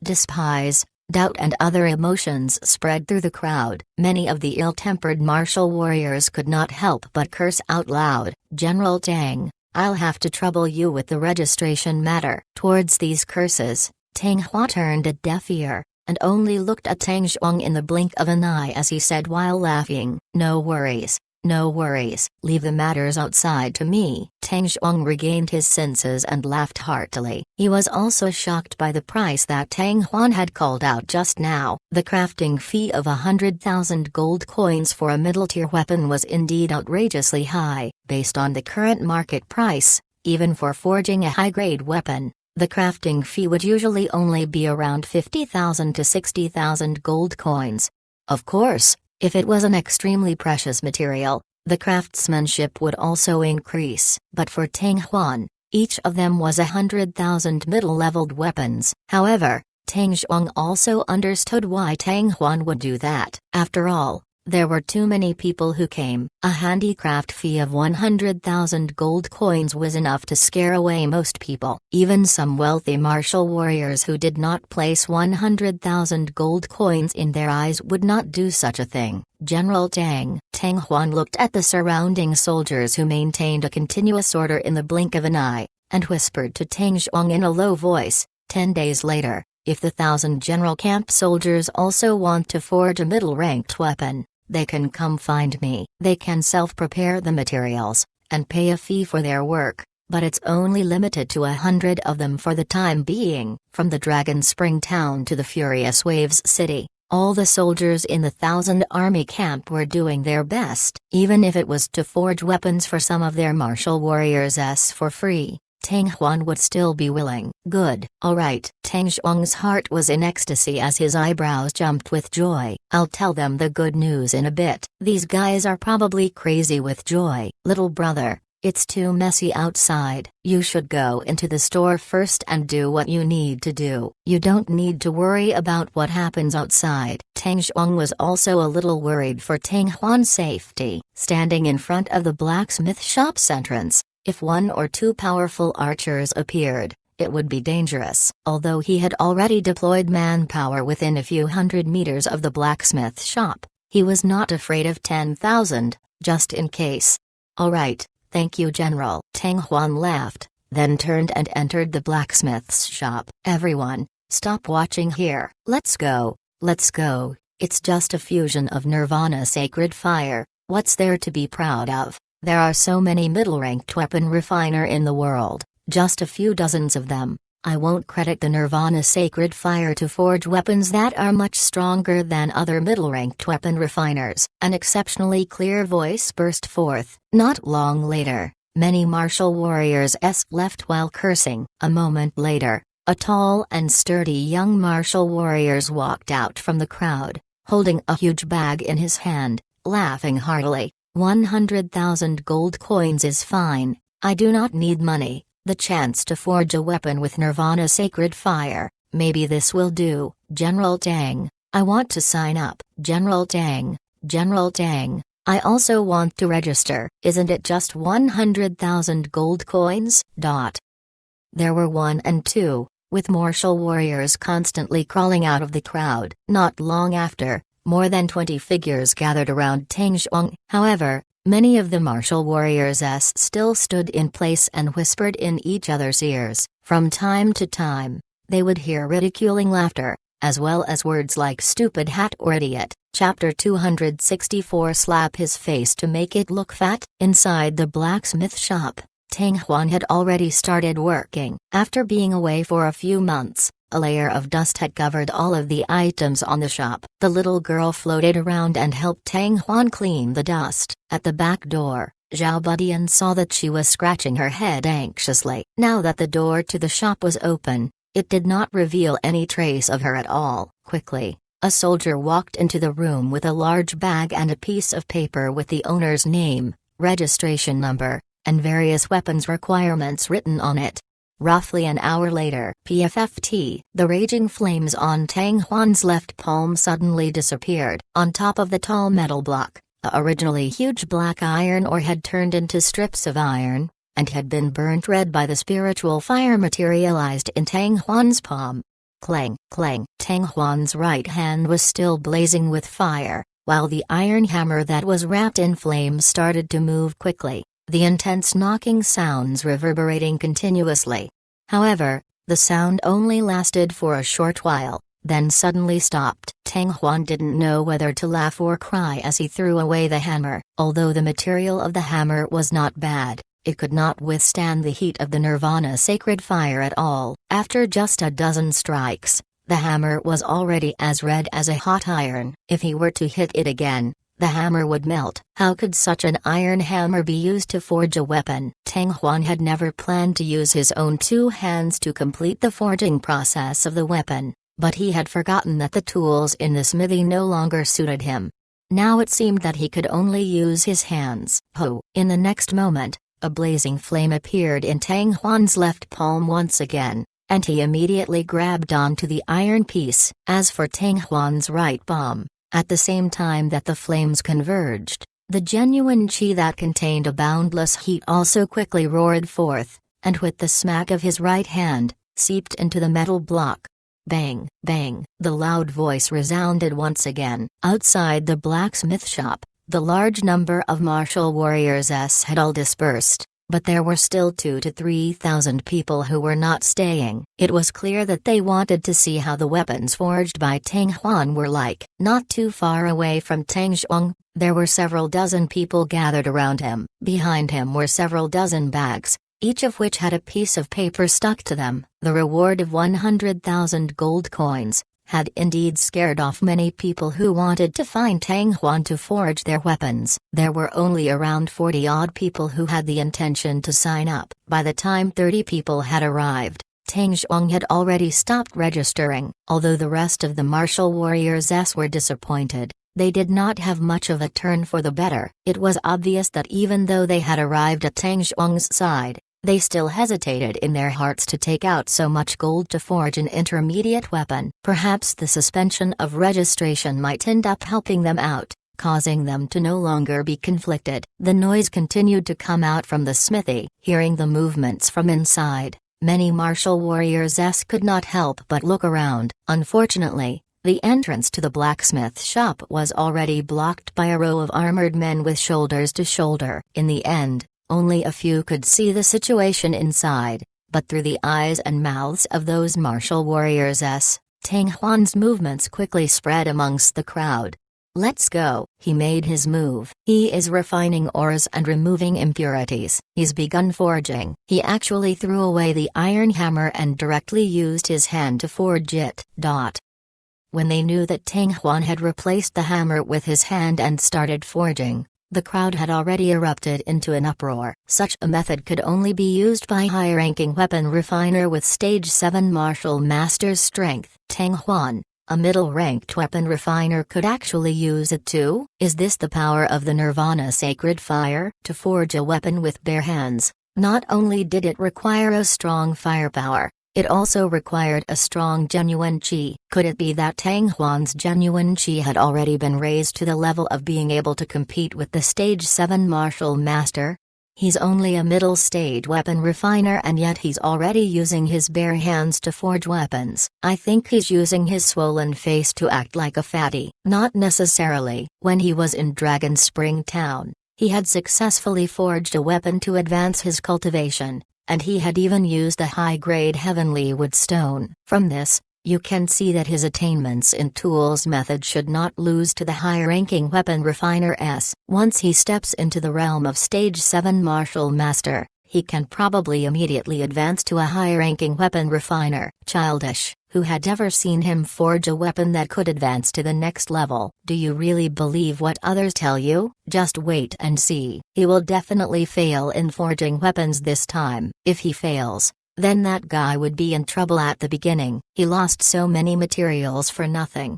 despise, doubt and other emotions spread through the crowd. Many of the ill-tempered martial warriors could not help but curse out loud. General Tang, I'll have to trouble you with the registration matter. Towards these curses, Tang Hua turned a deaf ear, and only looked at Tang Zhuang in the blink of an eye as he said while laughing, no worries. No worries, leave the matters outside to me. Tang Zhuang regained his senses and laughed heartily. He was also shocked by the price that Tang Huan had called out just now. The crafting fee of 100,000 gold coins for a middle-tier weapon was indeed outrageously high. Based on the current market price, even for forging a high-grade weapon, the crafting fee would usually only be around 50,000 to 60,000 gold coins. Of course, if it was an extremely precious material, the craftsmanship would also increase. But for Tang Huan, each of them was 100,000 middle-leveled weapons. However, Tang Zhuang also understood why Tang Huan would do that. After all, there were too many people who came. A handicraft fee of 100,000 gold coins was enough to scare away most people. Even some wealthy martial warriors who did not place 100,000 gold coins in their eyes would not do such a thing. General Tang Huan looked at the surrounding soldiers who maintained a continuous order in the blink of an eye, and whispered to Tang Zhuang in a low voice, 10 days later, if the 1,000 general camp soldiers also want to forge a middle-ranked weapon, they can come find me. They can self-prepare the materials, and pay a fee for their work. but it's only limited to 100 of them for the time being. From the Dragon Spring town to the Furious Waves city, all the soldiers in the 1,000 army camp were doing their best, even if it was to forge weapons for some of their martial warriors for free. Tang Huan would still be willing. Good. Alright. Tang Zhuang's heart was in ecstasy as his eyebrows jumped with joy. I'll tell them the good news in a bit. These guys are probably crazy with joy. Little brother, it's too messy outside. You should go into the store first and do what you need to do. You don't need to worry about what happens outside. Tang Zhuang was also a little worried for Tang Huan's safety. Standing in front of the blacksmith shop's entrance, if one or two powerful archers appeared, it would be dangerous. Although he had already deployed manpower within a few hundred meters of the blacksmith shop, he was not afraid of 10,000, just in case. Alright, thank you General. Tang Huan laughed, then turned and entered the blacksmith's shop. Everyone, stop watching here. Let's go, let's go. It's just a fusion of Nirvana Sacred Fire. What's there to be proud of? There are so many middle-ranked weapon refiner in the world, just a few dozens of them. I won't credit the Nirvana Sacred Fire to forge weapons that are much stronger than other middle-ranked weapon refiners. An exceptionally clear voice burst forth. Not long later, many martial warriors left while cursing. A moment later, a tall and sturdy young martial warrior walked out from the crowd, holding a huge bag in his hand, laughing heartily. 100,000 gold coins is fine, I do not need money. The chance to forge a weapon with Nirvana Sacred Fire, maybe this will do. General Tang, I want to sign up. General Tang, I also want to register. Isn't it just 100,000 gold coins? There were 1 and 2, with martial warriors constantly crawling out of the crowd. Not long after, more than 20 figures gathered around Tang Zhuang. However, many of the martial warriors still stood in place and whispered in each other's ears. From time to time, they would hear ridiculing laughter, as well as words like stupid hat or idiot. Chapter 264. Slap his face to make it look fat. Inside the blacksmith shop, Tang Huan had already started working. After being away for a few months, a layer of dust had covered all of the items on the shop. The little girl floated around and helped Tang Huan clean the dust. At the back door, Zhao Budian saw that she was scratching her head anxiously. Now that the door to the shop was open, it did not reveal any trace of her at all. Quickly, a soldier walked into the room with a large bag and a piece of paper with the owner's name, registration number, and various weapons requirements written on it. Roughly an hour later, PFFT, the raging flames on Tang Huan's left palm suddenly disappeared. On top of the tall metal block, the originally huge black iron ore had turned into strips of iron, and had been burnt red by the spiritual fire materialized in Tang Huan's palm. Clang, clang. Tang Huan's right hand was still blazing with fire, while the iron hammer that was wrapped in flames started to move quickly, the intense knocking sounds reverberating continuously. However, the sound only lasted for a short while, then suddenly stopped. Tang Huan didn't know whether to laugh or cry as he threw away the hammer. Although the material of the hammer was not bad, it could not withstand the heat of the Nirvana Sacred Fire at all. After just a dozen strikes, the hammer was already as red as a hot iron. If he were to hit it again, the hammer would melt. How could such an iron hammer be used to forge a weapon? Tang Huan had never planned to use his own 2 hands to complete the forging process of the weapon, but he had forgotten that the tools in the smithy no longer suited him. Now it seemed that he could only use his hands. Ho! In the next moment, a blazing flame appeared in Tang Huan's left palm once again, and he immediately grabbed onto the iron piece. As for Tang Huan's right palm, at the same time that the flames converged, the genuine qi that contained a boundless heat also quickly roared forth, and with the smack of his right hand, seeped into the metal block. Bang, bang, the loud voice resounded once again. Outside the blacksmith shop, the large number of martial warriors had all dispersed, but there were still 2,000 to 3,000 people who were not staying. It was clear that they wanted to see how the weapons forged by Tang Huan were like. Not too far away from Tang Zhuang, there were several dozen people gathered around him. Behind him were several dozen bags, each of which had a piece of paper stuck to them. The reward of 100,000 gold coins had indeed scared off many people who wanted to find Tang Huan to forge their weapons. There were only around 40-odd people who had the intention to sign up. By the time 30 people had arrived, Tang Zhuang had already stopped registering. Although the rest of the martial warriors were disappointed, they did not have much of a turn for the better. It was obvious that even though they had arrived at Tang Zhuang's side, they still hesitated in their hearts to take out so much gold to forge an intermediate weapon. Perhaps the suspension of registration might end up helping them out, causing them to no longer be conflicted. The noise continued to come out from the smithy. Hearing the movements from inside, many martial warriors could not help but look around. Unfortunately, the entrance to the blacksmith shop was already blocked by a row of armored men with shoulders to shoulder. In the end, only a few could see the situation inside, but through the eyes and mouths of those martial warriors, Tang Huan's movements quickly spread amongst the crowd. "Let's go." He made his move. He is refining ores and removing impurities. He's begun forging. He actually threw away the iron hammer and directly used his hand to forge it. When they knew that Tang Huan had replaced the hammer with his hand and started forging, the crowd had already erupted into an uproar. Such a method could only be used by high-ranking weapon refiner with Stage 7 martial master's strength. Tang Huan, a middle-ranked weapon refiner, could actually use it too? Is this the power of the Nirvana sacred fire? To forge a weapon with bare hands, not only did it require a strong firepower, it also required a strong genuine qi. Could it be that Tang Huan's genuine qi had already been raised to the level of being able to compete with the Stage 7 martial master? He's only a middle-stage weapon refiner and yet he's already using his bare hands to forge weapons. I think he's using his swollen face to act like a fatty. Not necessarily. When he was in Dragon Spring Town, he had successfully forged a weapon to advance his cultivation, and he had even used a high-grade heavenly wood stone. From this, you can see that his attainments in tools method should not lose to the high-ranking weapon refiner. Once he steps into the realm of Stage 7 martial master, he can probably immediately advance to a high-ranking weapon refiner. Childish, who had ever seen him forge a weapon that could advance to the next level? Do you really believe what others tell you? Just wait and see. He will definitely fail in forging weapons this time. If he fails, then that guy would be in trouble at the beginning. He lost so many materials for nothing.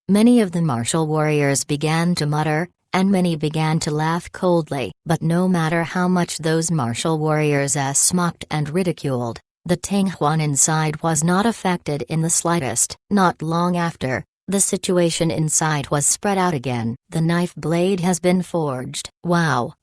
Many of the martial warriors began to mutter, and many began to laugh coldly. But no matter how much those martial warriors mocked and ridiculed, the Tang Huan inside was not affected in the slightest. Not long after, the situation inside was spread out again. The knife blade has been forged. Wow,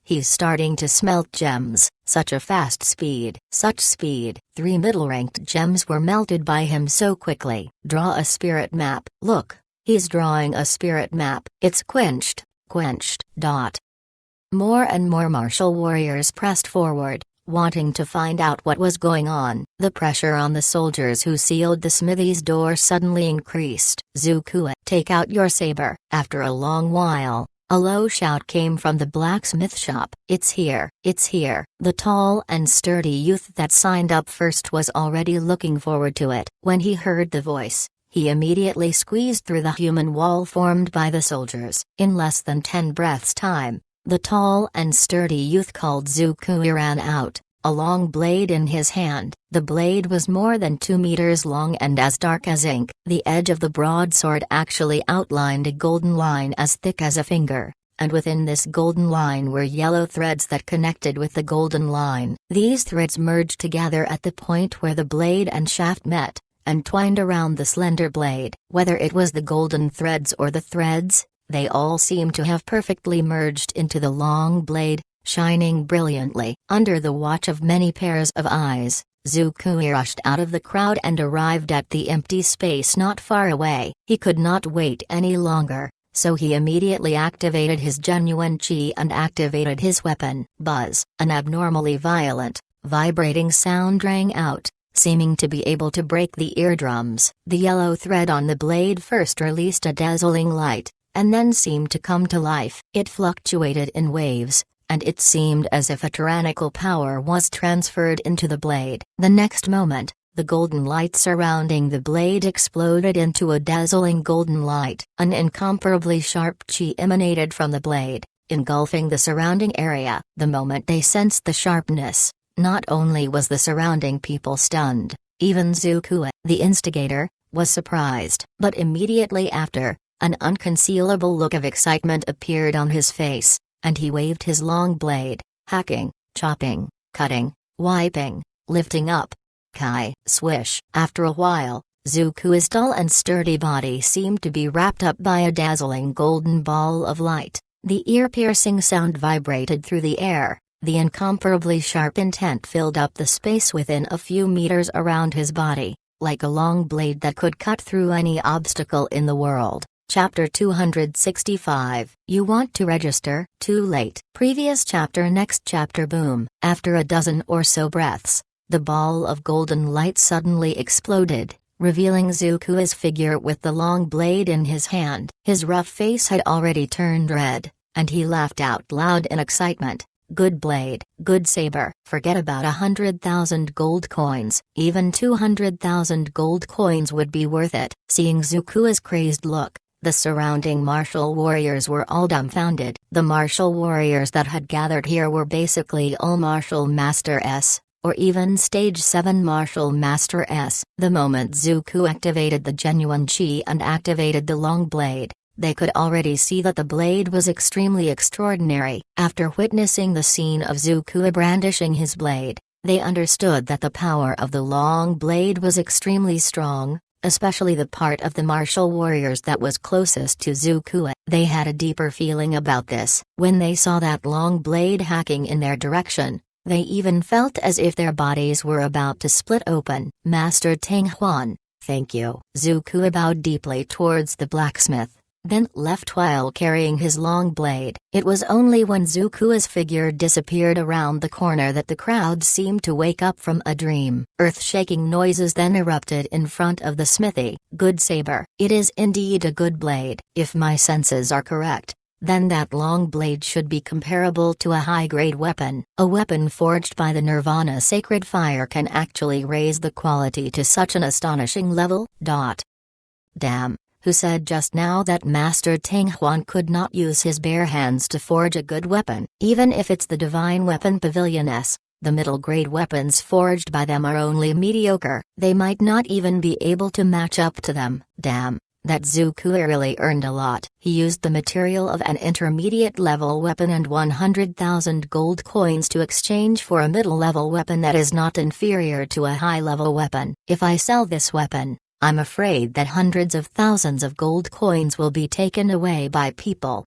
he's starting to smelt gems. Such a fast speed. Such speed. 3 middle-ranked gems were melted by him so quickly. Draw a spirit map. Look, he's drawing a spirit map. It's quenched. More and more martial warriors pressed forward, wanting to find out what was going on. The pressure on the soldiers who sealed the smithy's door suddenly increased. "Zhu Kuo, take out your saber." After a long while, a low shout came from the blacksmith shop. It's here. The tall and sturdy youth that signed up first was already looking forward to it. When he heard the voice, he immediately squeezed through the human wall formed by the soldiers. In less than 10 breaths' time, the tall and sturdy youth called Zhu Kuo ran out, a long blade in his hand. The blade was more than 2 meters long and as dark as ink. The edge of the broadsword actually outlined a golden line as thick as a finger, and within this golden line were yellow threads that connected with the golden line. These threads merged together at the point where the blade and shaft met, and twined around the slender blade. Whether it was the golden threads or the threads, they all seemed to have perfectly merged into the long blade, shining brilliantly. Under the watch of many pairs of eyes, Zhu Kuo rushed out of the crowd and arrived at the empty space not far away. He could not wait any longer, so he immediately activated his genuine qi and activated his weapon. Buzz! An abnormally violent, vibrating sound rang out, seeming to be able to break the eardrums. The yellow thread on the blade first released a dazzling light, and then seemed to come to life. It fluctuated in waves, and it seemed as if a tyrannical power was transferred into the blade. The next moment, the golden light surrounding the blade exploded into a dazzling golden light. An incomparably sharp chi emanated from the blade, engulfing the surrounding area. The moment they sensed the sharpness, not only was the surrounding people stunned, even Zuko, the instigator, was surprised. But immediately after, an unconcealable look of excitement appeared on his face, and he waved his long blade, hacking, chopping, cutting, wiping, lifting up. Kai, swish. After a while, Zuko's tall and sturdy body seemed to be wrapped up by a dazzling golden ball of light. The ear-piercing sound vibrated through the air. The incomparably sharp intent filled up the space within a few meters around his body, like a long blade that could cut through any obstacle in the world. Chapter 265. You want to register? Too late. Previous chapter. Next chapter. Boom. After a dozen or so breaths, the ball of golden light suddenly exploded, revealing Zuko's figure with the long blade in his hand. His rough face had already turned red, and he laughed out loud in excitement. Good blade, good saber. Forget about 100,000 gold coins, even 200,000 gold coins would be worth it. Seeing Zuko's crazed look, the surrounding martial warriors were all dumbfounded. The martial warriors that had gathered here were basically all martial master S, or even stage 7 martial master S. The moment Zuko activated the genuine chi and activated the long blade, they could already see that the blade was extremely extraordinary. After witnessing the scene of Zuko brandishing his blade, they understood that the power of the long blade was extremely strong, especially the part of the martial warriors that was closest to Zuko. They had a deeper feeling about this. When they saw that long blade hacking in their direction, they even felt as if their bodies were about to split open. Master Tang Huan, thank you. Zuko bowed deeply towards the blacksmith, then left while carrying his long blade. It was only when Zuko's figure disappeared around the corner that the crowd seemed to wake up from a dream. Earth-shaking noises then erupted in front of the smithy. Good saber. It is indeed a good blade. If my senses are correct, then that long blade should be comparable to a high-grade weapon. A weapon forged by the Nirvana sacred fire can actually raise the quality to such an astonishing level. Damn. Who said just now that Master Tang Huan could not use his bare hands to forge a good weapon? Even if it's the Divine Weapon Pavilion S, the middle-grade weapons forged by them are only mediocre. They might not even be able to match up to them. Damn, that Zuko really earned a lot. He used the material of an intermediate-level weapon and 100,000 gold coins to exchange for a middle-level weapon that is not inferior to a high-level weapon. If I sell this weapon, I'm afraid that hundreds of thousands of gold coins will be taken away by people.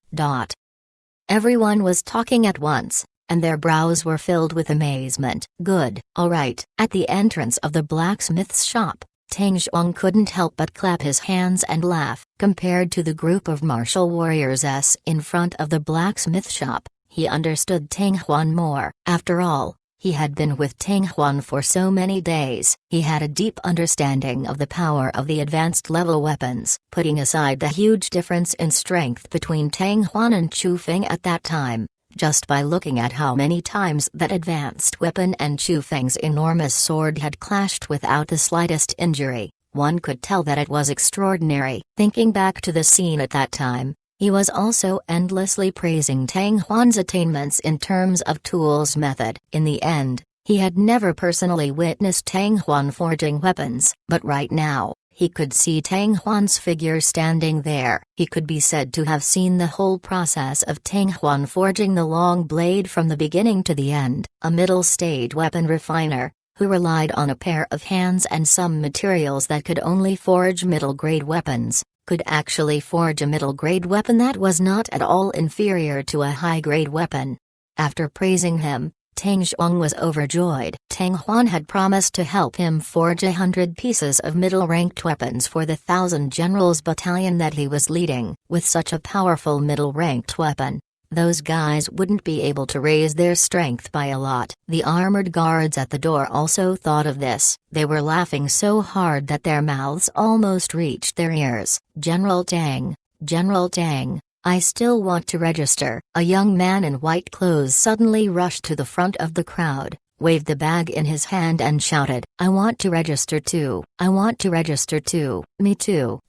Everyone was talking at once, and their brows were filled with amazement. Good. Alright. At the entrance of the blacksmith's shop, Tang Zhuang couldn't help but clap his hands and laugh. Compared to the group of martial warriors in front of the blacksmith shop, he understood Tang Huan more. After all, he had been with Tang Huan for so many days. He had a deep understanding of the power of the advanced level weapons. Putting aside the huge difference in strength between Tang Huan and Chu Feng at that time, just by looking at how many times that advanced weapon and Chu Feng's enormous sword had clashed without the slightest injury, one could tell that it was extraordinary. Thinking back to the scene at that time, he was also endlessly praising Tang Huan's attainments in terms of tools method. In the end, he had never personally witnessed Tang Huan forging weapons, but right now, he could see Tang Huan's figure standing there. He could be said to have seen the whole process of Tang Huan forging the long blade from the beginning to the end. A middle-stage weapon refiner, who relied on a pair of hands and some materials that could only forge middle-grade weapons, could actually forge a middle-grade weapon that was not at all inferior to a high-grade weapon. After praising him, Tang Zhuang was overjoyed. Tang Huan had promised to help him forge 100 pieces of middle-ranked weapons for the 1,000 Generals battalion that he was leading. With such a powerful middle-ranked weapon, those guys wouldn't be able to raise their strength by a lot. The armored guards at the door also thought of this. They were laughing so hard that their mouths almost reached their ears. General Tang, I still want to register." A young man in white clothes suddenly rushed to the front of the crowd, waved the bag in his hand and shouted, "I want to register too. I want to register too. Me too."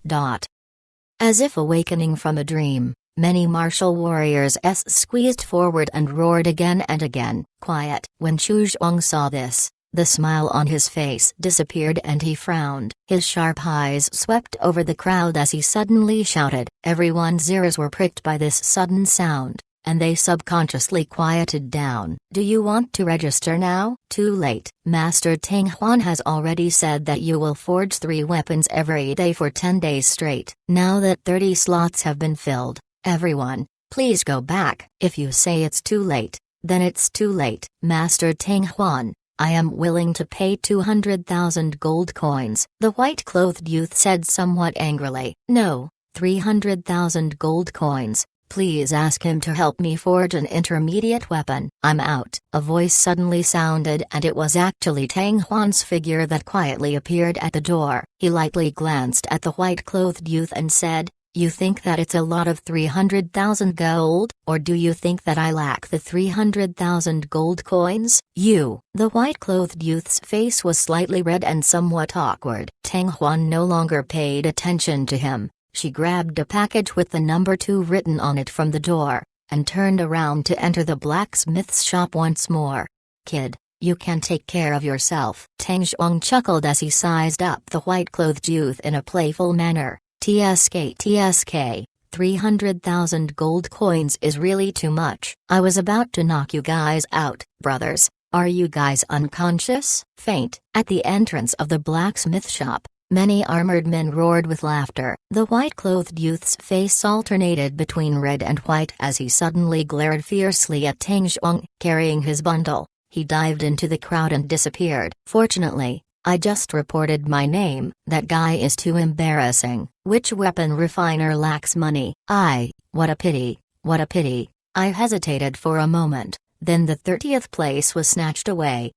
As if awakening from a dream, many martial warriors squeezed forward and roared again and again, "Quiet!" When Chu Zhuang saw this, the smile on his face disappeared and he frowned. His sharp eyes swept over the crowd as he suddenly shouted. Everyone's ears were pricked by this sudden sound, and they subconsciously quieted down. "Do you want to register now?" "Too late. Master Tang Huan has already said that you will forge 3 weapons every day for 10 days straight. Now that 30 slots have been filled, everyone, please go back." "If you say it's too late, then it's too late." "Master Tang Huan, I am willing to pay 200,000 gold coins," the white-clothed youth said somewhat angrily. "No, 300,000 gold coins. Please ask him to help me forge an intermediate weapon. I'm out." A voice suddenly sounded and it was actually Tang Huan's figure that quietly appeared at the door. He lightly glanced at the white-clothed youth and said, "You think that it's a lot of 300,000 gold, or do you think that I lack the 300,000 gold coins?" "You." The white-clothed youth's face was slightly red and somewhat awkward. Tang Huan no longer paid attention to him. She grabbed a package with the number 2 written on it from the door, and turned around to enter the blacksmith's shop once more. "Kid, you can take care of yourself." Tang Zhuang chuckled as he sized up the white-clothed youth in a playful manner. TSK, 300,000 gold coins is really too much. I was about to knock you guys out, brothers. Are you guys unconscious?" "Faint." At the entrance of the blacksmith shop, many armored men roared with laughter. The white-clothed youth's face alternated between red and white as he suddenly glared fiercely at Tang Zhuang. Carrying his bundle, he dived into the crowd and disappeared. "Fortunately, I just reported my name. That guy is too embarrassing. Which weapon refiner lacks money?" What a pity, what a pity." I hesitated for a moment, then the 30th place was snatched away.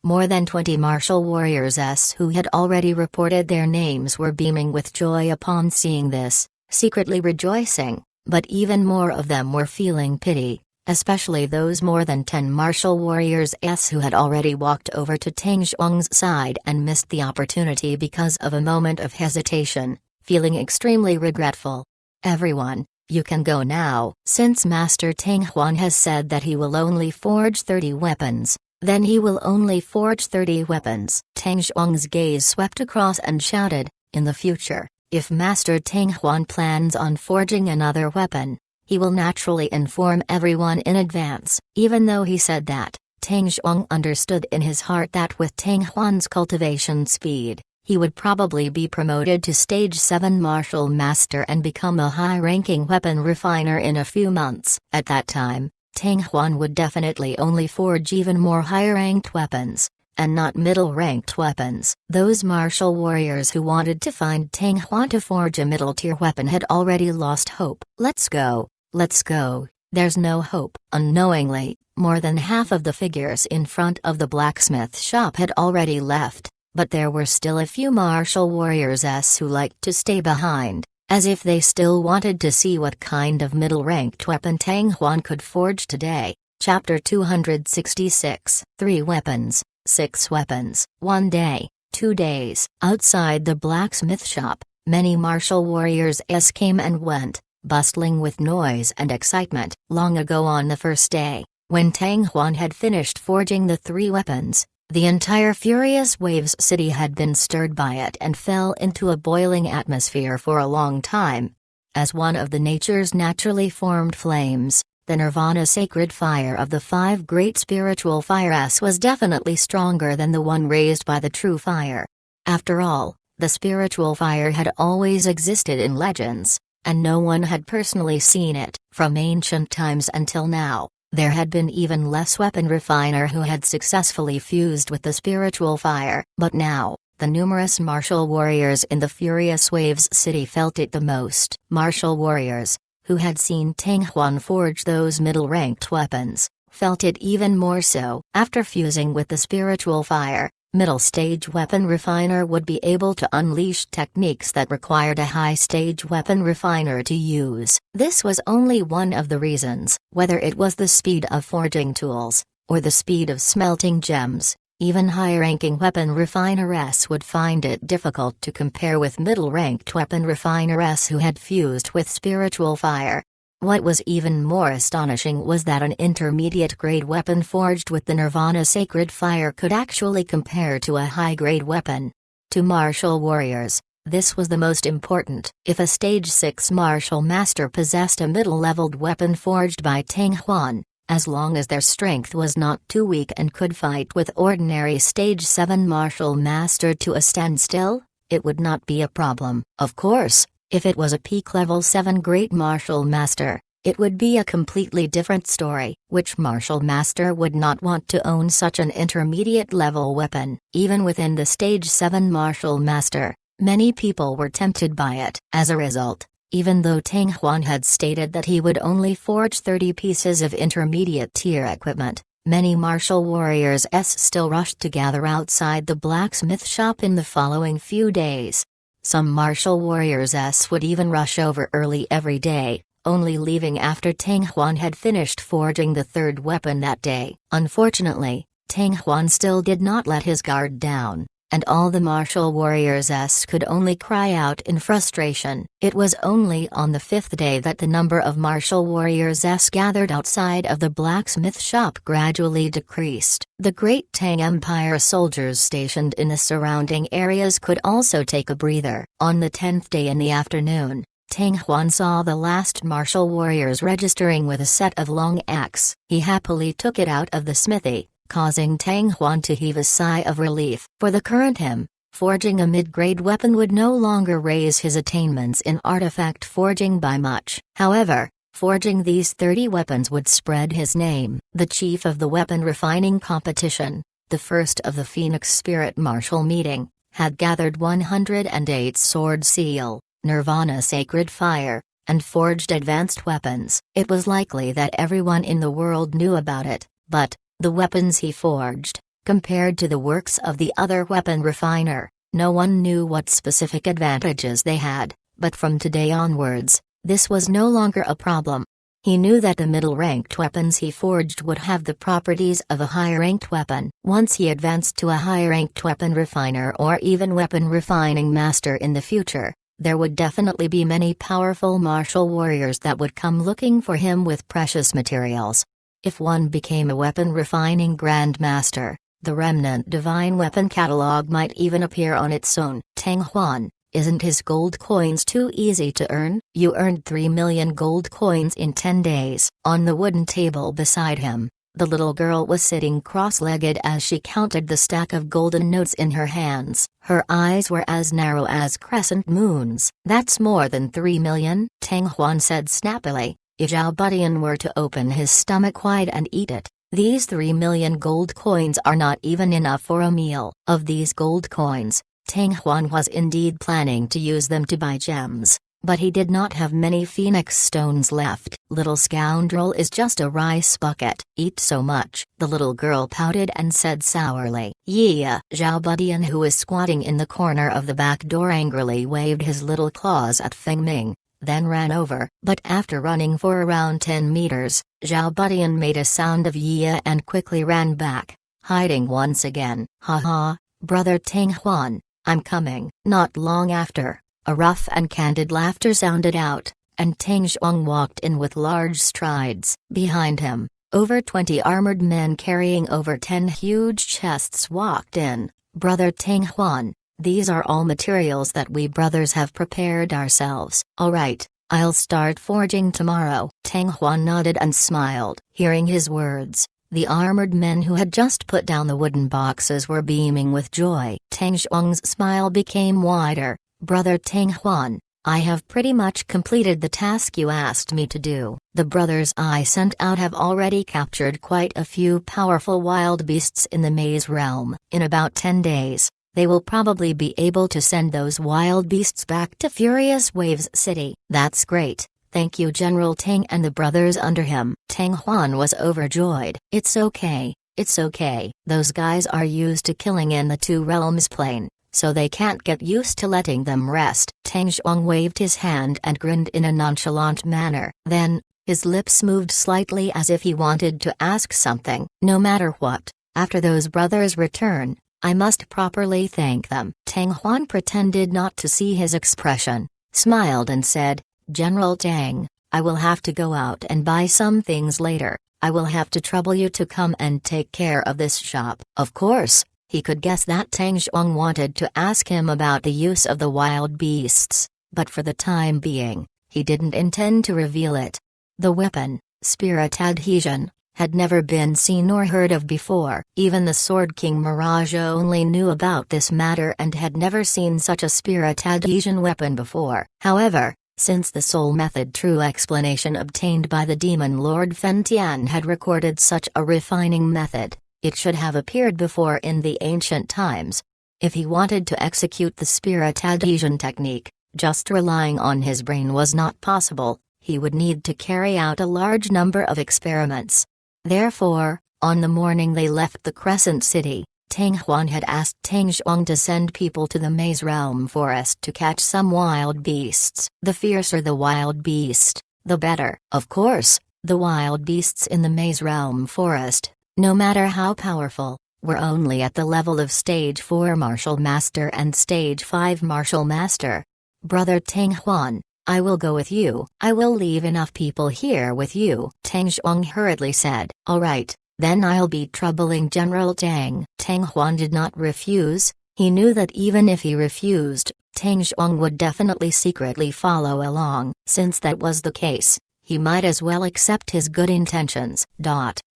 More than 20 martial warriors who had already reported their names were beaming with joy upon seeing this, secretly rejoicing, but even more of them were feeling pity, especially those more than 10 martial warriors who had already walked over to Tang Zhuang's side and missed the opportunity because of a moment of hesitation, feeling extremely regretful. "Everyone, you can go now." Since Master Tang Huan has said that he will only forge 30 weapons, then he will only forge 30 weapons. Tang Zhuang's gaze swept across and shouted, "In the future, if Master Tang Huan plans on forging another weapon, he will naturally inform everyone in advance." Even though he said that, Tang Zhuang understood in his heart that with Tang Huan's cultivation speed, he would probably be promoted to Stage 7 Martial Master and become a high-ranking weapon refiner in a few months. At that time, Tang Huan would definitely only forge even more high-ranked weapons, and not middle-ranked weapons. Those martial warriors who wanted to find Tang Huan to forge a middle-tier weapon had already lost hope. "Let's go. Let's go." There's no hope. Unknowingly, more than half of the figures in front of the blacksmith shop had already left, but there were still a few martial warriors who liked to stay behind, as if they still wanted to see what kind of middle-ranked weapon Tang Huan could forge today. Chapter 266. 3 weapons, 6 weapons. 1 day, 2 days. Outside the blacksmith shop, many martial warriors came and went, bustling with noise and excitement. Long ago on the first day, when Tang Huan had finished forging the 3 weapons, the entire Furious Waves city had been stirred by it and fell into a boiling atmosphere for a long time. As one of the nature's naturally formed flames, the Nirvana sacred fire of the 5 great spiritual fires was definitely stronger than the one raised by the true fire. After all, the spiritual fire had always existed in legends, and no one had personally seen it. From ancient times until now, there had been even less weapon refiner who had successfully fused with the spiritual fire. But now, the numerous martial warriors in the Furious Waves city felt it the most. Martial warriors, who had seen Tang Huan forge those middle-ranked weapons, felt it even more so. After fusing with the spiritual fire, Middle stage weapon refiner would be able to unleash techniques that required a high stage weapon refiner to use. This was only one of the reasons, whether it was the speed of forging tools, or the speed of smelting gems. Even high-ranking weapon refiners would find it difficult to compare with middle-ranked weapon refiners who had fused with spiritual fire. What was even more astonishing was that an intermediate-grade weapon forged with the Nirvana Sacred Fire could actually compare to a high-grade weapon. To martial warriors, this was the most important. If a Stage 6 martial master possessed a middle-leveled weapon forged by Tang Huan, as long as their strength was not too weak and could fight with ordinary Stage 7 martial master to a standstill, it would not be a problem. Of course, if it was a peak level 7 great martial master, it would be a completely different story. Which martial master would not want to own such an intermediate level weapon? Even within the Stage 7 martial master, many people were tempted by it. As a result, even though Tang Huan had stated that he would only forge 30 pieces of intermediate tier equipment, many martial warriors still rushed to gather outside the blacksmith shop in the following few days. Some martial warriors would even rush over early every day, only leaving after Tang Huan had finished forging the third weapon that day. Unfortunately, Tang Huan still did not let his guard down, and all the martial warriors could only cry out in frustration. It was only on the fifth day that the number of martial warriors gathered outside of the blacksmith shop gradually decreased. The Great Tang Empire soldiers stationed in the surrounding areas could also take a breather. On the 10th day in the afternoon, Tang Huan saw the last martial warriors registering with a set of long axe. He happily took it out of the smithy, causing Tang Huan to heave a sigh of relief. For the current him, forging a mid-grade weapon would no longer raise his attainments in artifact forging by much. However, forging these 30 weapons would spread his name. The chief of the weapon refining competition, the first of the Phoenix Spirit Martial meeting, had gathered 108 sword seal, Nirvana Sacred Fire, and forged advanced weapons. It was likely that everyone in the world knew about it, but the weapons he forged, compared to the works of the other weapon refiner, no one knew what specific advantages they had, but from today onwards, this was no longer a problem. He knew that the middle-ranked weapons he forged would have the properties of a high-ranked weapon. Once he advanced to a high-ranked weapon refiner or even weapon refining master in the future, there would definitely be many powerful martial warriors that would come looking for him with precious materials. If one became a weapon refining grandmaster, the remnant divine weapon catalog might even appear on its own. Tang Huan, isn't his gold coins too easy to earn? You earned 3 million gold coins in 10 days. On the wooden table beside him, the little girl was sitting cross-legged as she counted the stack of golden notes in her hands. Her eyes were as narrow as crescent moons. That's more than 3 million, Tang Huan said snappily. If Zhao Budian were to open his stomach wide and eat it, these 3 million gold coins are not even enough for a meal. Of these gold coins, Tang Huan was indeed planning to use them to buy gems, but he did not have many phoenix stones left. Little scoundrel is just a rice bucket. Eat so much. The little girl pouted and said sourly. Yeah. Zhao Budian, who was squatting in the corner of the back door, angrily waved his little claws at Feng Ming, then ran over. But after running for around 10 meters, Zhao Budian made a sound of yeah and quickly ran back, hiding once again. Ha ha, brother Tang Huan, I'm coming. Not long after, a rough and candid laughter sounded out, and Tang Zhuang walked in with large strides. Behind him, over 20 armored men carrying over 10 huge chests walked in. Brother Tang Huan, these are all materials that we brothers have prepared ourselves. All right, I'll start forging tomorrow. Tang Huan nodded and smiled. Hearing his words, the armored men who had just put down the wooden boxes were beaming with joy. Tang Zhuang's smile became wider. Brother Tang Huan, I have pretty much completed the task you asked me to do. The brothers I sent out have already captured quite a few powerful wild beasts in the maze realm. In about 10 days, they will probably be able to send those wild beasts back to Furious Waves City. That's great, thank you General Tang and the brothers under him. Tang Huan was overjoyed. It's okay, It's okay. Those guys are used to killing in the Two Realms plane, so they can't get used to letting them rest. Tang Zhuang waved his hand and grinned in a nonchalant manner. Then, his lips moved slightly as if he wanted to ask something. No matter what, after those brothers return, I must properly thank them. Tang Huan pretended not to see his expression, smiled and said, General Tang, I will have to go out and buy some things later. I will have to trouble you to come and take care of this shop. Of course, he could guess that Tang Zhuang wanted to ask him about the use of the wild beasts, but for the time being, he didn't intend to reveal it. The weapon, Spirit Adhesion, had never been seen or heard of before. Even the Sword King Mirage only knew about this matter and had never seen such a Spirit Adhesion weapon before. However, since the Soul Method true explanation obtained by the Demon Lord Fen Tian had recorded such a refining method, it should have appeared before in the ancient times. If he wanted to execute the Spirit Adhesion technique, just relying on his brain was not possible. He would need to carry out a large number of experiments. Therefore, on the morning they left the Crescent City, Tang Huan had asked Tang Zhuang to send people to the Maze Realm Forest to catch some wild beasts. The fiercer the wild beast, the better. Of course, the wild beasts in the Maze Realm Forest, no matter how powerful, were only at the level of Stage 4 Martial Master and Stage 5 Martial Master. Brother Tang Huan, I will go with you. I will leave enough people here with you, Tang Zhuang hurriedly said. All right, then I'll be troubling General Tang. Tang Huan did not refuse. He knew that even if he refused, Tang Zhuang would definitely secretly follow along. Since that was the case, he might as well accept his good intentions.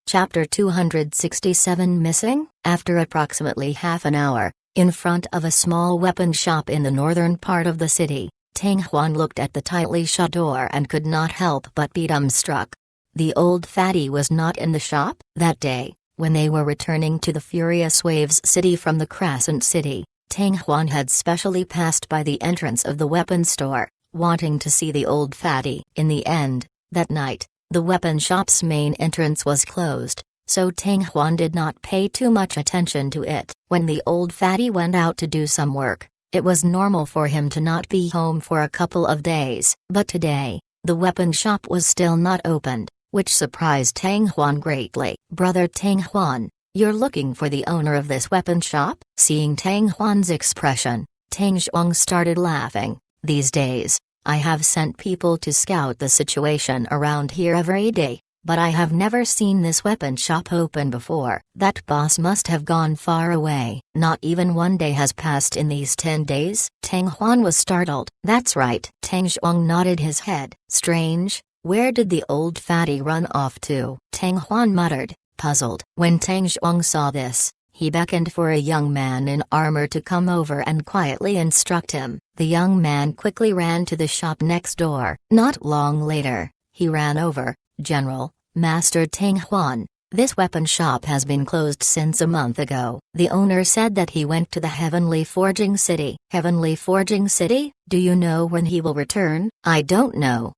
Chapter 267 Missing? After approximately half an hour, in front of a small weapon shop in the northern part of the city, Tang Huan looked at the tightly shut door and could not help but be dumbstruck. The old fatty was not in the shop? That day, when they were returning to the Furious Waves city from the Crescent City, Tang Huan had specially passed by the entrance of the weapon store, wanting to see the old fatty. In the end, that night, the weapon shop's main entrance was closed, so Tang Huan did not pay too much attention to it. When the old fatty went out to do some work, it was normal for him to not be home for a couple of days. But today, the weapon shop was still not opened, which surprised Tang Huan greatly. Brother Tang Huan, you're looking for the owner of this weapon shop? Seeing Tang Huan's expression, Tang Zhuang started laughing. These days, I have sent people to scout the situation around here every day, but I have never seen this weapon shop open before. That boss must have gone far away. Not even one day has passed in these 10 days? Tang Huan was startled. That's right. Tang Zhuang nodded his head. Strange, where did the old fatty run off to? Tang Huan muttered, puzzled. When Tang Zhuang saw this, he beckoned for a young man in armor to come over and quietly instruct him. The young man quickly ran to the shop next door. Not long later, he ran over. General, Master Tang Huan, this weapon shop has been closed since a month ago. The owner said that he went to the Heavenly Forging City. Heavenly Forging City? Do you know when he will return? I don't know.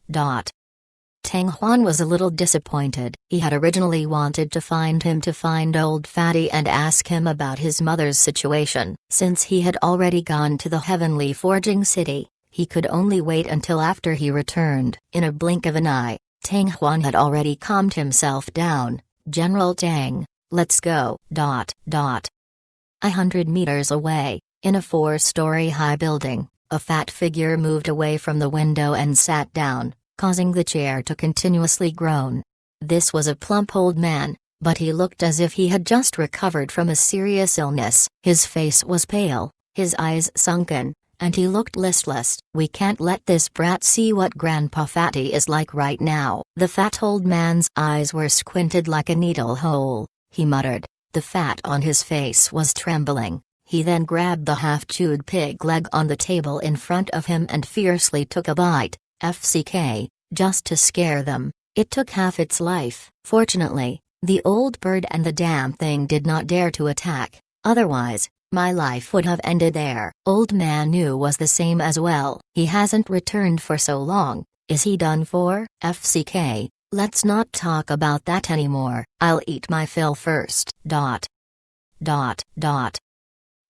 Tang Huan was a little disappointed. He had originally wanted to find old fatty and ask him about his mother's situation. Since he had already gone to the Heavenly Forging City, he could only wait until after he returned. In a blink of an eye, Tang Huan had already calmed himself down. General Tang, let's go. 100 meters away, in a 4-story high building, a fat figure moved away from the window and sat down, causing the chair to continuously groan. This was a plump old man, but he looked as if he had just recovered from a serious illness. His face was pale, his eyes sunken, and he looked listless. We can't let this brat see what Grandpa Fatty is like right now. The fat old man's eyes were squinted like a needle hole. He muttered. The fat on his face was trembling. He then grabbed the half-chewed pig leg on the table in front of him and fiercely took a bite. FCK, just to scare them. It took half its life. Fortunately, the old bird and the damn thing did not dare to attack. Otherwise, my life would have ended there. Old man knew was the same as well. He hasn't returned for so long. Is he done for? FCK, Let's not talk about that anymore. I'll eat my fill first.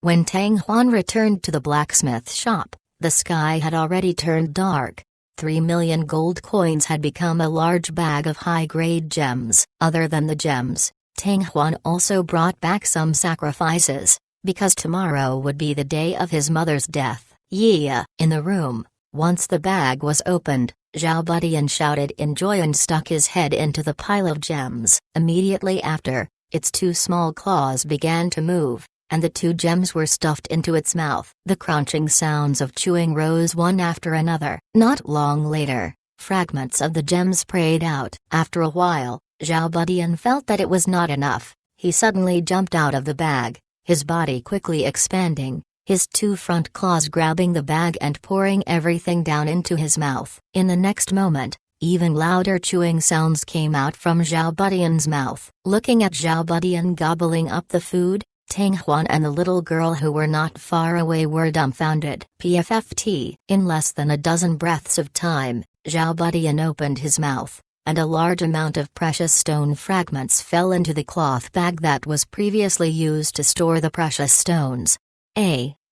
When Tang Huan returned to the blacksmith shop, the sky had already turned dark. 3 million gold coins had become a large bag of high-grade gems. Other than the gems, Tang Huan also brought back some sacrifices, because tomorrow would be the day of his mother's death. Yeah! In the room, once the bag was opened, Zhao Budian shouted in joy and stuck his head into the pile of gems. Immediately after, its 2 small claws began to move, and the 2 gems were stuffed into its mouth. The crunching sounds of chewing rose one after another. Not long later, fragments of the gems sprayed out. After a while, Zhao Budian felt that it was not enough. He suddenly jumped out of the bag, his body quickly expanding, his 2 front claws grabbing the bag and pouring everything down into his mouth. In the next moment, even louder chewing sounds came out from Zhao Budian's mouth. Looking at Zhao Budian gobbling up the food, Tang Huan and the little girl who were not far away were dumbfounded. PFFT. In less than a dozen breaths of time, Zhao Budian opened his mouth, and a large amount of precious stone fragments fell into the cloth bag that was previously used to store the precious stones.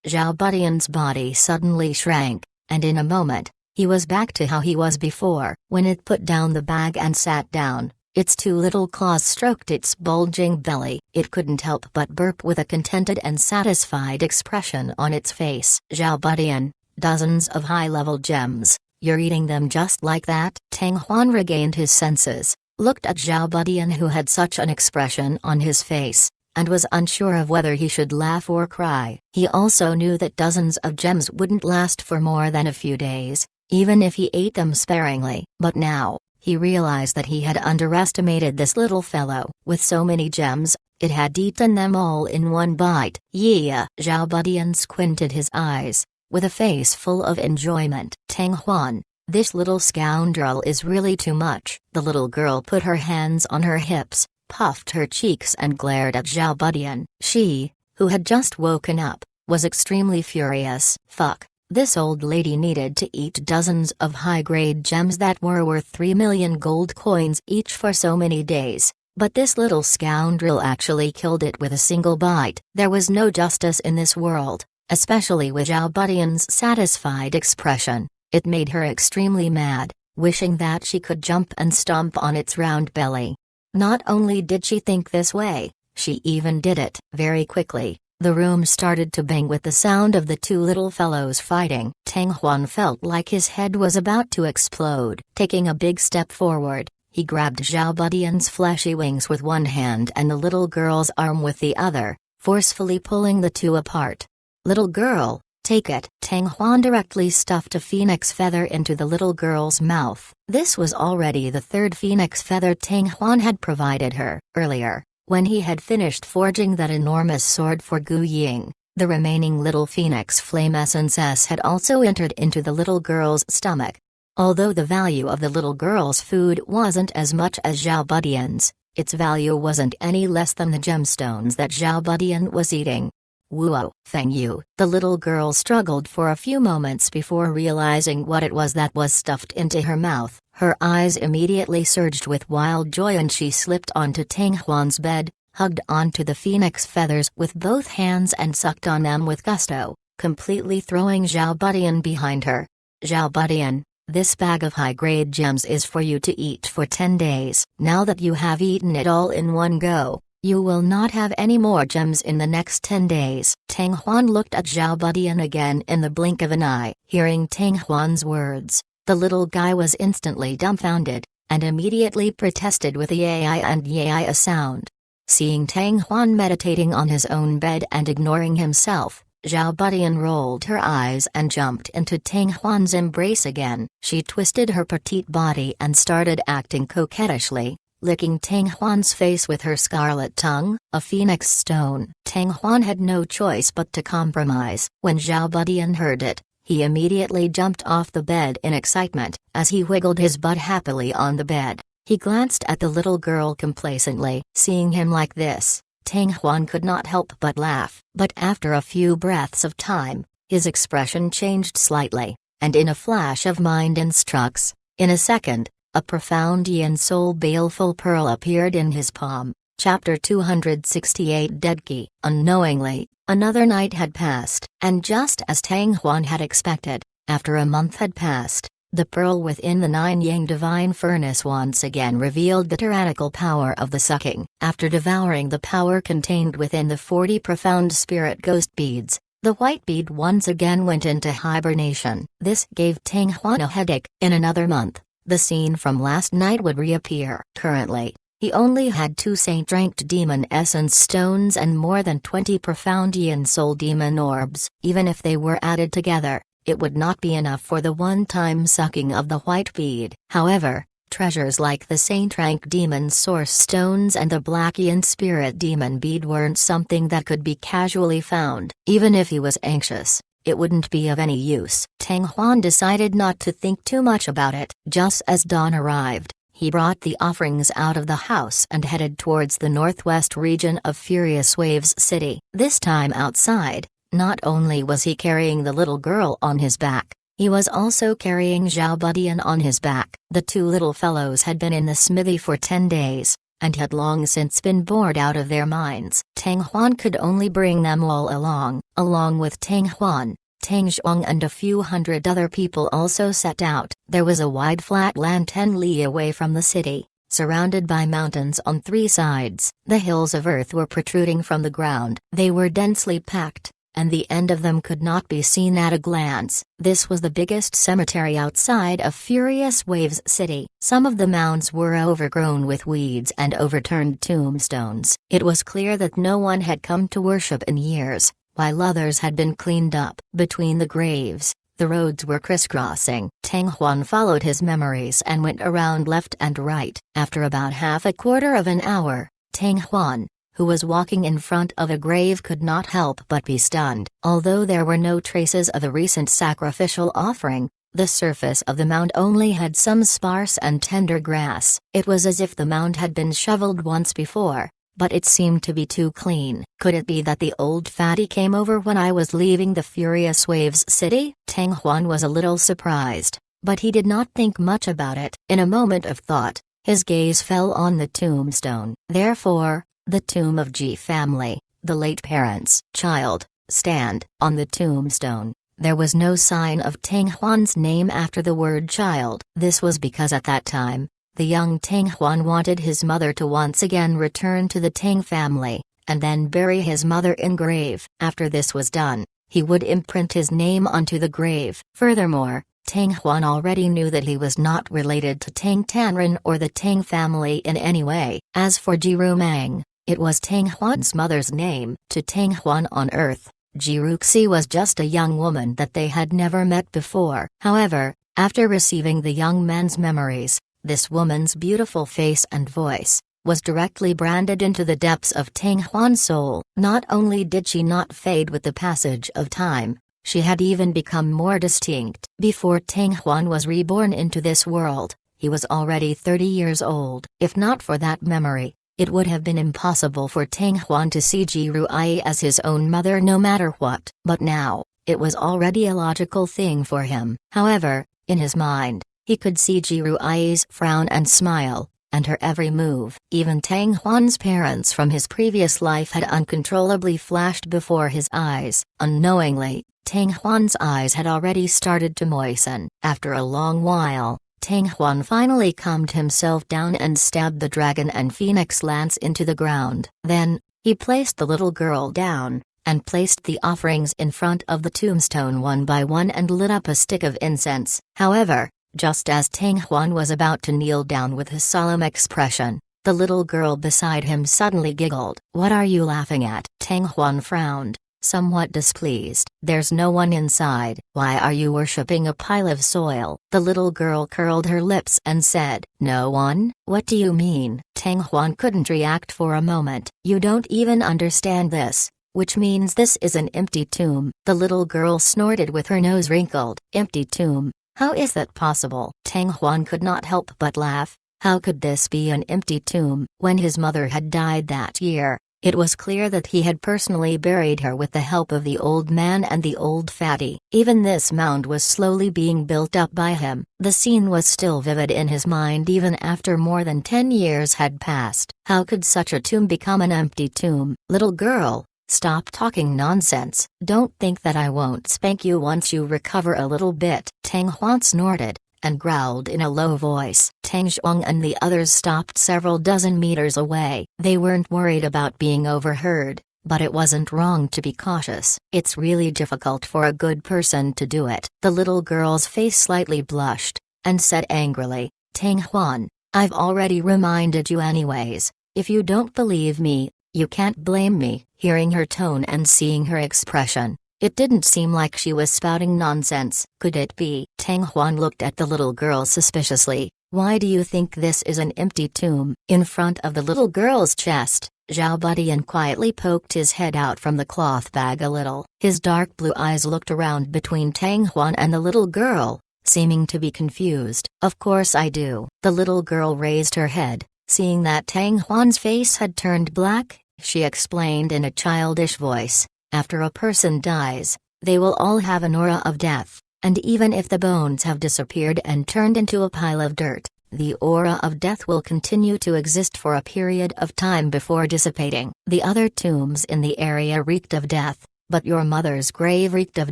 Zhao Budian's body suddenly shrank, and in a moment, he was back to how he was before. When it put down the bag and sat down, its 2 little claws stroked its bulging belly. It couldn't help but burp with a contented and satisfied expression on its face. Zhao Budian, dozens of high-level gems, you're eating them just like that? Tang Huan regained his senses, looked at Zhao Budian who had such an expression on his face, and was unsure of whether he should laugh or cry. He also knew that dozens of gems wouldn't last for more than a few days, even if he ate them sparingly. But now, he realized that he had underestimated this little fellow. With so many gems, it had eaten them all in one bite. Yeah! Zhao Budian squinted his eyes, with a face full of enjoyment. Tang Huan, this little scoundrel is really too much. The little girl put her hands on her hips, puffed her cheeks and glared at Zhao Budian. She, who had just woken up, was extremely furious. Fuck. This old lady needed to eat dozens of high-grade gems that were worth 3 million gold coins each for so many days, but this little scoundrel actually killed it with a single bite. There was no justice in this world, especially with Zhao Budian's satisfied expression. It made her extremely mad, wishing that she could jump and stomp on its round belly. Not only did she think this way, she even did it. Very quickly, the room started to bang with the sound of the 2 little fellows fighting. Tang Huan felt like his head was about to explode. Taking a big step forward, he grabbed Zhao Budian's fleshy wings with one hand and the little girl's arm with the other, forcefully pulling the 2 apart. Little girl, take it. Tang Huan directly stuffed a phoenix feather into the little girl's mouth. This was already the 3rd phoenix feather Tang Huan had provided her. Earlier, when he had finished forging that enormous sword for Gu Ying, the remaining little phoenix flame essences had also entered into the little girl's stomach. Although the value of the little girl's food wasn't as much as Zhao Budian's, its value wasn't any less than the gemstones that Zhao Budian was eating. Whoa, Feng Yu. The little girl struggled for a few moments before realizing what it was that was stuffed into her mouth. Her eyes immediately surged with wild joy and she slipped onto Tang Huan's bed, hugged onto the phoenix feathers with both hands and sucked on them with gusto, completely throwing Zhao Budian behind her. Zhao Budian, this bag of high-grade gems is for you to eat for 10 days. Now that you have eaten it all in one go, you will not have any more gems in the next 10 days. Tang Huan looked at Zhao Budian again in the blink of an eye. Hearing Tang Huan's words, the little guy was instantly dumbfounded, and immediately protested with a yai and yai sound. Seeing Tang Huan meditating on his own bed and ignoring himself, Zhao Budian rolled her eyes and jumped into Tang Huan's embrace again. She twisted her petite body and started acting coquettishly, licking Tang Huan's face with her scarlet tongue. A phoenix stone. Tang Huan had no choice but to compromise. When Zhao Budian heard it, he immediately jumped off the bed in excitement. As he wiggled his butt happily on the bed, he glanced at the little girl complacently. Seeing him like this, Tang Huan could not help but laugh. But after a few breaths of time, his expression changed slightly, and in a flash of mind instructs, in a second, a profound yin soul baleful pearl appeared in his palm. Chapter 268 Deadkey. Unknowingly, another night had passed, and just as Tang Huan had expected, after a month had passed, the pearl within the Nine Yang divine furnace once again revealed the tyrannical power of the sucking. After devouring the power contained within the 40 profound spirit ghost beads, the white bead once again went into hibernation. This gave Tang Huan a headache. In another month, the scene from last night would reappear. Currently, he only had 2 saint-ranked demon essence stones and more than 20 profound yin soul demon orbs. Even if they were added together, it would not be enough for the one-time sucking of the white bead. However, treasures like the saint-rank demon source stones and the black yin spirit demon bead weren't something that could be casually found. Even if he was anxious, it wouldn't be of any use. Tang Huan decided not to think too much about it. Just as dawn arrived, he brought the offerings out of the house and headed towards the northwest region of Furious Waves City. This time outside, not only was he carrying the little girl on his back, he was also carrying Zhao Budian on his back. The 2 little fellows had been in the smithy for 10 days, and had long since been bored out of their minds. Tang Huan could only bring them all along with Tang Huan. Tang Zhuang and a few hundred other people also set out. There was a wide flat land 10 li away from the city, surrounded by mountains on 3 sides. The hills of earth were protruding from the ground. They were densely packed, and the end of them could not be seen at a glance. This was the biggest cemetery outside of Furious Waves City. Some of the mounds were overgrown with weeds and overturned tombstones. It was clear that no one had come to worship in years, while others had been cleaned up. Between the graves, the roads were crisscrossing. Tang Huan followed his memories and went around left and right. After about half a quarter of an hour, Tang Huan, who was walking in front of a grave, could not help but be stunned. Although there were no traces of a recent sacrificial offering, the surface of the mound only had some sparse and tender grass. It was as if the mound had been shoveled once before, but it seemed to be too clean. Could it be that the old fatty came over when I was leaving the Furious Waves City? Tang Huan was a little surprised, but he did not think much about it. In a moment of thought, his gaze fell on the tombstone. Therefore, the tomb of Ji family, the late parents' child, stand. On the tombstone, there was no sign of Tang Huan's name after the word child. This was because at that time, the young Tang Huan wanted his mother to once again return to the Tang family, and then bury his mother in grave. After this was done, he would imprint his name onto the grave. Furthermore, Tang Huan already knew that he was not related to Tang Tanren or the Tang family in any way. As for Jiru Mang, it was Tang Huan's mother's name. To Tang Huan on Earth, Jiruxi was just a young woman that they had never met before. However, after receiving the young man's memories, this woman's beautiful face and voice was directly branded into the depths of Tang Huan's soul. Not only did she not fade with the passage of time, she had even become more distinct. Before Tang Huan was reborn into this world, he was already 30 years old. If not for that memory, it would have been impossible for Tang Huan to see Jiru Ai as his own mother no matter what. But now, it was already a logical thing for him. However, in his mind, he could see Jiru Ai's frown and smile, and her every move. Even Tang Huan's parents from his previous life had uncontrollably flashed before his eyes. Unknowingly, Tang Huan's eyes had already started to moisten. After a long while, Tang Huan finally calmed himself down and stabbed the dragon and phoenix lance into the ground. Then, he placed the little girl down, and placed the offerings in front of the tombstone one by one and lit up a stick of incense. However, just as Tang Huan was about to kneel down with a solemn expression, the little girl beside him suddenly giggled. "What are you laughing at?" Tang Huan frowned, somewhat displeased. "There's no one inside. Why are you worshipping a pile of soil?" The little girl curled her lips and said, "No one? What do you mean?" Tang Huan couldn't react for a moment. "You don't even understand this, which means this is an empty tomb." The little girl snorted with her nose wrinkled. "Empty tomb? How is that possible?" Tang Huan could not help but laugh. How could this be an empty tomb? When his mother had died that year, It was clear that he had personally buried her with the help of the old man and the old fatty. Even this mound was slowly being built up by him. The scene was still vivid in his mind even after more than 10 years had passed. How could such a tomb become an empty tomb? Little girl, stop talking nonsense. Don't think that I won't spank you once you recover a little bit. Tang Huan snorted and growled in a low voice. Tang Zhuang and the others stopped several dozen meters away. They weren't worried about being overheard, but it wasn't wrong to be cautious. It's really difficult for a good person to do it. The little girl's face slightly blushed, and said angrily, Tang Huan, I've already reminded you anyways. If you don't believe me, you can't blame me. Hearing her tone and seeing her expression, it didn't seem like she was spouting nonsense. Could it be? Tang Huan looked at the little girl suspiciously. Why do you think this is an empty tomb? In front of the little girl's chest, Zhao Budian quietly poked his head out from the cloth bag a little. His dark blue eyes looked around between Tang Huan and the little girl, seeming to be confused. Of course I do. The little girl raised her head, seeing that Tang Huan's face had turned black. She explained in a childish voice. After a person dies, they will all have an aura of death, and even if the bones have disappeared and turned into a pile of dirt, the aura of death will continue to exist for a period of time before dissipating. The other tombs in the area reeked of death, but your mother's grave reeked of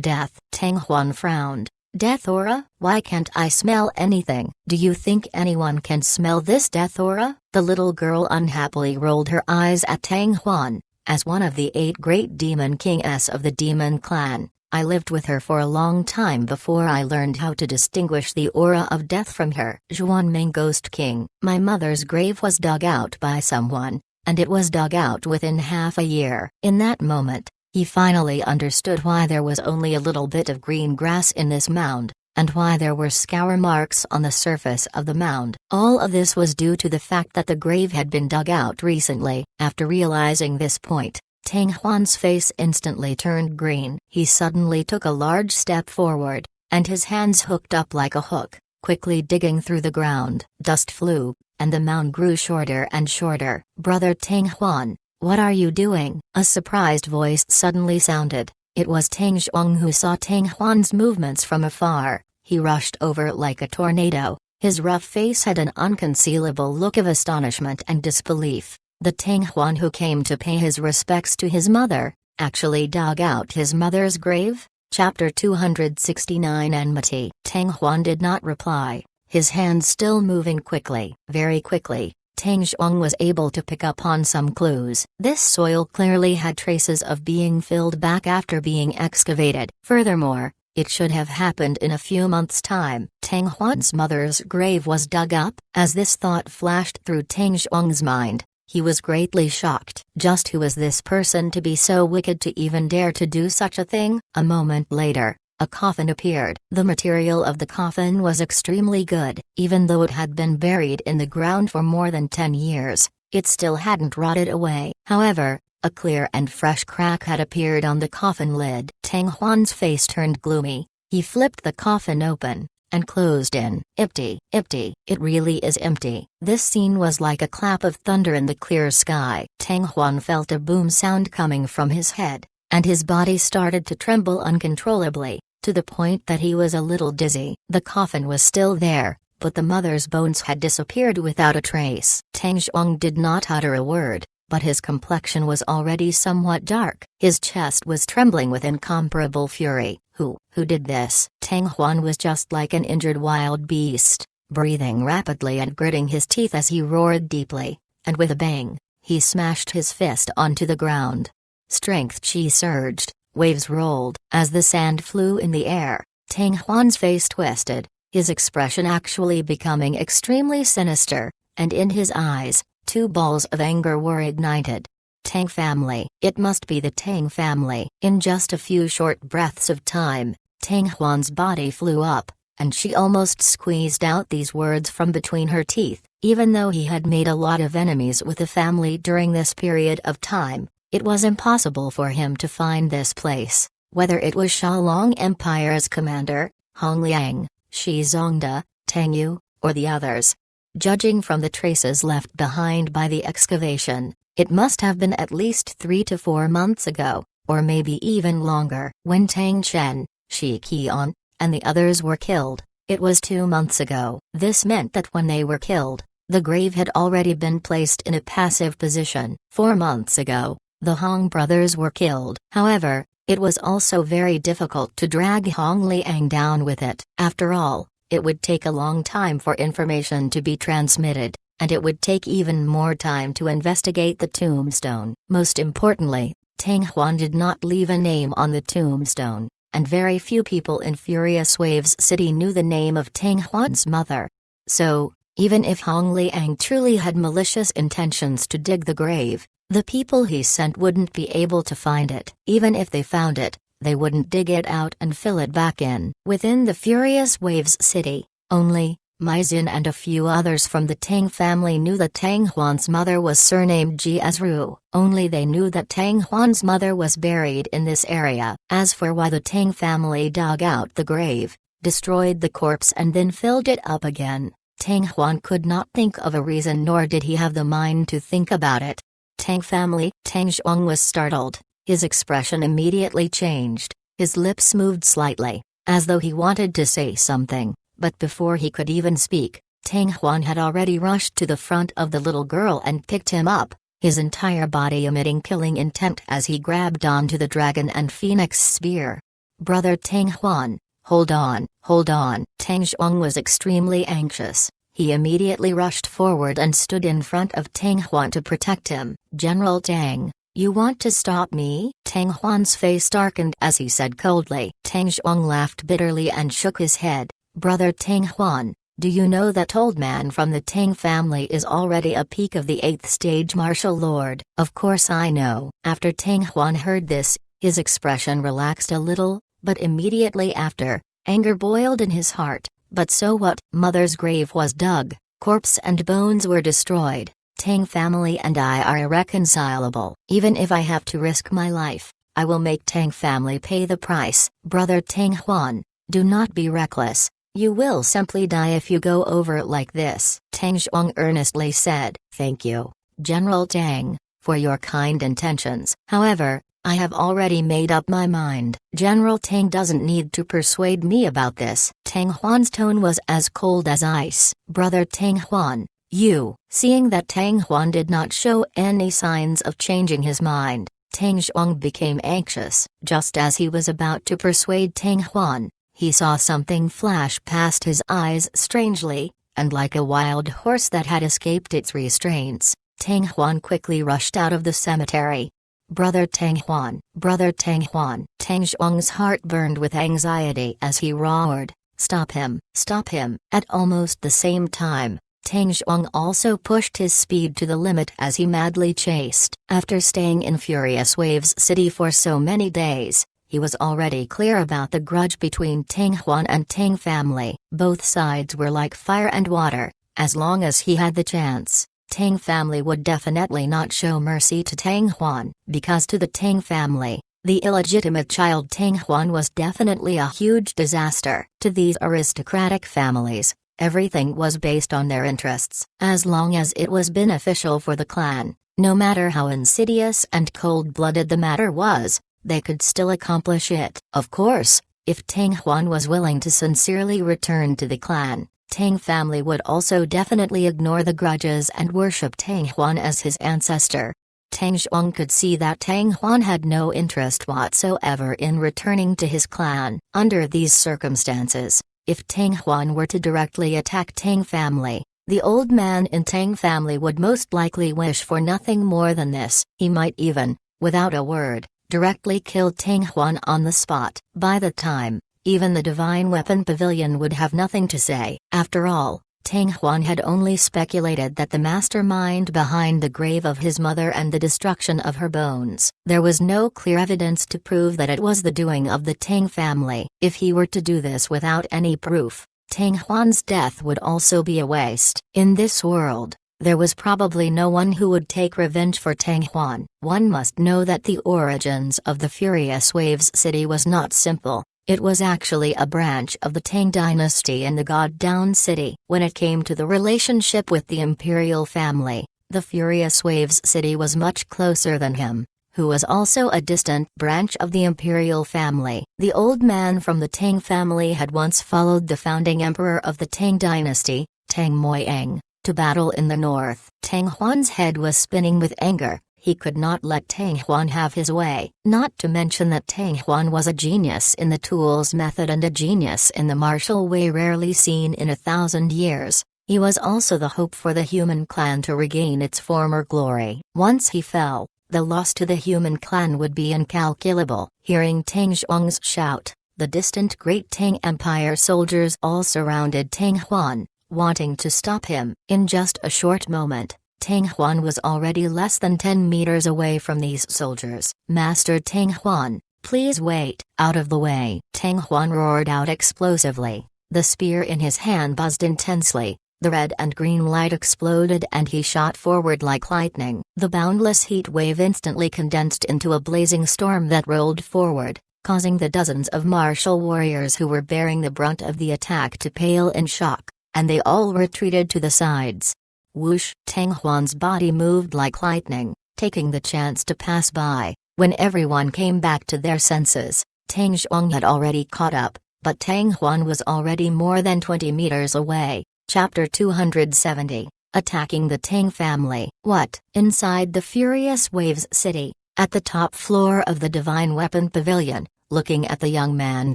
death. Tang Huan frowned. Death aura? Why can't I smell anything? Do you think anyone can smell this death aura? The little girl unhappily rolled her eyes at Tang Huan. As one of the 8 great demon kings of the demon clan, I lived with her for a long time before I learned how to distinguish the aura of death from her. Xuanming Ghost King. My mother's grave was dug out by someone, and it was dug out within half a year. In that moment, he finally understood why there was only a little bit of green grass in this mound, and why there were scour marks on the surface of the mound. All of this was due to the fact that the grave had been dug out recently. After realizing this point, Tang Huan's face instantly turned green. He suddenly took a large step forward, and his hands hooked up like a hook, quickly digging through the ground. Dust flew, and the mound grew shorter and shorter. Brother Tang Huan, what are you doing? A surprised voice suddenly sounded. It was Tang Zhuang who saw Tang Huan's movements from afar. He rushed over like a tornado. His rough face had an unconcealable look of astonishment and disbelief. The Tang Huan who came to pay his respects to his mother, actually dug out his mother's grave? Chapter 269 Enmity. Tang Huan did not reply, his hands still moving quickly. Very quickly, Tang Zhuang was able to pick up on some clues. This soil clearly had traces of being filled back after being excavated. Furthermore, it should have happened in a few months' time. Tang Huan's mother's grave was dug up. As this thought flashed through Tang Zhuang's mind, he was greatly shocked. Just who was this person to be so wicked to even dare to do such a thing? A moment later, a coffin appeared. The material of the coffin was extremely good. Even though it had been buried in the ground for more than 10 years, it still hadn't rotted away. However, a clear and fresh crack had appeared on the coffin lid. Tang Huan's face turned gloomy. He flipped the coffin open, and closed in. Empty. Empty. It really is empty. This scene was like a clap of thunder in the clear sky. Tang Huan felt a boom sound coming from his head, and his body started to tremble uncontrollably, to the point that he was a little dizzy. The coffin was still there, but the mother's bones had disappeared without a trace. Tang Zhuang did not utter a word, but his complexion was already somewhat dark. His chest was trembling with incomparable fury. Who did this? Tang Huan was just like an injured wild beast, breathing rapidly and gritting his teeth as he roared deeply, and with a bang, he smashed his fist onto the ground. Strength chi surged, waves rolled. As the sand flew in the air, Tang Huan's face twisted, his expression actually becoming extremely sinister, and in his eyes, 2 balls of anger were ignited. Tang family. It must be the Tang family. In just a few short breaths of time, Tang Huan's body flew up, and she almost squeezed out these words from between her teeth. Even though he had made a lot of enemies with the family during this period of time, it was impossible for him to find this place, whether it was Xiaolong Empire's commander, Hong Liang, Shi Zongda, Tang Yu, or the others. Judging from the traces left behind by the excavation, It must have been at least 3 to 4 months ago, or maybe even longer. When Tang Chen, Shi Qian, and the others were killed, it was 2 months ago. This meant that when they were killed, the grave had already been placed in a passive position. 4 months ago, the Hong brothers were killed. However, it was also very difficult to drag Hong Liang down with it. After all, it would take a long time for information to be transmitted, and it would take even more time to investigate the tombstone. Most importantly, Tang Huan did not leave a name on the tombstone, and very few people in Furious Waves City knew the name of Tang Huan's mother. So, even if Hong Liang truly had malicious intentions to dig the grave, the people he sent wouldn't be able to find it. Even if they found it, they wouldn't dig it out and fill it back in. Within the Furious Waves City, only Mai Xin and a few others from the Tang family knew that Tang Huan's mother was surnamed Ji as Ru. Only they knew that Tang Huan's mother was buried in this area. As for why the Tang family dug out the grave, destroyed the corpse and then filled it up again, Tang Huan could not think of a reason, nor did he have the mind to think about it. Tang family. Tang Zhuang was startled. His expression immediately changed. His lips moved slightly, as though he wanted to say something, but before he could even speak, Tang Huan had already rushed to the front of the little girl and picked him up, his entire body emitting killing intent as he grabbed onto the dragon and phoenix spear. "Brother Tang Huan, hold on, hold on." Tang Zhuang was extremely anxious. He immediately rushed forward and stood in front of Tang Huan to protect him. "General Tang, you want to stop me?" Tang Huan's face darkened as he said coldly. Tang Zhuang laughed bitterly and shook his head. "Brother Tang Huan, do you know that old man from the Tang family is already a peak of the 8th stage martial lord?" "Of course I know." After Tang Huan heard this, his expression relaxed a little, but immediately after, anger boiled in his heart. But so what? Mother's grave was dug, corpse and bones were destroyed. Tang family and I are irreconcilable. Even if I have to risk my life, I will make Tang family pay the price. "Brother Tang Huan, do not be reckless. You will simply die if you go over like this." Tang Zhuang earnestly said, "Thank you, General Tang, for your kind intentions. However, I have already made up my mind." "General Tang doesn't need to persuade me about this." Tang Huan's tone was as cold as ice. "Brother Tang Huan, you..." Seeing that Tang Huan did not show any signs of changing his mind, Tang Zhuang became anxious. Just as he was about to persuade Tang Huan, he saw something flash past his eyes strangely, and like a wild horse that had escaped its restraints, Tang Huan quickly rushed out of the cemetery. "Brother Tang Huan, Brother Tang Huan." Tang Zhuang's heart burned with anxiety as he roared, "Stop him, stop him." At almost the same time, Tang Zhuang also pushed his speed to the limit as he madly chased. After staying in Furious Waves City for so many days, he was already clear about the grudge between Tang Huan and Tang family. Both sides were like fire and water. As long as he had the chance, Tang family would definitely not show mercy to Tang Huan, because to the Tang family, the illegitimate child Tang Huan was definitely a huge disaster. To these aristocratic families, everything was based on their interests. As long as it was beneficial for the clan, no matter how insidious and cold-blooded the matter was, they could still accomplish it. Of course, if Tang Huan was willing to sincerely return to the clan, Tang family would also definitely ignore the grudges and worship Tang Huan as his ancestor. Tang Zhuang could see that Tang Huan had no interest whatsoever in returning to his clan. Under these circumstances, if Tang Huan were to directly attack Tang family, the old man in Tang family would most likely wish for nothing more than this. He might even, without a word, directly kill Tang Huan on the spot. By the time, even the Divine Weapon Pavilion would have nothing to say. After all, Tang Huan had only speculated that the mastermind behind the grave of his mother and the destruction of her bones. There was no clear evidence to prove that it was the doing of the Tang family. If he were to do this without any proof, Tang Huan's death would also be a waste. In this world, there was probably no one who would take revenge for Tang Huan. One must know that the origins of the Furious Waves City was not simple. It was actually a branch of the Tang dynasty in the God Down City. When it came to the relationship with the imperial family, The Furious Waves city was much closer than him, who was also a distant branch of the imperial family. The old man from the Tang family had once followed the founding emperor of the Tang dynasty, Tang Moyang, to battle in the north. Tang Huan's head was spinning with anger. He could not let Tang Huan have his way. Not to mention that Tang Huan was a genius in the tools method and a genius in the martial way rarely seen in 1,000 years. He was also the hope for the human clan to regain its former glory. Once he fell, the loss to the human clan would be incalculable. Hearing Tang Zhuang's shout, the distant Great Tang Empire soldiers all surrounded Tang Huan, wanting to stop him. In just a short moment, Tang Huan was already less than 10 meters away from these soldiers. "Master Tang Huan, please wait." "Out of the way!" Tang Huan roared out explosively. The spear in his hand buzzed intensely. The red and green light exploded and he shot forward like lightning. The boundless heat wave instantly condensed into a blazing storm that rolled forward, causing the dozens of martial warriors who were bearing the brunt of the attack to pale in shock, and they all retreated to the sides. Whoosh! Tang Huan's body moved like lightning, taking the chance to pass by. When everyone came back to their senses, Tang Zhuang had already caught up, but Tang Huan was already more than 20 meters away. Chapter 270, Attacking the Tang Family. What? Inside the Furious Waves city, at the top floor of the Divine Weapon Pavilion, looking at the young man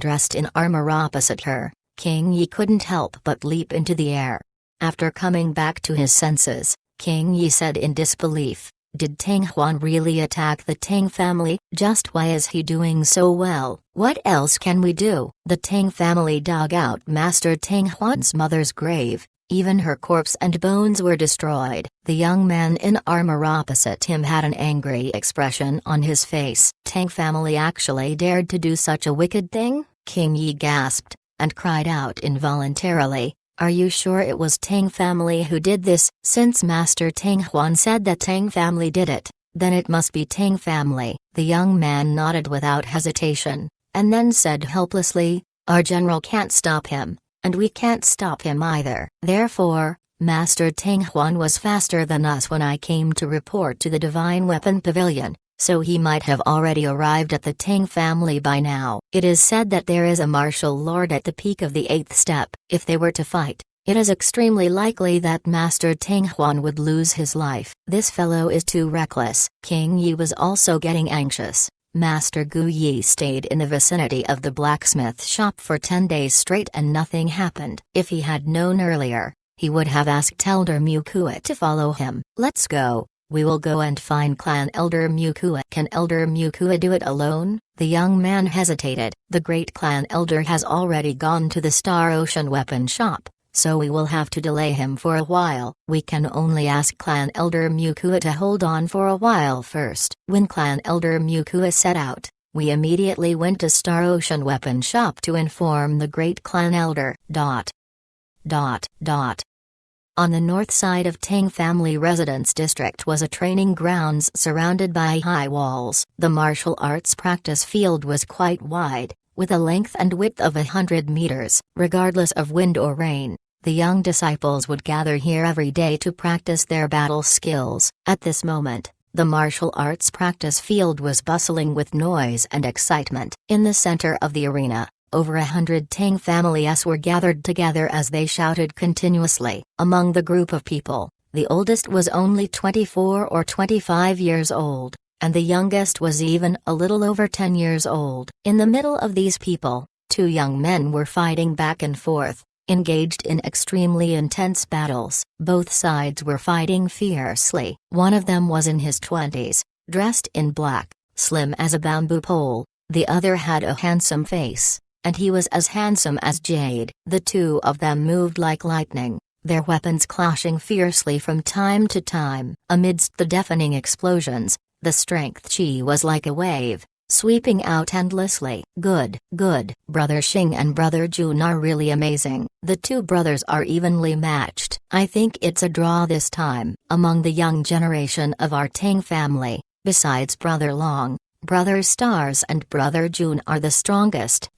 dressed in armor opposite her, King Yi couldn't help but leap into the air. After coming back to his senses, King Yi said in disbelief, "Did Tang Huan really attack the Tang family? Just why is he doing so well? What else can we do?" The Tang family dug out Master Tang Huan's mother's grave. Even her corpse and bones were destroyed. The young man in armor opposite him had an angry expression on his face. "Tang family actually dared to do such a wicked thing?" King Yi gasped, and cried out involuntarily, "Are you sure it was Tang family who did this?" Since Master Tang Huan said that Tang family did it, then it must be Tang family. The young man nodded without hesitation, and then said helplessly, "Our general can't stop him, and we can't stop him either. Therefore, Master Tang Huan was faster than us when I came to report to the Divine Weapon Pavilion, so he might have already arrived at the Tang family by now. It is said that there is a martial lord at the peak of the 8th step. If they were to fight, it is extremely likely that Master Tang Huan would lose his life. This fellow is too reckless." King Yi was also getting anxious. Master Gu Yi stayed in the vicinity of the blacksmith shop for 10 days straight and nothing happened. If he had known earlier, he would have asked Elder Mukua to follow him. "Let's go. We will go and find Clan Elder Mukua." "Can Elder Mukua do it alone?" The young man hesitated. "The great Clan Elder has already gone to the Star Ocean weapon shop, so we will have to delay him for a while. We can only ask Clan Elder Mukua to hold on for a while first." When Clan Elder Mukua set out, we immediately went to Star Ocean weapon shop to inform the great Clan Elder. On the north side of Tang family residence district was a training grounds surrounded by high walls. The martial arts practice field was quite wide, with a length and width of 100 meters. Regardless of wind or rain, the young disciples would gather here every day to practice their battle skills. At this moment, the martial arts practice field was bustling with noise and excitement. In the center of the arena, over 100 Tang families were gathered together as they shouted continuously. Among the group of people, the oldest was only 24 or 25 years old, and the youngest was even a little over 10 years old. In the middle of these people, 2 young men were fighting back and forth, engaged in extremely intense battles. Both sides were fighting fiercely. One of them was in his 20s, dressed in black, slim as a bamboo pole. The other had a handsome face, and he was as handsome as jade. The two of them moved like lightning, their weapons clashing fiercely from time to time. Amidst the deafening explosions, the strength chi was like a wave, sweeping out endlessly. Good. Brother Xing and Brother Jun are really amazing. The two brothers are evenly matched. I think it's a draw this time. Among the young generation of our Tang family, besides Brother Long, Brother Stars and Brother Jun are the strongest.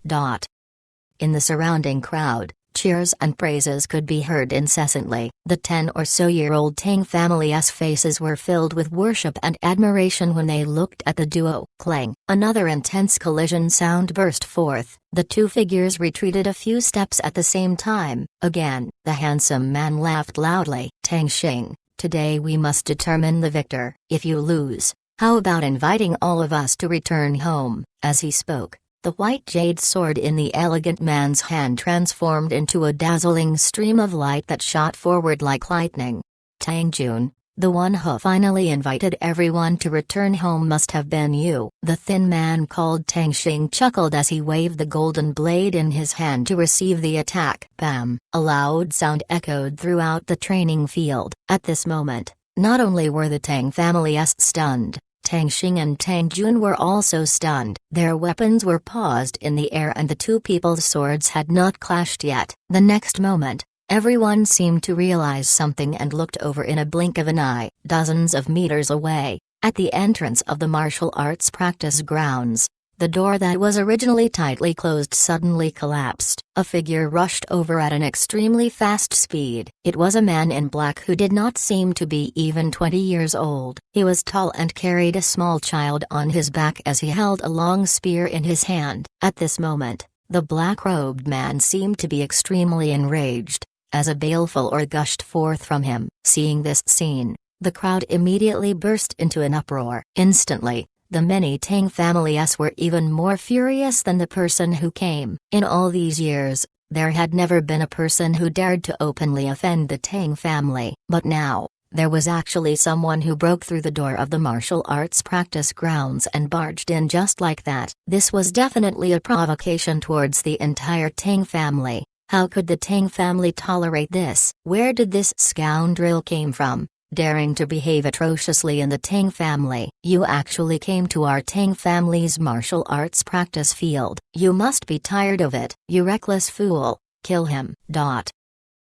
In the surrounding crowd, Cheers and praises could be heard incessantly. The 10-or-so-year-old Tang family's faces were filled with worship and admiration when they looked at the duo. Clang! Another intense collision sound burst forth. The two figures retreated a few steps at the same time. Again, the handsome man laughed loudly. Tang Xing, today we must determine the victor. If you lose, how about inviting all of us to return home? As he spoke, the white jade sword in the elegant man's hand transformed into a dazzling stream of light that shot forward like lightning. Tang Jun, the one who finally invited everyone to return home must have been you. The thin man called Tang Xing chuckled as he waved the golden blade in his hand to receive the attack. Bam! A loud sound echoed throughout the training field. At this moment, not only were the Tang family stunned, Tang Xing and Tang Jun were also stunned. Their weapons were paused in the air and the two people's swords had not clashed yet. The next moment, everyone seemed to realize something and looked over in a blink of an eye. Dozens of meters away, at the entrance of the martial arts practice grounds, the door that was originally tightly closed suddenly collapsed. A figure rushed over at an extremely fast speed. It was a man in black who did not seem to be even 20 years old. He was tall and carried a small child on his back as he held a long spear in his hand. At this moment, the black-robed man seemed to be extremely enraged, as a baleful roar gushed forth from him. Seeing this scene, the crowd immediately burst into an uproar. Instantly, the many Tang families were even more furious than the person who came. In all these years, there had never been a person who dared to openly offend the Tang family. But now, there was actually someone who broke through the door of the martial arts practice grounds and barged in just like that. This was definitely a provocation towards the entire Tang family. How could the Tang family tolerate this? Where did this scoundrel came from, daring to behave atrociously in the Tang family? You actually came to our Tang family's martial arts practice field. You must be tired of it. You reckless fool, kill him.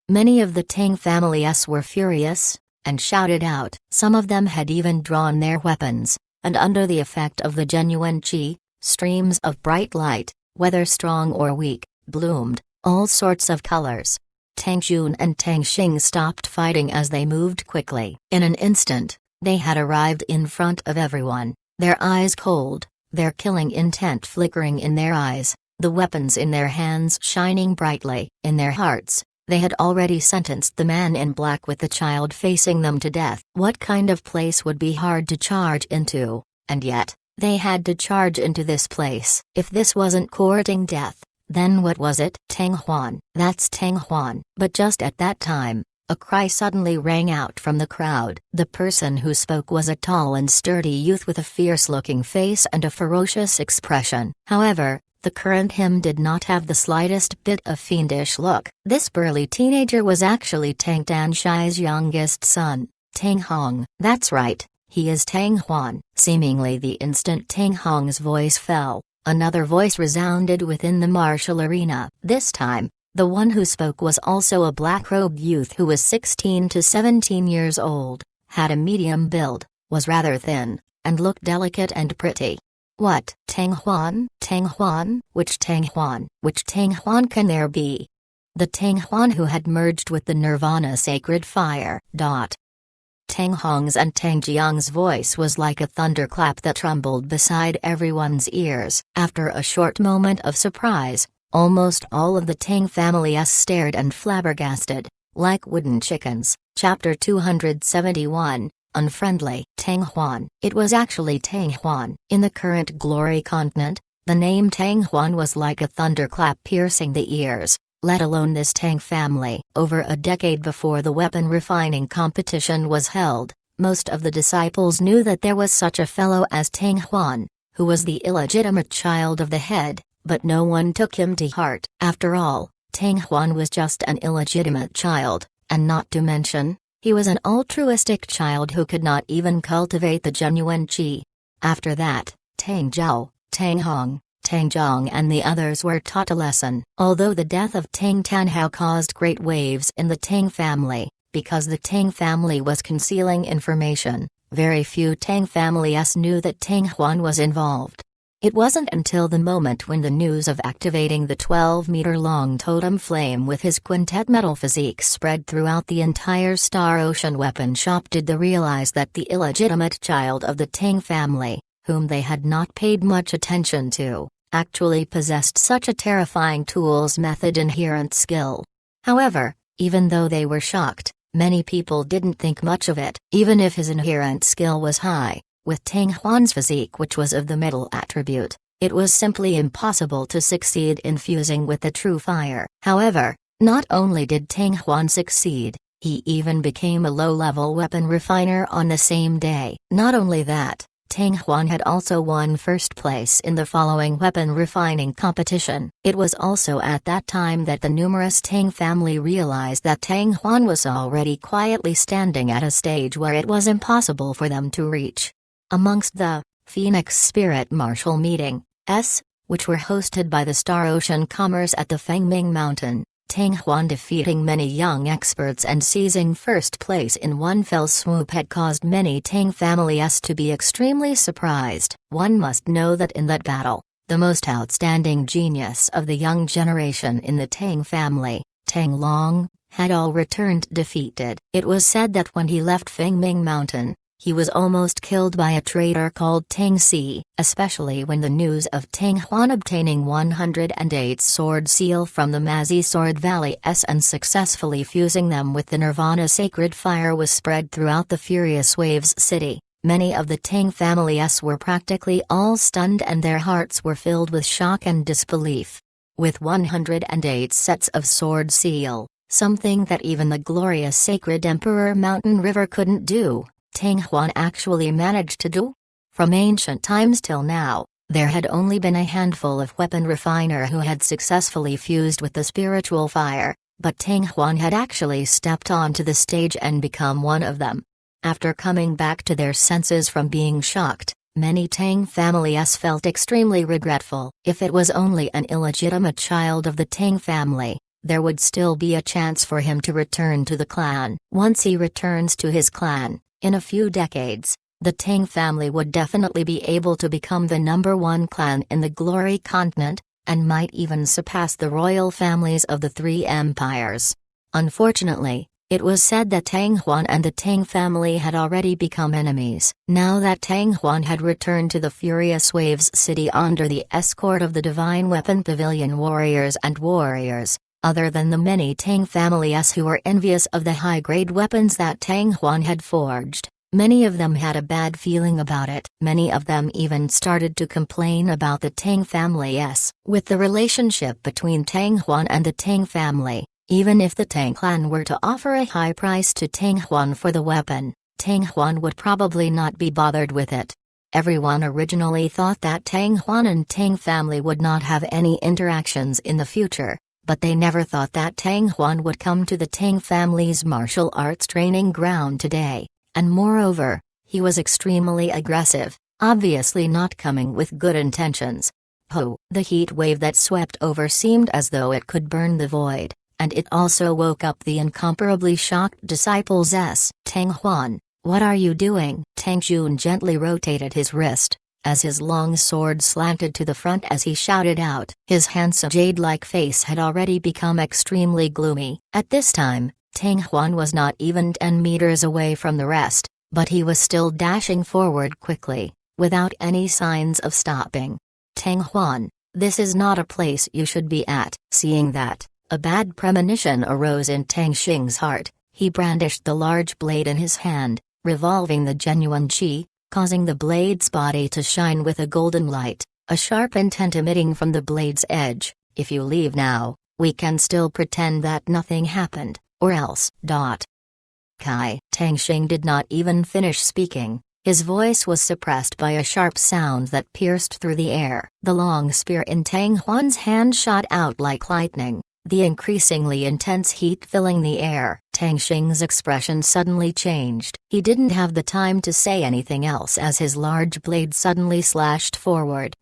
Many of the Tang families were furious, and shouted out. Some of them had even drawn their weapons, and under the effect of the genuine qi, streams of bright light, whether strong or weak, bloomed, all sorts of colors. Tang Jun and Tang Xing stopped fighting as they moved quickly. In an instant, they had arrived in front of everyone, their eyes cold, their killing intent flickering in their eyes, the weapons in their hands shining brightly. In their hearts, they had already sentenced the man in black with the child facing them to death. What kind of place would be hard to charge into? And yet, they had to charge into this place. If this wasn't courting death, then what was it? Tang Huan. That's Tang Huan. But just at that time, a cry suddenly rang out from the crowd. The person who spoke was a tall and sturdy youth with a fierce-looking face and a ferocious expression. However, the current him did not have the slightest bit of fiendish look. This burly teenager was actually Tang Danshai's youngest son, Tang Hong. That's right, he is Tang Huan. Seemingly the instant Tang Hong's voice fell, another voice resounded within the martial arena. This time, the one who spoke was also a black-robed youth who was 16 to 17 years old, had a medium build, was rather thin, and looked delicate and pretty. What? Tang Huan? Tang Huan? Which Tang Huan? Which Tang Huan can there be? The Tang Huan who had merged with the Nirvana sacred fire. Tang Hong's and Tang Jiang's voice was like a thunderclap that trembled beside everyone's ears. After a short moment of surprise, almost all of the Tang family stared and flabbergasted, like wooden chickens. Chapter 271, Unfriendly. Tang Huan. It was actually Tang Huan. In the current Glory continent, the name Tang Huan was like a thunderclap piercing the ears, let alone this Tang family. Over a decade before the weapon refining competition was held, most of the disciples knew that there was such a fellow as Tang Huan, who was the illegitimate child of the head, but no one took him to heart. After all, Tang Huan was just an illegitimate child, and not to mention, he was an altruistic child who could not even cultivate the genuine qi. After that, Tang Zhao, Tang Hong, Tang Zhang and the others were taught a lesson. Although the death of Tang Tanhao caused great waves in the Tang family, because the Tang family was concealing information, very few Tang families knew that Tang Huan was involved. It wasn't until the moment when the news of activating the 12-meter-long totem flame with his quintet metal physique spread throughout the entire Star Ocean weapon shop did they realize that the illegitimate child of the Tang family, whom they had not paid much attention to, actually possessed such a terrifying tool's method inherent skill. However, even though they were shocked, many people didn't think much of it. Even if his inherent skill was high, with Tang Huan's physique, which was of the middle attribute, it was simply impossible to succeed in fusing with the true fire. However, not only did Tang Huan succeed, he even became a low-level weapon refiner on the same day. Not only that, Tang Huan had also won first place in the following weapon refining competition. It was also at that time that the numerous Tang family realized that Tang Huan was already quietly standing at a stage where it was impossible for them to reach. Amongst the Phoenix Spirit Martial Meetings, which were hosted by the Star Ocean Commerce at the Fengming Mountain, Tang Huan defeating many young experts and seizing first place in one fell swoop had caused many Tang families to be extremely surprised. One must know that in that battle, the most outstanding genius of the young generation in the Tang family, Tang Long, had all returned defeated. It was said that when he left Fengming Mountain, he was almost killed by a traitor called Tang Si, especially when the news of Tang Huan obtaining 108 sword seal from the Mazi Sword Valley and successfully fusing them with the Nirvana sacred fire was spread throughout the Furious Waves city. Many of the Tang families were practically all stunned and their hearts were filled with shock and disbelief. With 108 sets of sword seal, something that even the glorious sacred Emperor Mountain River couldn't do, Tang Huan actually managed to do? From ancient times till now, there had only been a handful of weapon refiner who had successfully fused with the spiritual fire, but Tang Huan had actually stepped onto the stage and become one of them. After coming back to their senses from being shocked, many Tang families felt extremely regretful. If it was only an illegitimate child of the Tang family, there would still be a chance for him to return to the clan. Once he returns to his clan, in a few decades, the Tang family would definitely be able to become the #1 clan in the Glory Continent, and might even surpass the royal families of the three empires. Unfortunately, it was said that Tang Huan and the Tang family had already become enemies. Now that Tang Huan had returned to the Furious Waves city under the escort of the Divine Weapon Pavilion warriors and warriors, other than the many Tang families who were envious of the high-grade weapons that Tang Huan had forged, many of them had a bad feeling about it. Many of them even started to complain about the Tang families. With the relationship between Tang Huan and the Tang family, even if the Tang clan were to offer a high price to Tang Huan for the weapon, Tang Huan would probably not be bothered with it. Everyone originally thought that Tang Huan and Tang family would not have any interactions in the future, but they never thought that Tang Huan would come to the Tang family's martial arts training ground today, and moreover, he was extremely aggressive, obviously not coming with good intentions. The heat wave that swept over seemed as though it could burn the void, and it also woke up the incomparably shocked disciples. Tang Huan, what are you doing? Tang Jun gently rotated his wrist, as his long sword slanted to the front as he shouted out. His handsome jade-like face had already become extremely gloomy. At this time, Tang Huan was not even 10 meters away from the rest, but he was still dashing forward quickly, without any signs of stopping. Tang Huan, this is not a place you should be at. Seeing that, a bad premonition arose in Tang Xing's heart. He brandished the large blade in his hand, revolving the genuine qi, causing the blade's body to shine with a golden light, a sharp intent emitting from the blade's edge. If you leave now, we can still pretend that nothing happened, or else. Kai. Tang Xing did not even finish speaking. His voice was suppressed by a sharp sound that pierced through the air. The long spear in Tang Huan's hand shot out like lightning, the increasingly intense heat filling the air. Tang Xing's expression suddenly changed. He didn't have the time to say anything else as his large blade suddenly slashed forward.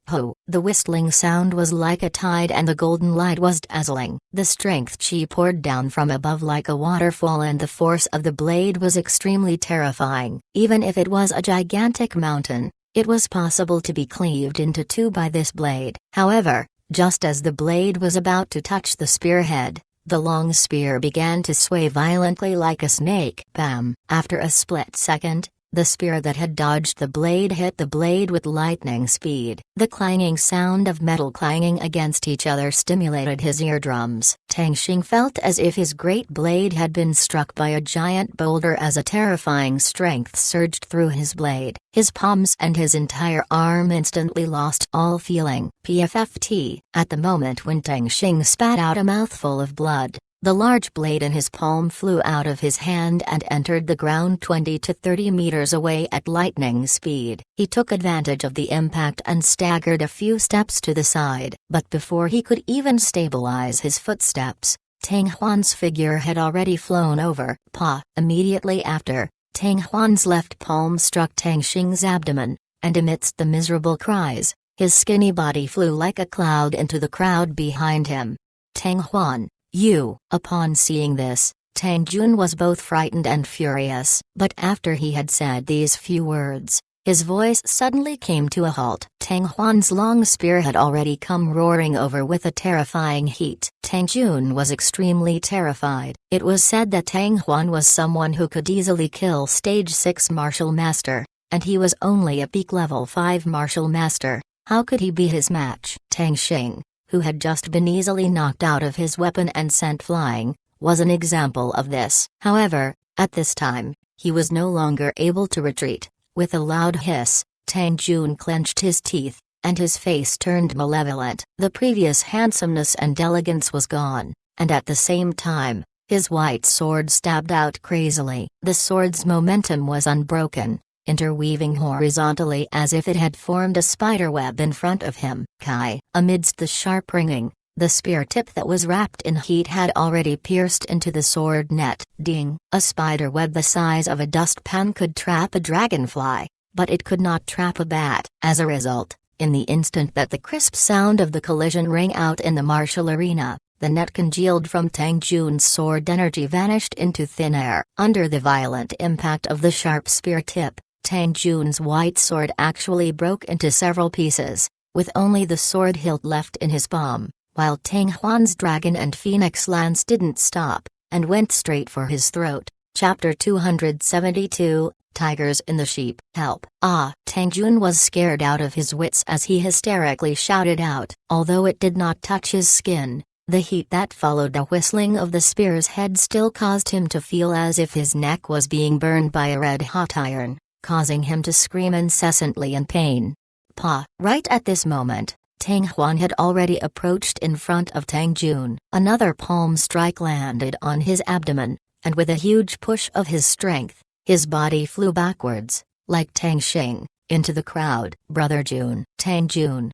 The whistling sound was like a tide and the golden light was dazzling. The strength qi poured down from above like a waterfall and the force of the blade was extremely terrifying. Even if it was a gigantic mountain, It was possible to be cleaved into two by this blade. However, just as the blade was about to touch the spearhead, the long spear began to sway violently like a snake. Bam! After a split second, the spear that had dodged the blade hit the blade with lightning speed. The clanging sound of metal clanging against each other stimulated his eardrums. Tang Xing felt as if his great blade had been struck by a giant boulder as a terrifying strength surged through his blade. His palms and his entire arm instantly lost all feeling. PFFT. At the moment when Tang Xing spat out a mouthful of blood, the large blade in his palm flew out of his hand and entered the ground 20 to 30 meters away at lightning speed. He took advantage of the impact and staggered a few steps to the side. But before he could even stabilize his footsteps, Tang Huan's figure had already flown over. Immediately after, Tang Huan's left palm struck Tang Xing's abdomen, and amidst the miserable cries, his skinny body flew like a cloud into the crowd behind him. Tang Huan, you! Upon seeing this, Tang Jun was both frightened and furious. But after he had said these few words, his voice suddenly came to a halt. Tang Huan's long spear had already come roaring over with a terrifying heat. Tang Jun was extremely terrified. It was said that Tang Huan was someone who could easily kill Stage 6 Martial Master, and he was only a peak level 5 Martial Master. How could he be his match? Tang Xing, who had just been easily knocked out of his weapon and sent flying, was an example of this. However, at this time, he was no longer able to retreat. With a loud hiss, Tang Jun clenched his teeth, and his face turned malevolent. The previous handsomeness and elegance was gone, and at the same time, his white sword stabbed out crazily. The sword's momentum was unbroken, interweaving horizontally as if it had formed a spiderweb in front of him. Amidst the sharp ringing, the spear tip that was wrapped in heat had already pierced into the sword net. Ding! A spiderweb the size of a dustpan could trap a dragonfly, but it could not trap a bat. As a result, in the instant that the crisp sound of the collision rang out in the martial arena, the net congealed from Tang Jun's sword energy vanished into thin air. Under the violent impact of the sharp spear tip, Tang Jun's white sword actually broke into several pieces, with only the sword hilt left in his palm, while Tang Huan's dragon and phoenix lance didn't stop, and went straight for his throat. Chapter 272, Tigers in the Sheep. Help! Tang Jun was scared out of his wits as he hysterically shouted out. Although it did not touch his skin, the heat that followed the whistling of the spear's head still caused him to feel as if his neck was being burned by a red-hot iron, causing him to scream incessantly in pain. Right at this moment, Tang Huan had already approached in front of Tang Jun. Another palm strike landed on his abdomen, and with a huge push of his strength, his body flew backwards, like Tang Xing, into the crowd. Brother Jun, Tang Jun.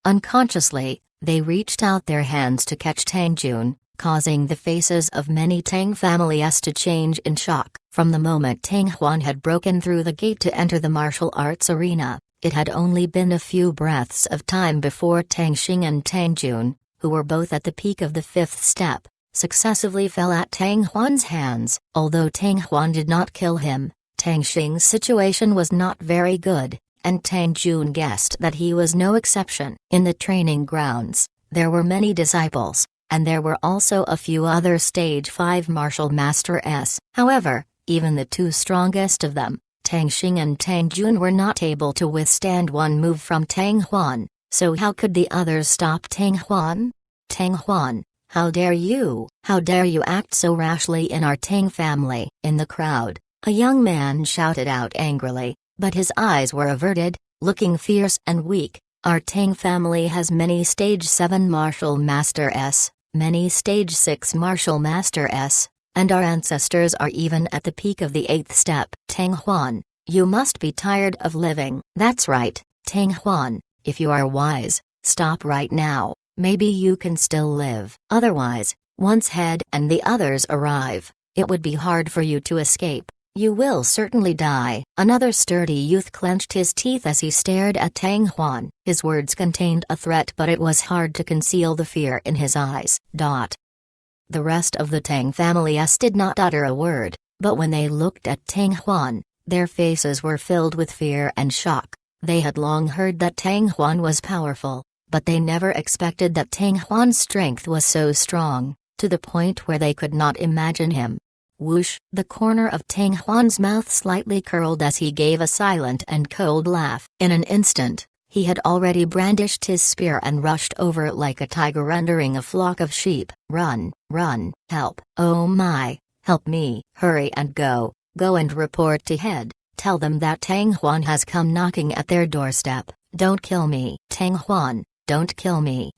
Unconsciously, they reached out their hands to catch Tang Jun, causing the faces of many Tang families to change in shock. From the moment Tang Huan had broken through the gate to enter the martial arts arena, it had only been a few breaths of time before Tang Xing and Tang Jun, who were both at the peak of the 5th step, successively fell at Tang Huan's hands. Although Tang Huan did not kill him, Tang Xing's situation was not very good, and Tang Jun guessed that he was no exception. In the training grounds, there were many disciples, and there were also a few other Stage 5 Martial Masters. However, even the two strongest of them, Tang Xing and Tang Jun, were not able to withstand one move from Tang Huan, so how could the others stop Tang Huan? Tang Huan, how dare you? How dare you act so rashly in our Tang family? In the crowd, a young man shouted out angrily, but his eyes were averted, looking fierce and weak. Our Tang family has many Stage 7 Martial Masters, many Stage 6 Martial Masters, and our ancestors are even at the peak of the 8th step. Tang Huan, you must be tired of living. That's right, Tang Huan, if you are wise, stop right now, maybe you can still live. Otherwise, once Head and the others arrive, it would be hard for you to escape. You will certainly die. Another sturdy youth clenched his teeth as he stared at Tang Huan. His words contained a threat, but it was hard to conceal the fear in his eyes. The rest of the Tang families did not utter a word, but when they looked at Tang Huan, Their faces were filled with fear and shock. They had long heard that Tang Huan was powerful, but they never expected that Tang Huan's strength was so strong, to the point where they could not imagine him. Whoosh! The corner of Tang Huan's mouth slightly curled as he gave a silent and cold laugh. In an instant, he had already brandished his spear and rushed over it like a tiger entering a flock of sheep. Run, run, help! Oh my, help me! Hurry and go and report to head. Tell them that Tang Huan has come knocking at their doorstep. Don't kill me, Tang Huan, don't kill me.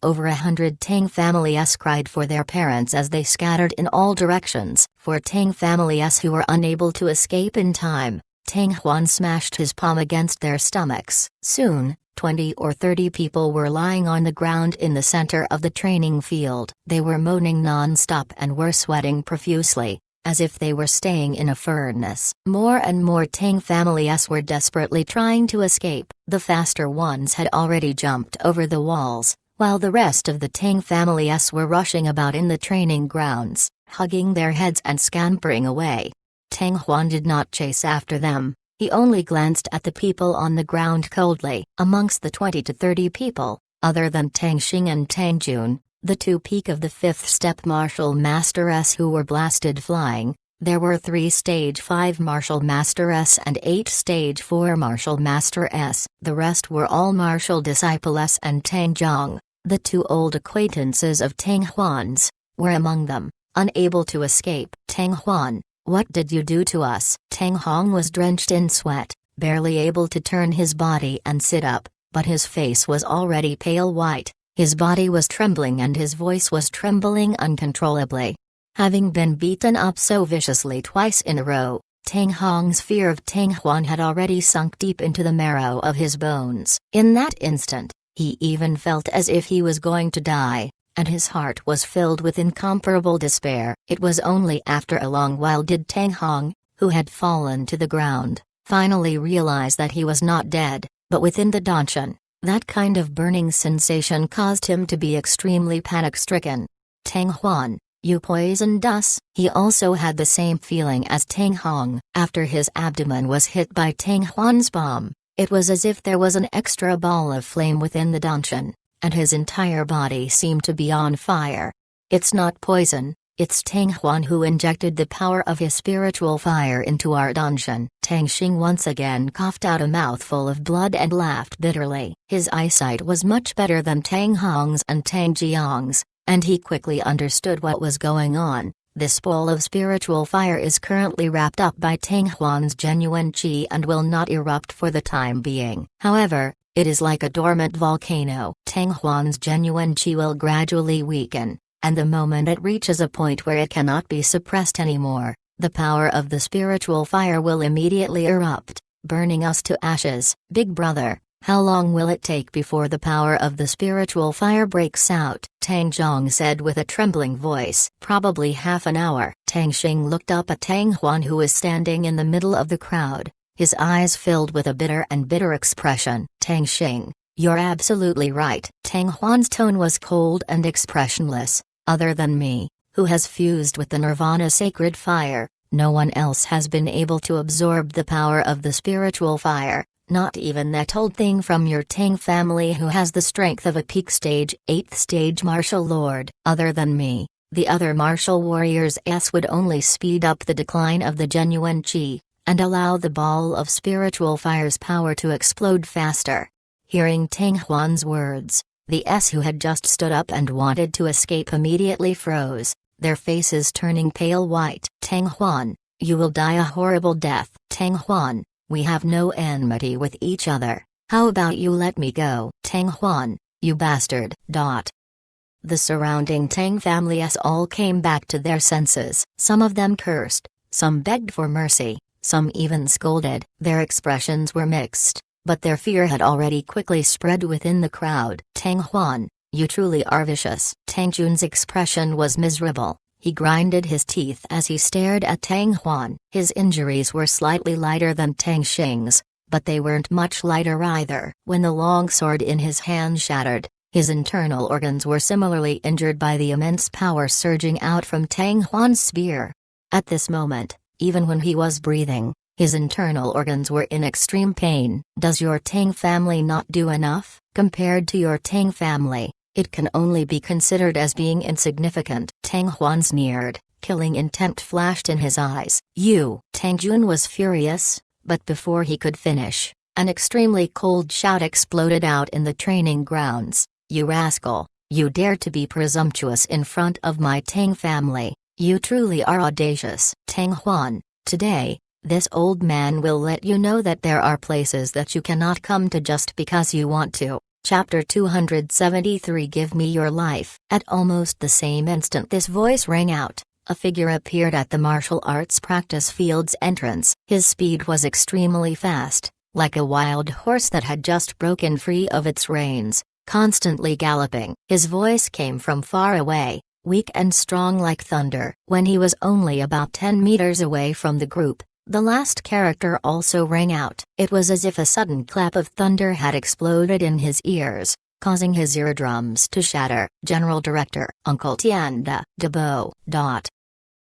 Over 100 Tang families cried for their parents as they scattered in all directions. For Tang families who were unable to escape in time, Tang Huan smashed his palm against their stomachs. Soon, 20 or 30 people were lying on the ground in the center of the training field. They were moaning non-stop and were sweating profusely, as if they were staying in a furnace. More and more Tang families were desperately trying to escape. The faster ones had already jumped over the walls, while the rest of the Tang families were rushing about in the training grounds, hugging their heads and scampering away. Tang Huan did not chase after them, he only glanced at the people on the ground coldly. Amongst the 20 to 30 people, other than Tang Xing and Tang Jun, the two peak of the 5th step martial masters who were blasted flying, there were 3 stage 5 martial masters and 8 stage 4 martial masters. The rest were all martial disciples, and Tang Zhang, the 2 old acquaintances of Tang Huan's, were among them, unable to escape. Tang Huan, what did you do to us? Tang Hong was drenched in sweat, barely able to turn his body and sit up, but his face was already pale white, his body was trembling and his voice was trembling uncontrollably. Having been beaten up so viciously twice in a row, Tang Hong's fear of Tang Huan had already sunk deep into the marrow of his bones. In that instant, he even felt as if he was going to die, and his heart was filled with incomparable despair. It was only after a long while did Tang Hong, who had fallen to the ground, finally realize that he was not dead, but within the Danshan. That kind of burning sensation caused him to be extremely panic-stricken. Tang Huan, you poisoned us? He also had the same feeling as Tang Hong. After his abdomen was hit by Tang Huan's bomb, it was as if there was an extra ball of flame within the Danshan, and his entire body seemed to be on fire. It's not poison, it's Tang Huan who injected the power of his spiritual fire into our Danshan. Tang Xing once again coughed out a mouthful of blood and laughed bitterly. His eyesight was much better than Tang Hong's and Tang Jiang's, and he quickly understood what was going on. This ball of spiritual fire is currently wrapped up by Tang Huan's genuine qi and will not erupt for the time being. However, it is like a dormant volcano. Tang Huan's genuine qi will gradually weaken, and the moment it reaches a point where it cannot be suppressed anymore, the power of the spiritual fire will immediately erupt, burning us to ashes. Big brother, how long will it take before the power of the spiritual fire breaks out? Tang Zhong said with a trembling voice. Probably half an hour. Tang Xing looked up at Tang Huan, who was standing in the middle of the crowd, his eyes filled with a bitter expression. Tang Xing, you're absolutely right. Tang Huan's tone was cold and expressionless. Other than me, who has fused with the Nirvana sacred fire, no one else has been able to absorb the power of the spiritual fire. Not even that old thing from your Tang family who has the strength of a peak stage 8th stage martial lord. Other than me, the other martial warriors would only speed up the decline of the genuine qi, and allow the ball of spiritual fire's power to explode faster. Hearing Tang Huan's words, the who had just stood up and wanted to escape immediately froze, their faces turning pale white. Tang Huan, you will die a horrible death. Tang Huan, we have no enmity with each other. How about you let me go? Tang Huan, you bastard. The surrounding Tang families all came back to their senses. Some of them cursed, some begged for mercy, some even scolded. Their expressions were mixed, but their fear had already quickly spread within the crowd. Tang Huan, you truly are vicious. Tang Jun's expression was miserable. He grinded his teeth as he stared at Tang Huan. His injuries were slightly lighter than Tang Xing's, but they weren't much lighter either. When the long sword in his hand shattered, his internal organs were similarly injured by the immense power surging out from Tang Huan's spear. At this moment, Even when he was breathing, his internal organs were in extreme pain. Does your Tang family not do enough? Compared to your Tang family, it can only be considered as being insignificant. Tang Huan sneered, killing intent flashed in his eyes. You! Tang Jun was furious, but before he could finish, an extremely cold shout exploded out in the training grounds. You rascal! You dare to be presumptuous in front of my Tang family. You truly are audacious. Tang Huan, today, this old man will let you know that there are places that you cannot come to just because you want to. Chapter 273 Give me your life. At almost the same instant this voice rang out, a figure appeared at the martial arts practice field's entrance. His speed was extremely fast, like a wild horse that had just broken free of its reins, constantly galloping. His voice came from far away, weak and strong like thunder. When he was only about 10 meters away from the group, the last character also rang out. It was as if a sudden clap of thunder had exploded in his ears, causing his eardrums to shatter. General Director Uncle Tianda Debo.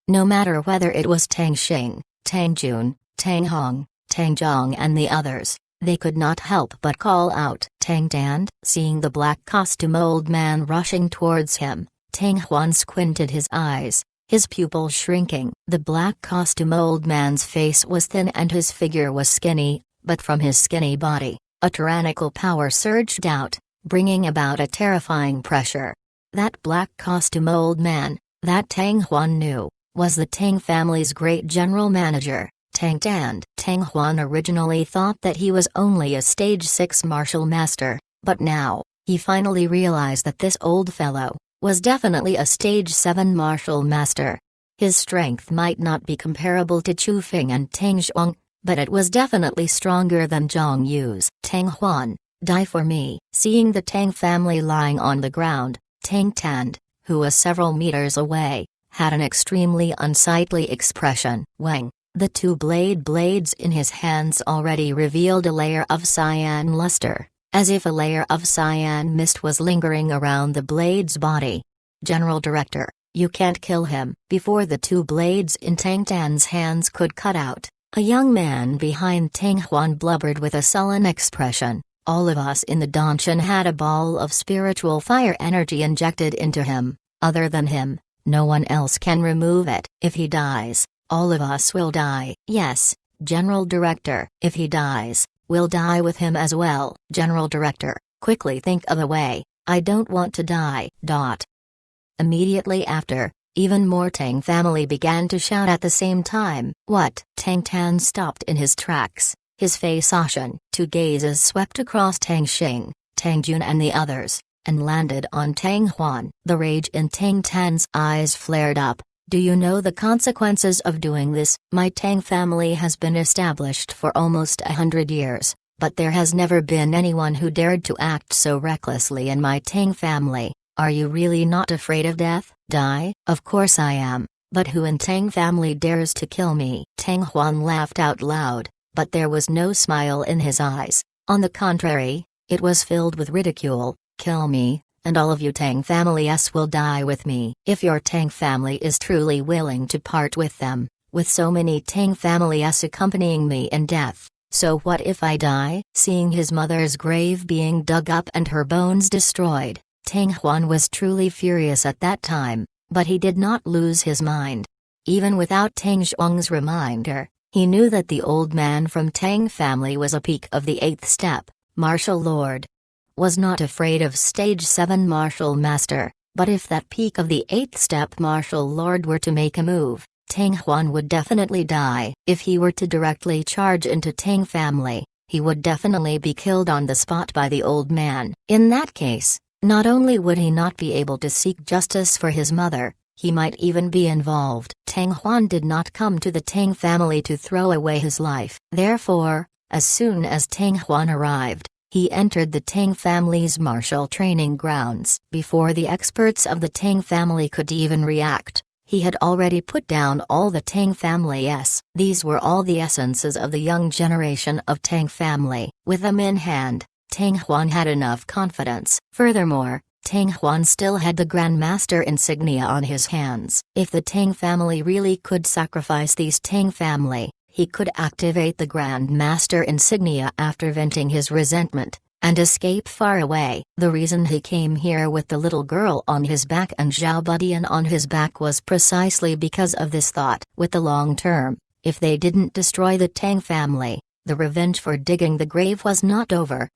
No matter whether it was Tang Xing, Tang Jun, Tang Hong, Tang Zhong and the others, they could not help but call out. Tang Tand. Seeing the black costume old man rushing towards him, Tang Huan squinted his eyes, his pupils shrinking. The black costume old man's face was thin and his figure was skinny, but from his skinny body, a tyrannical power surged out, bringing about a terrifying pressure. That black costume old man, that Tang Huan knew, was the Tang family's great general manager, Tang Tand. Tang Huan originally thought that he was only a stage 6 martial master, but now, he finally realized that this old fellow was definitely a stage 7 martial master. His strength might not be comparable to Chu Feng and Tang Zhuang, but it was definitely stronger than Zhang Yu's. Tang Huan, die for me. Seeing the Tang family lying on the ground, Tang Tand, who was several meters away, had an extremely unsightly expression. Wang, the two blades in his hands already revealed a layer of cyan luster, as if a layer of cyan mist was lingering around the blade's body. General Director, you can't kill him. Before the two blades in Tang Tand's hands could cut out, a young man behind Tang Huan blubbered with a sullen expression. All of us in the Danshan had a ball of spiritual fire energy injected into him. Other than him, no one else can remove it. If he dies, all of us will die. Yes, General Director. If he dies, we'll die with him as well. General Director, quickly think of a way. I don't want to die. Immediately after, even more Tang family began to shout at the same time. What? Tang Tan stopped in his tracks, his face ashen. Two gazes swept across Tang Xing, Tang Jun and the others, and landed on Tang Huan. The rage in Tang Tan's eyes flared up. Do you know the consequences of doing this? My Tang family has been established for almost 100 years, but there has never been anyone who dared to act so recklessly in my Tang family. Are you really not afraid of death? Die? Of course I am, but who in Tang family dares to kill me? Tang Huan laughed out loud, but there was no smile in his eyes. On the contrary, it was filled with ridicule. Kill me, and all of you Tang families will die with me. If your Tang family is truly willing to part with them, with so many Tang families accompanying me in death, so what if I die? Seeing his mother's grave being dug up and her bones destroyed, Tang Huan was truly furious at that time, but he did not lose his mind. Even without Tang Zhuang's reminder, he knew that the old man from Tang family was a peak of the 8th step, martial lord. Was not afraid of stage 7 martial master, but if that peak of the 8th step martial lord were to make a move, Tang Huan would definitely die. If he were to directly charge into Tang family, he would definitely be killed on the spot by the old man. In that case, not only would he not be able to seek justice for his mother, he might even be involved. Tang Huan did not come to the Tang family to throw away his life. Therefore, as soon as Tang Huan arrived, he entered the Tang family's martial training grounds. Before the experts of the Tang family could even react, he had already put down all the Tang families. These were all the essences of the young generation of Tang family. With them in hand, Tang Huan had enough confidence. Furthermore, Tang Huan still had the Grandmaster insignia on his hands. If the Tang family really could sacrifice these Tang family, he could activate the Grandmaster insignia after venting his resentment, and escape far away. The reason he came here with the little girl on his back and Zhao Budian on his back was precisely because of this thought. With the long term, if they didn't destroy the Tang family, the revenge for digging the grave was not over.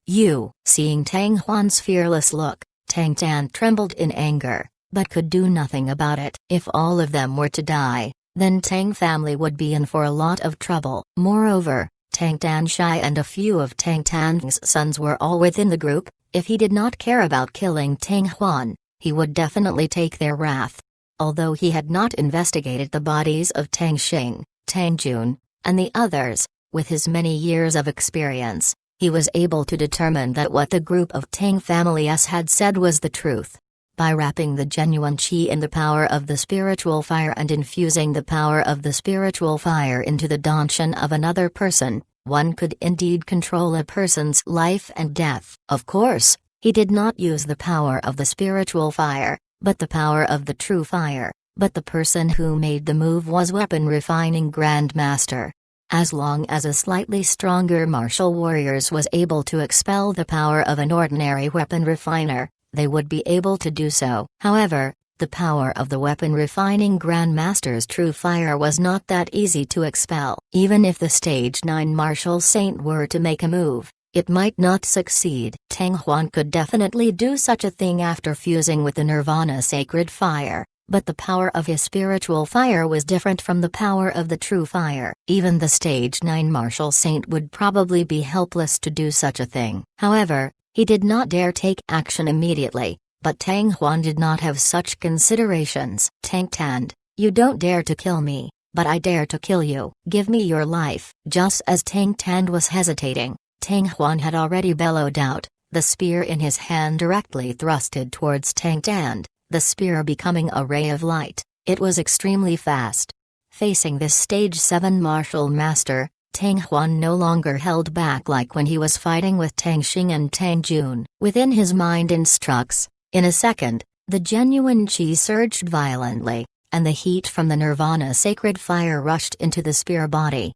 Seeing Tang Huan's fearless look, Tang Tan trembled in anger, but could do nothing about it. If all of them were to die, then Tang family would be in for a lot of trouble. Moreover, Tang Tanshai and a few of Tang Tan's sons were all within the group. If he did not care about killing Tang Huan, he would definitely take their wrath. Although he had not investigated the bodies of Tang Xing, Tang Jun, and the others, with his many years of experience, he was able to determine that what the group of Tang families had said was the truth. By wrapping the genuine qi in the power of the spiritual fire and infusing the power of the spiritual fire into the danshan of another person, one could indeed control a person's life and death. Of course, he did not use the power of the spiritual fire, but the power of the true fire. But the person who made the move was Weapon Refining Grandmaster. As long as a slightly stronger martial warriors was able to expel the power of an ordinary weapon refiner, they would be able to do so. However, the power of the Weapon Refining Grandmaster's true fire was not that easy to expel. Even if the Stage 9 Martial Saint were to make a move, it might not succeed. Tang Huan could definitely do such a thing after fusing with the Nirvana Sacred Fire. But the power of his spiritual fire was different from the power of the true fire. Even the Stage 9 Martial Saint would probably be helpless to do such a thing. However, he did not dare take action immediately, but Tang Huan did not have such considerations. Tang Tan, you don't dare to kill me, but I dare to kill you. Give me your life. Just as Tang Tan was hesitating, Tang Huan had already bellowed out, the spear in his hand directly thrusted towards Tang Tan. The spear becoming a ray of light. It was extremely fast. Facing this Stage 7 martial master, Tang Huan no longer held back like when he was fighting with Tang Xing and Tang Jun. Within his mind instructs, in a second, the genuine qi surged violently, and the heat from the Nirvana Sacred Fire rushed into the spear body.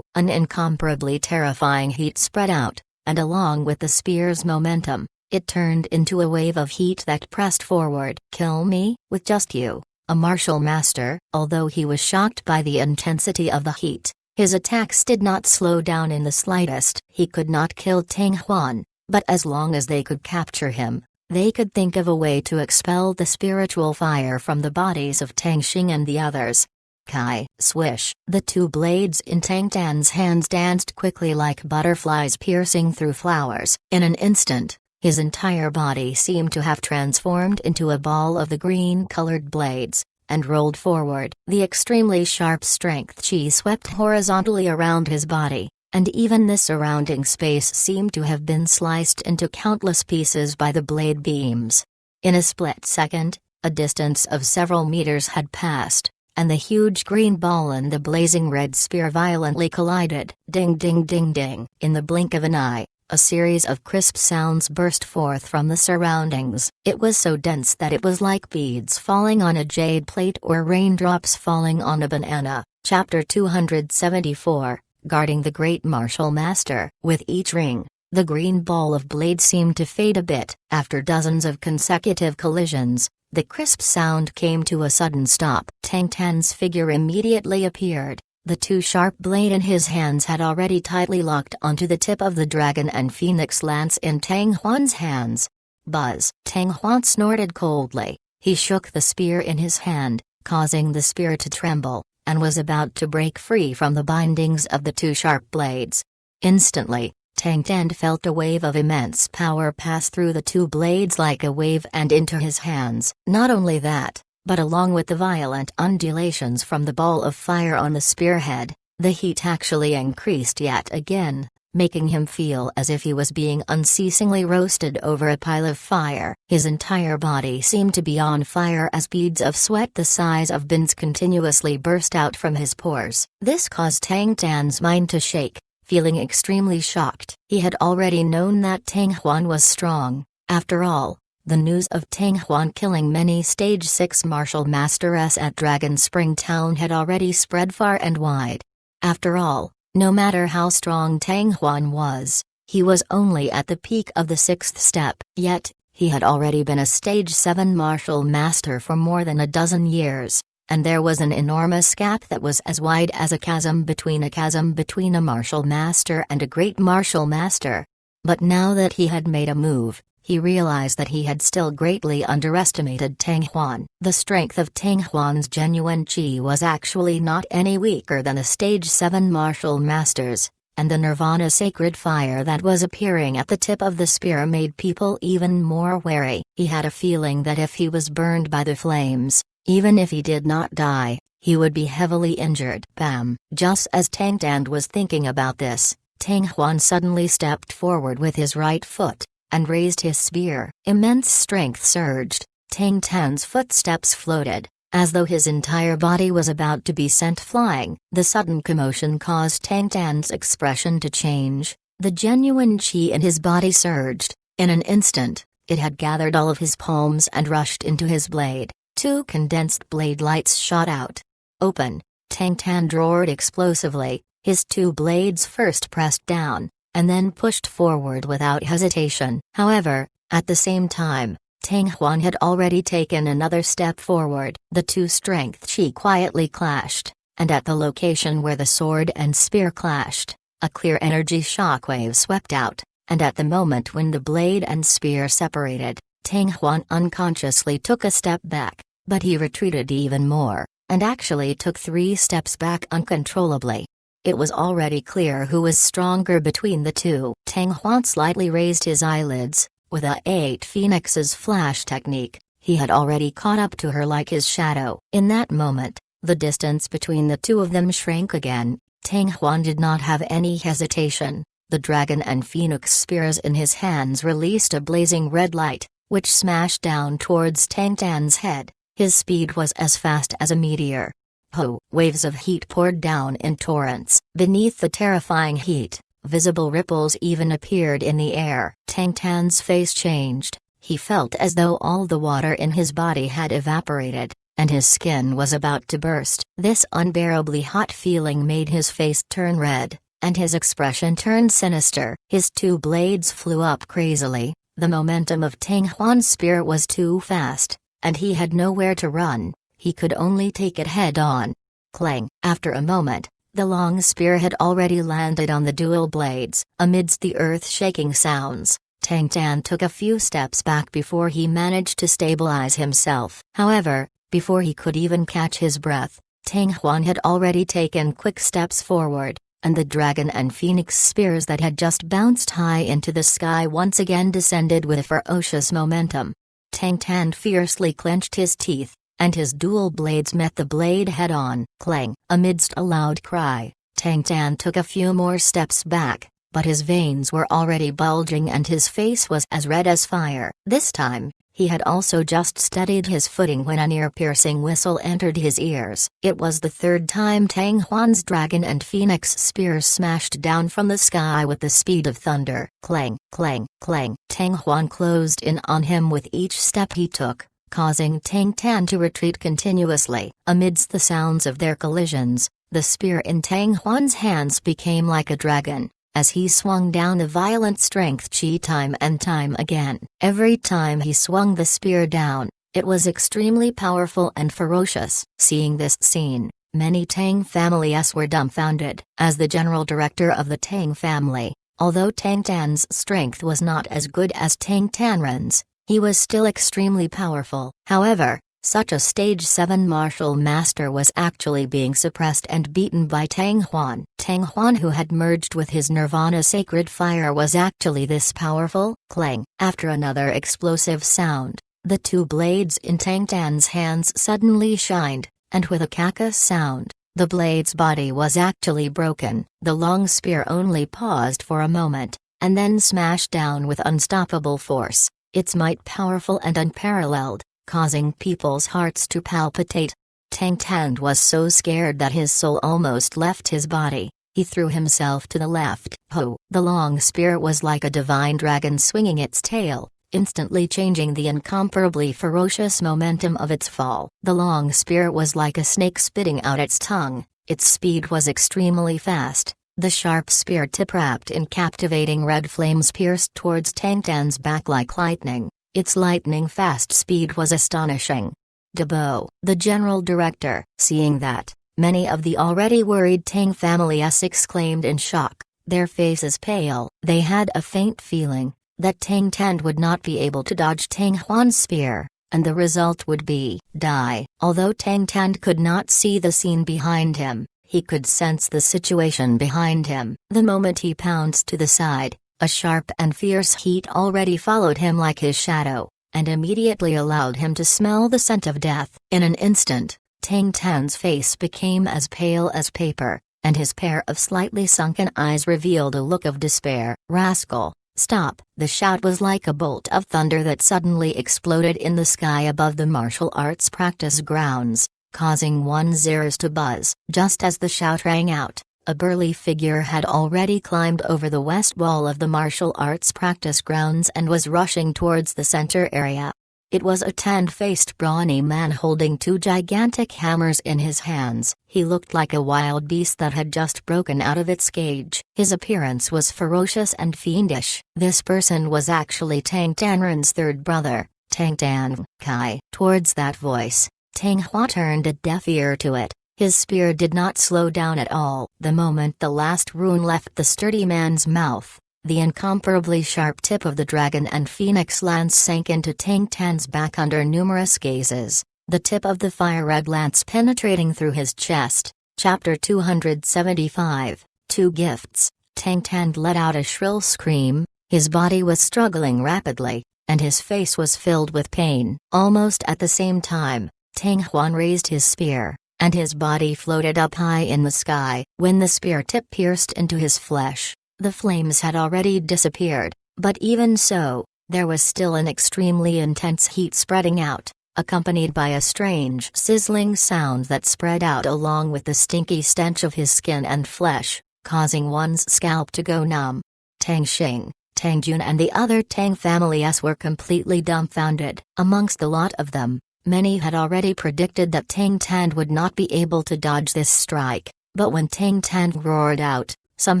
An incomparably terrifying heat spread out, and along with the spear's momentum, it turned into a wave of heat that pressed forward. Kill me? With just you, a martial master? Although he was shocked by the intensity of the heat, his attacks did not slow down in the slightest. He could not kill Tang Huan, but as long as they could capture him, they could think of a way to expel the spiritual fire from the bodies of Tang Xing and the others. Kai, swish. The two blades in Tang Tan's hands danced quickly like butterflies piercing through flowers. In an instant, his entire body seemed to have transformed into a ball of the green-colored blades, and rolled forward. The extremely sharp strength qi swept horizontally around his body, and even the surrounding space seemed to have been sliced into countless pieces by the blade beams. In a split second, a distance of several meters had passed, and the huge green ball and the blazing red spear violently collided. Ding ding ding ding. In the blink of an eye, a series of crisp sounds burst forth from the surroundings. It was so dense that it was like beads falling on a jade plate or raindrops falling on a banana. Chapter 274, Guarding the Great Martial Master. With each ring, the green ball of blade seemed to fade a bit. After dozens of consecutive collisions, the crisp sound came to a sudden stop. Tang Tan's figure immediately appeared. The two sharp blade in his hands had already tightly locked onto the tip of the dragon and phoenix lance in Tang Huan's hands. Buzz! Tang Huan snorted coldly. He shook the spear in his hand, causing the spear to tremble, and was about to break free from the bindings of the two sharp blades. Instantly, Tang Tan felt a wave of immense power pass through the two blades like a wave and into his hands. Not only that, but along with the violent undulations from the ball of fire on the spearhead, the heat actually increased yet again, making him feel as if he was being unceasingly roasted over a pile of fire. His entire body seemed to be on fire as beads of sweat the size of bins continuously burst out from his pores. This caused Tang Tan's mind to shake, feeling extremely shocked. He had already known that Tang Huan was strong. After all, The news of Tang Huan killing many Stage 6 martial masters at Dragon Spring Town had already spread far and wide. After all, no matter how strong Tang Huan was, he was only at the peak of the 6th step. Yet, he had already been a Stage 7 martial master for more than a dozen years, and there was an enormous gap that was as wide as a chasm between a martial master and a great martial master. But now that he had made a move, he realized that he had still greatly underestimated Tang Huan. The strength of Tang Huan's genuine chi was actually not any weaker than the Stage 7 martial masters, and the Nirvana sacred fire that was appearing at the tip of the spear made people even more wary. He had a feeling that if he was burned by the flames, even if he did not die, he would be heavily injured. Bam! Just as Tang Tan was thinking about this, Tang Huan suddenly stepped forward with his right foot and raised his spear. Immense strength surged. Tang Tan's footsteps floated, as though his entire body was about to be sent flying. The sudden commotion caused Tang Tan's expression to change. The genuine chi in his body surged. In an instant, it had gathered all of his palms and rushed into his blade. 2 condensed blade lights shot out. Open! Tang Tan roared explosively, his 2 blades first pressed down, and then pushed forward without hesitation. However, at the same time, Tang Huan had already taken another step forward. The 2 strength chi quietly clashed, and at the location where the sword and spear clashed, a clear energy shockwave swept out, and at the moment when the blade and spear separated, Tang Huan unconsciously took a step back, but he retreated even more, and actually took 3 steps back uncontrollably. It was already clear who was stronger between the two. Tang Huan slightly raised his eyelids. With a 8 Phoenix's flash technique, he had already caught up to her like his shadow. In that moment, the distance between the two of them shrank again. Tang Huan did not have any hesitation. The dragon and phoenix spears in his hands released a blazing red light, which smashed down towards Tang Tan's head. His speed was as fast as a meteor. Ho! Waves of heat poured down in torrents. Beneath the terrifying heat, visible ripples even appeared in the air. Tang Tan's face changed. He felt as though all the water in his body had evaporated, and his skin was about to burst. This unbearably hot feeling made his face turn red, and his expression turned sinister. His 2 blades flew up crazily. The momentum of Tang Huan's spear was too fast, and he had nowhere to run. He could only take it head-on. Clang! After a moment, the long spear had already landed on the dual blades. Amidst the earth-shaking sounds, Tang Tan took a few steps back before he managed to stabilize himself. However, before he could even catch his breath, Tang Huan had already taken quick steps forward, and the dragon and phoenix spears that had just bounced high into the sky once again descended with a ferocious momentum. Tang Tan fiercely clenched his teeth, and his dual blades met the blade head-on. Clang! Amidst a loud cry, Tang Tan took a few more steps back, but his veins were already bulging and his face was as red as fire. This time, he had also just steadied his footing when an ear-piercing whistle entered his ears. It was the 3rd time Tang Huan's dragon and phoenix spears smashed down from the sky with the speed of thunder. Clang! Clang! Clang! Tang Huan closed in on him with each step he took, causing Tang Tan to retreat continuously. Amidst the sounds of their collisions, the spear in Tang Huan's hands became like a dragon, as he swung down a violent strength chi time and time again. Every time he swung the spear down, it was extremely powerful and ferocious. Seeing this scene, many Tang families were dumbfounded. As the general director of the Tang family, although Tang Tan's strength was not as good as Tang Tanren's, he was still extremely powerful. However, such a Stage 7 martial master was actually being suppressed and beaten by Tang Huan. Tang Huan, who had merged with his Nirvana sacred fire, was actually this powerful. Clang! After another explosive sound, the 2 blades in Tang Tan's hands suddenly shined, and with a caca sound, the blade's body was actually broken. The long spear only paused for a moment, and then smashed down with unstoppable force, its might powerful and unparalleled, causing people's hearts to palpitate. Tang Tan was so scared that his soul almost left his body. He threw himself to the left. Ho! The long spear was like a divine dragon swinging its tail, instantly changing the incomparably ferocious momentum of its fall. The long spear was like a snake spitting out its tongue, its speed was extremely fast. The sharp spear tip wrapped in captivating red flames pierced towards Tang Tan's back like lightning. Its lightning-fast speed was astonishing. Debo, the general director, seeing that, many of the already worried Tang family exclaimed in shock, their faces pale. They had a faint feeling that Tang Tan would not be able to dodge Tang Huan's spear, and the result would be die. Although Tang Tan could not see the scene behind him, he could sense the situation behind him. The moment he pounced to the side, a sharp and fierce heat already followed him like his shadow, and immediately allowed him to smell the scent of death. In an instant, Tang Tan's face became as pale as paper, and his pair of slightly sunken eyes revealed a look of despair. "Rascal, stop!" The shout was like a bolt of thunder that suddenly exploded in the sky above the martial arts practice grounds, causing one's ears to buzz. Just as the shout rang out, a burly figure had already climbed over the west wall of the martial arts practice grounds and was rushing towards the center area. It was a tan-faced brawny man holding two gigantic hammers in his hands. He looked like a wild beast that had just broken out of its cage. His appearance was ferocious and fiendish. This person was actually Tang Tanren's third brother, Tang Tan Kai. Towards that voice, Tang Hua turned a deaf ear to it. His spear did not slow down at all. The moment the last rune left the sturdy man's mouth, the incomparably sharp tip of the dragon and phoenix lance sank into Tang Tan's back under numerous gazes, the tip of the fire-red lance penetrating through his chest. Chapter 275, Two Gifts. Tang Tan let out a shrill scream, his body was struggling rapidly, and his face was filled with pain. Almost at the same time, Tang Huan raised his spear, and his body floated up high in the sky. When the spear tip pierced into his flesh, the flames had already disappeared, but even so, there was still an extremely intense heat spreading out, accompanied by a strange sizzling sound that spread out along with the stinky stench of his skin and flesh, causing one's scalp to go numb. Tang Xing, Tang Jun and the other Tang families were completely dumbfounded. Amongst the lot of them, many had already predicted that Tang Tan would not be able to dodge this strike, but when Tang Tan roared out, some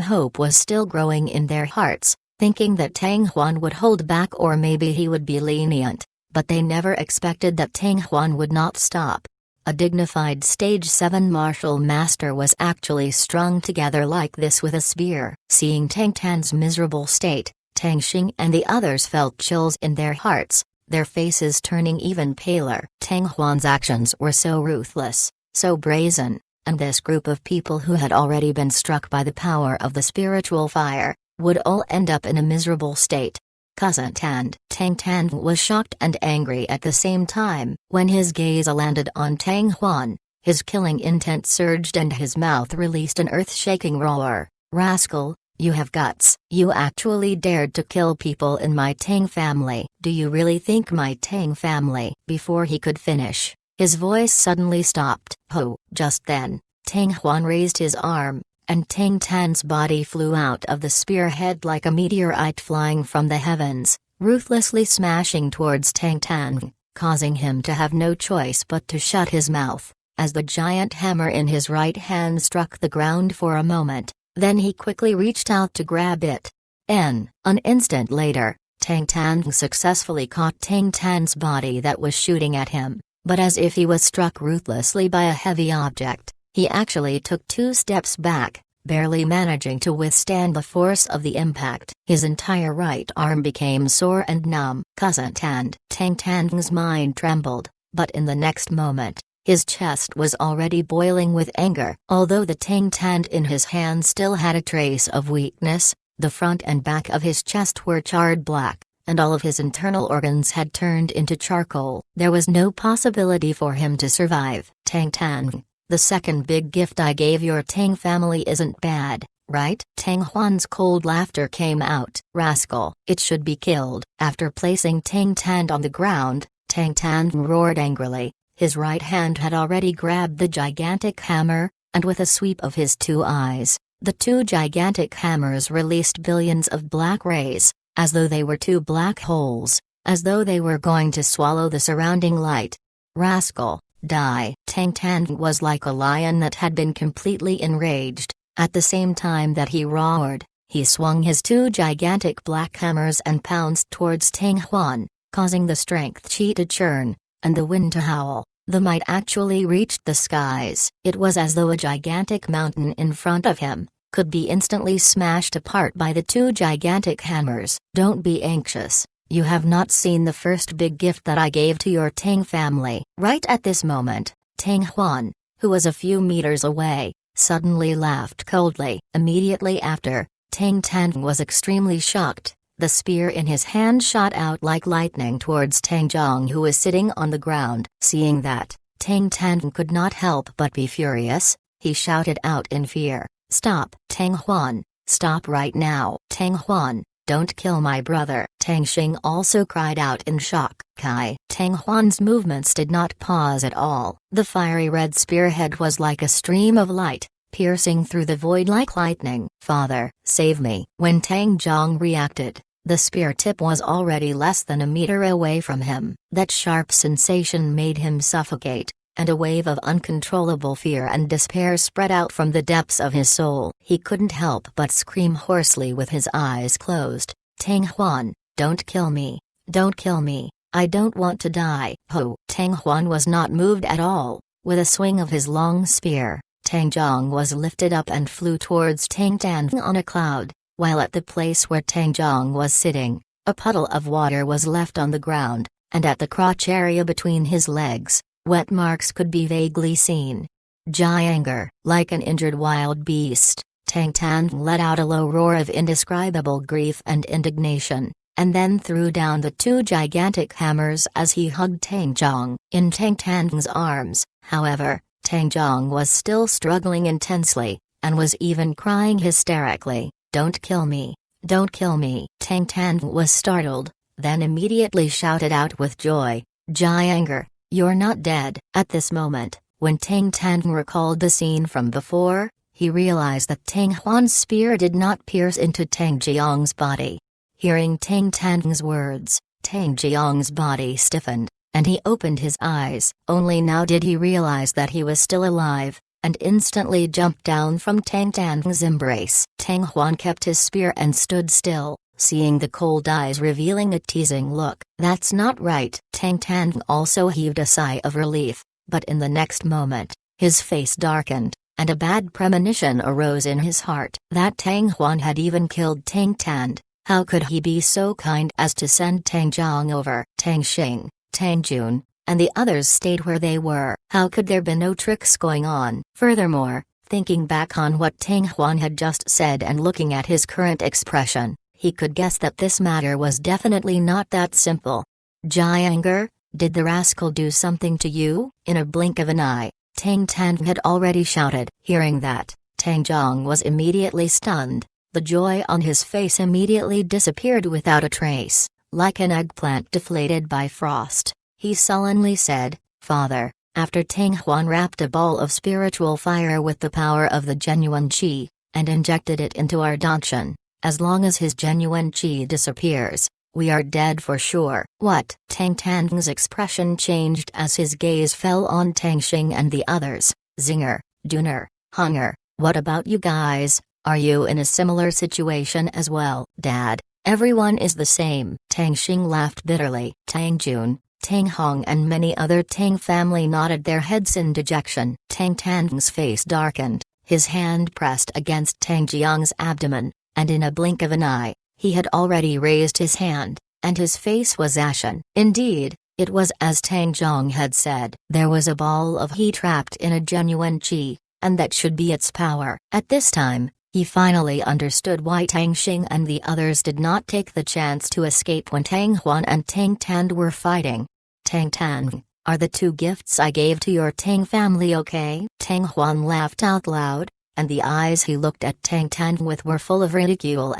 hope was still growing in their hearts, thinking that Tang Huan would hold back or maybe he would be lenient, but they never expected that Tang Huan would not stop. A dignified Stage 7 martial master was actually strung together like this with a spear. Seeing Tang Tan's miserable state, Tang Xing and the others felt chills in their hearts, their faces turning even paler. Tang Huan's actions were so ruthless, so brazen, and this group of people who had already been struck by the power of the spiritual fire, would all end up in a miserable state. Cousin Tan. Tang Tan was shocked and angry at the same time. When his gaze landed on Tang Huan, his killing intent surged and his mouth released an earth-shaking roar. "Rascal! You have guts. You actually dared to kill people in my Tang family. Do you really think my Tang family?" Before he could finish, his voice suddenly stopped. "Ho!" Just then, Tang Huan raised his arm, and Tang Tan's body flew out of the spearhead like a meteorite flying from the heavens, ruthlessly smashing towards Tang Tan, causing him to have no choice but to shut his mouth, as the giant hammer in his right hand struck the ground for a moment. Then he quickly reached out to grab it. An instant later, Tang Tan successfully caught Tang Tan's body that was shooting at him, but as if he was struck ruthlessly by a heavy object, he actually took 2 steps back, barely managing to withstand the force of the impact. His entire right arm became sore and numb. Cousin Tan. Tang Tan's mind trembled, but in the next moment, his chest was already boiling with anger. Although the Tang Tan in his hand still had a trace of weakness, the front and back of his chest were charred black, and all of his internal organs had turned into charcoal. There was no possibility for him to survive. Tang Tan, the second big gift I gave your Tang family isn't bad, right? Tang Huan's cold laughter came out. "Rascal, it should be killed." After placing Tang Tan on the ground, Tang Tan roared angrily. His right hand had already grabbed the gigantic hammer, and with a sweep of his 2 eyes, the 2 gigantic hammers released billions of black rays, as though they were 2 black holes, as though they were going to swallow the surrounding light. "Rascal, die!" Tang Tan was like a lion that had been completely enraged. At the same time that he roared, he swung his two gigantic black hammers and pounced towards Tang Huan, causing the strength chi to churn, and the wind to howl. The might actually reached the skies. It was as though a gigantic mountain in front of him could be instantly smashed apart by the two gigantic hammers. "Don't be anxious. You have not seen the first big gift that I gave to your Tang family." Right at this moment, Tang Huan, who was a few meters away, suddenly laughed coldly. Immediately after, Tang Tan was extremely shocked. The spear in his hand shot out like lightning towards Tang Zhong, who was sitting on the ground. Seeing that, Tang Tan could not help but be furious. He shouted out in fear, "Stop, Tang Huan, stop right now." "Tang Huan, don't kill my brother." Tang Xing also cried out in shock. Tang Huan's movements did not pause at all. The fiery red spearhead was like a stream of light, piercing through the void like lightning. "Father, save me." When Tang Zhong reacted, the spear tip was already less than a meter away from him. That sharp sensation made him suffocate, and a wave of uncontrollable fear and despair spread out from the depths of his soul. He couldn't help but scream hoarsely with his eyes closed, "Tang Huan, don't kill me, don't kill me, I don't want to die." Ho! Tang Huan was not moved at all. With a swing of his long spear, Tang Zhong was lifted up and flew towards Tang Tan on a cloud, while at the place where Tang Zhong was sitting, a puddle of water was left on the ground, and at the crotch area between his legs, wet marks could be vaguely seen. Jianger, like an injured wild beast, Tang Tan let out a low roar of indescribable grief and indignation, and then threw down the two gigantic hammers as he hugged Tang Zhong. In Tang Tan's arms, however, Tang Zhong was still struggling intensely, and was even crying hysterically, "Don't kill me, don't kill me." Tang Tan was startled, then immediately shouted out with joy, "Jianger, you're not dead." At this moment, when Tang Tan recalled the scene from before, he realized that Tang Huan's spear did not pierce into Tang Jiang's body. Hearing Tang Tan's words, Tang Jiang's body stiffened, and he opened his eyes. Only now did he realize that he was still alive, and instantly jumped down from Tang Tan's embrace. Tang Huan kept his spear and stood still, seeing the cold eyes revealing a teasing look. "That's not right." Tang Tan also heaved a sigh of relief, but in the next moment, his face darkened, and a bad premonition arose in his heart. That Tang Huan had even killed Tang Tan. How could he be so kind as to send Tang Zhong over? Tang Xing, Tang Jun, and the others stayed where they were. How could there be no tricks going on? Furthermore, thinking back on what Tang Huan had just said and looking at his current expression, he could guess that this matter was definitely not that simple. "Jianger, did the rascal do something to you?" In a blink of an eye, Tang Tan had already shouted. Hearing that, Tang Zhong was immediately stunned. The joy on his face immediately disappeared without a trace, like an eggplant deflated by frost. He sullenly said, "Father." After Tang Huan wrapped a ball of spiritual fire with the power of the genuine qi, and injected it into our Danshan, "As long as his genuine qi disappears, we are dead for sure." "What?" Tang Tan's expression changed as his gaze fell on Tang Xing and the others. "Zinger, Duner, Hunger, what about you guys? Are you in a similar situation as well?" "Dad, everyone is the same." Tang Xing laughed bitterly. Tang Jun, Tang Hong and many other Tang family nodded their heads in dejection. Tang Tan's face darkened, his hand pressed against Tang Jiang's abdomen, and in a blink of an eye, he had already raised his hand, and his face was ashen. Indeed, it was as Tang Zhong had said. There was a ball of heat trapped in a genuine qi, and that should be its power. At this time, he finally understood why Tang Xing and the others did not take the chance to escape when Tang Huan and Tang Tan were fighting. "Tang Tan, are the two gifts I gave to your Tang family okay?" Tang Huan laughed out loud, and the eyes he looked at Tang Tan with were full of ridicule.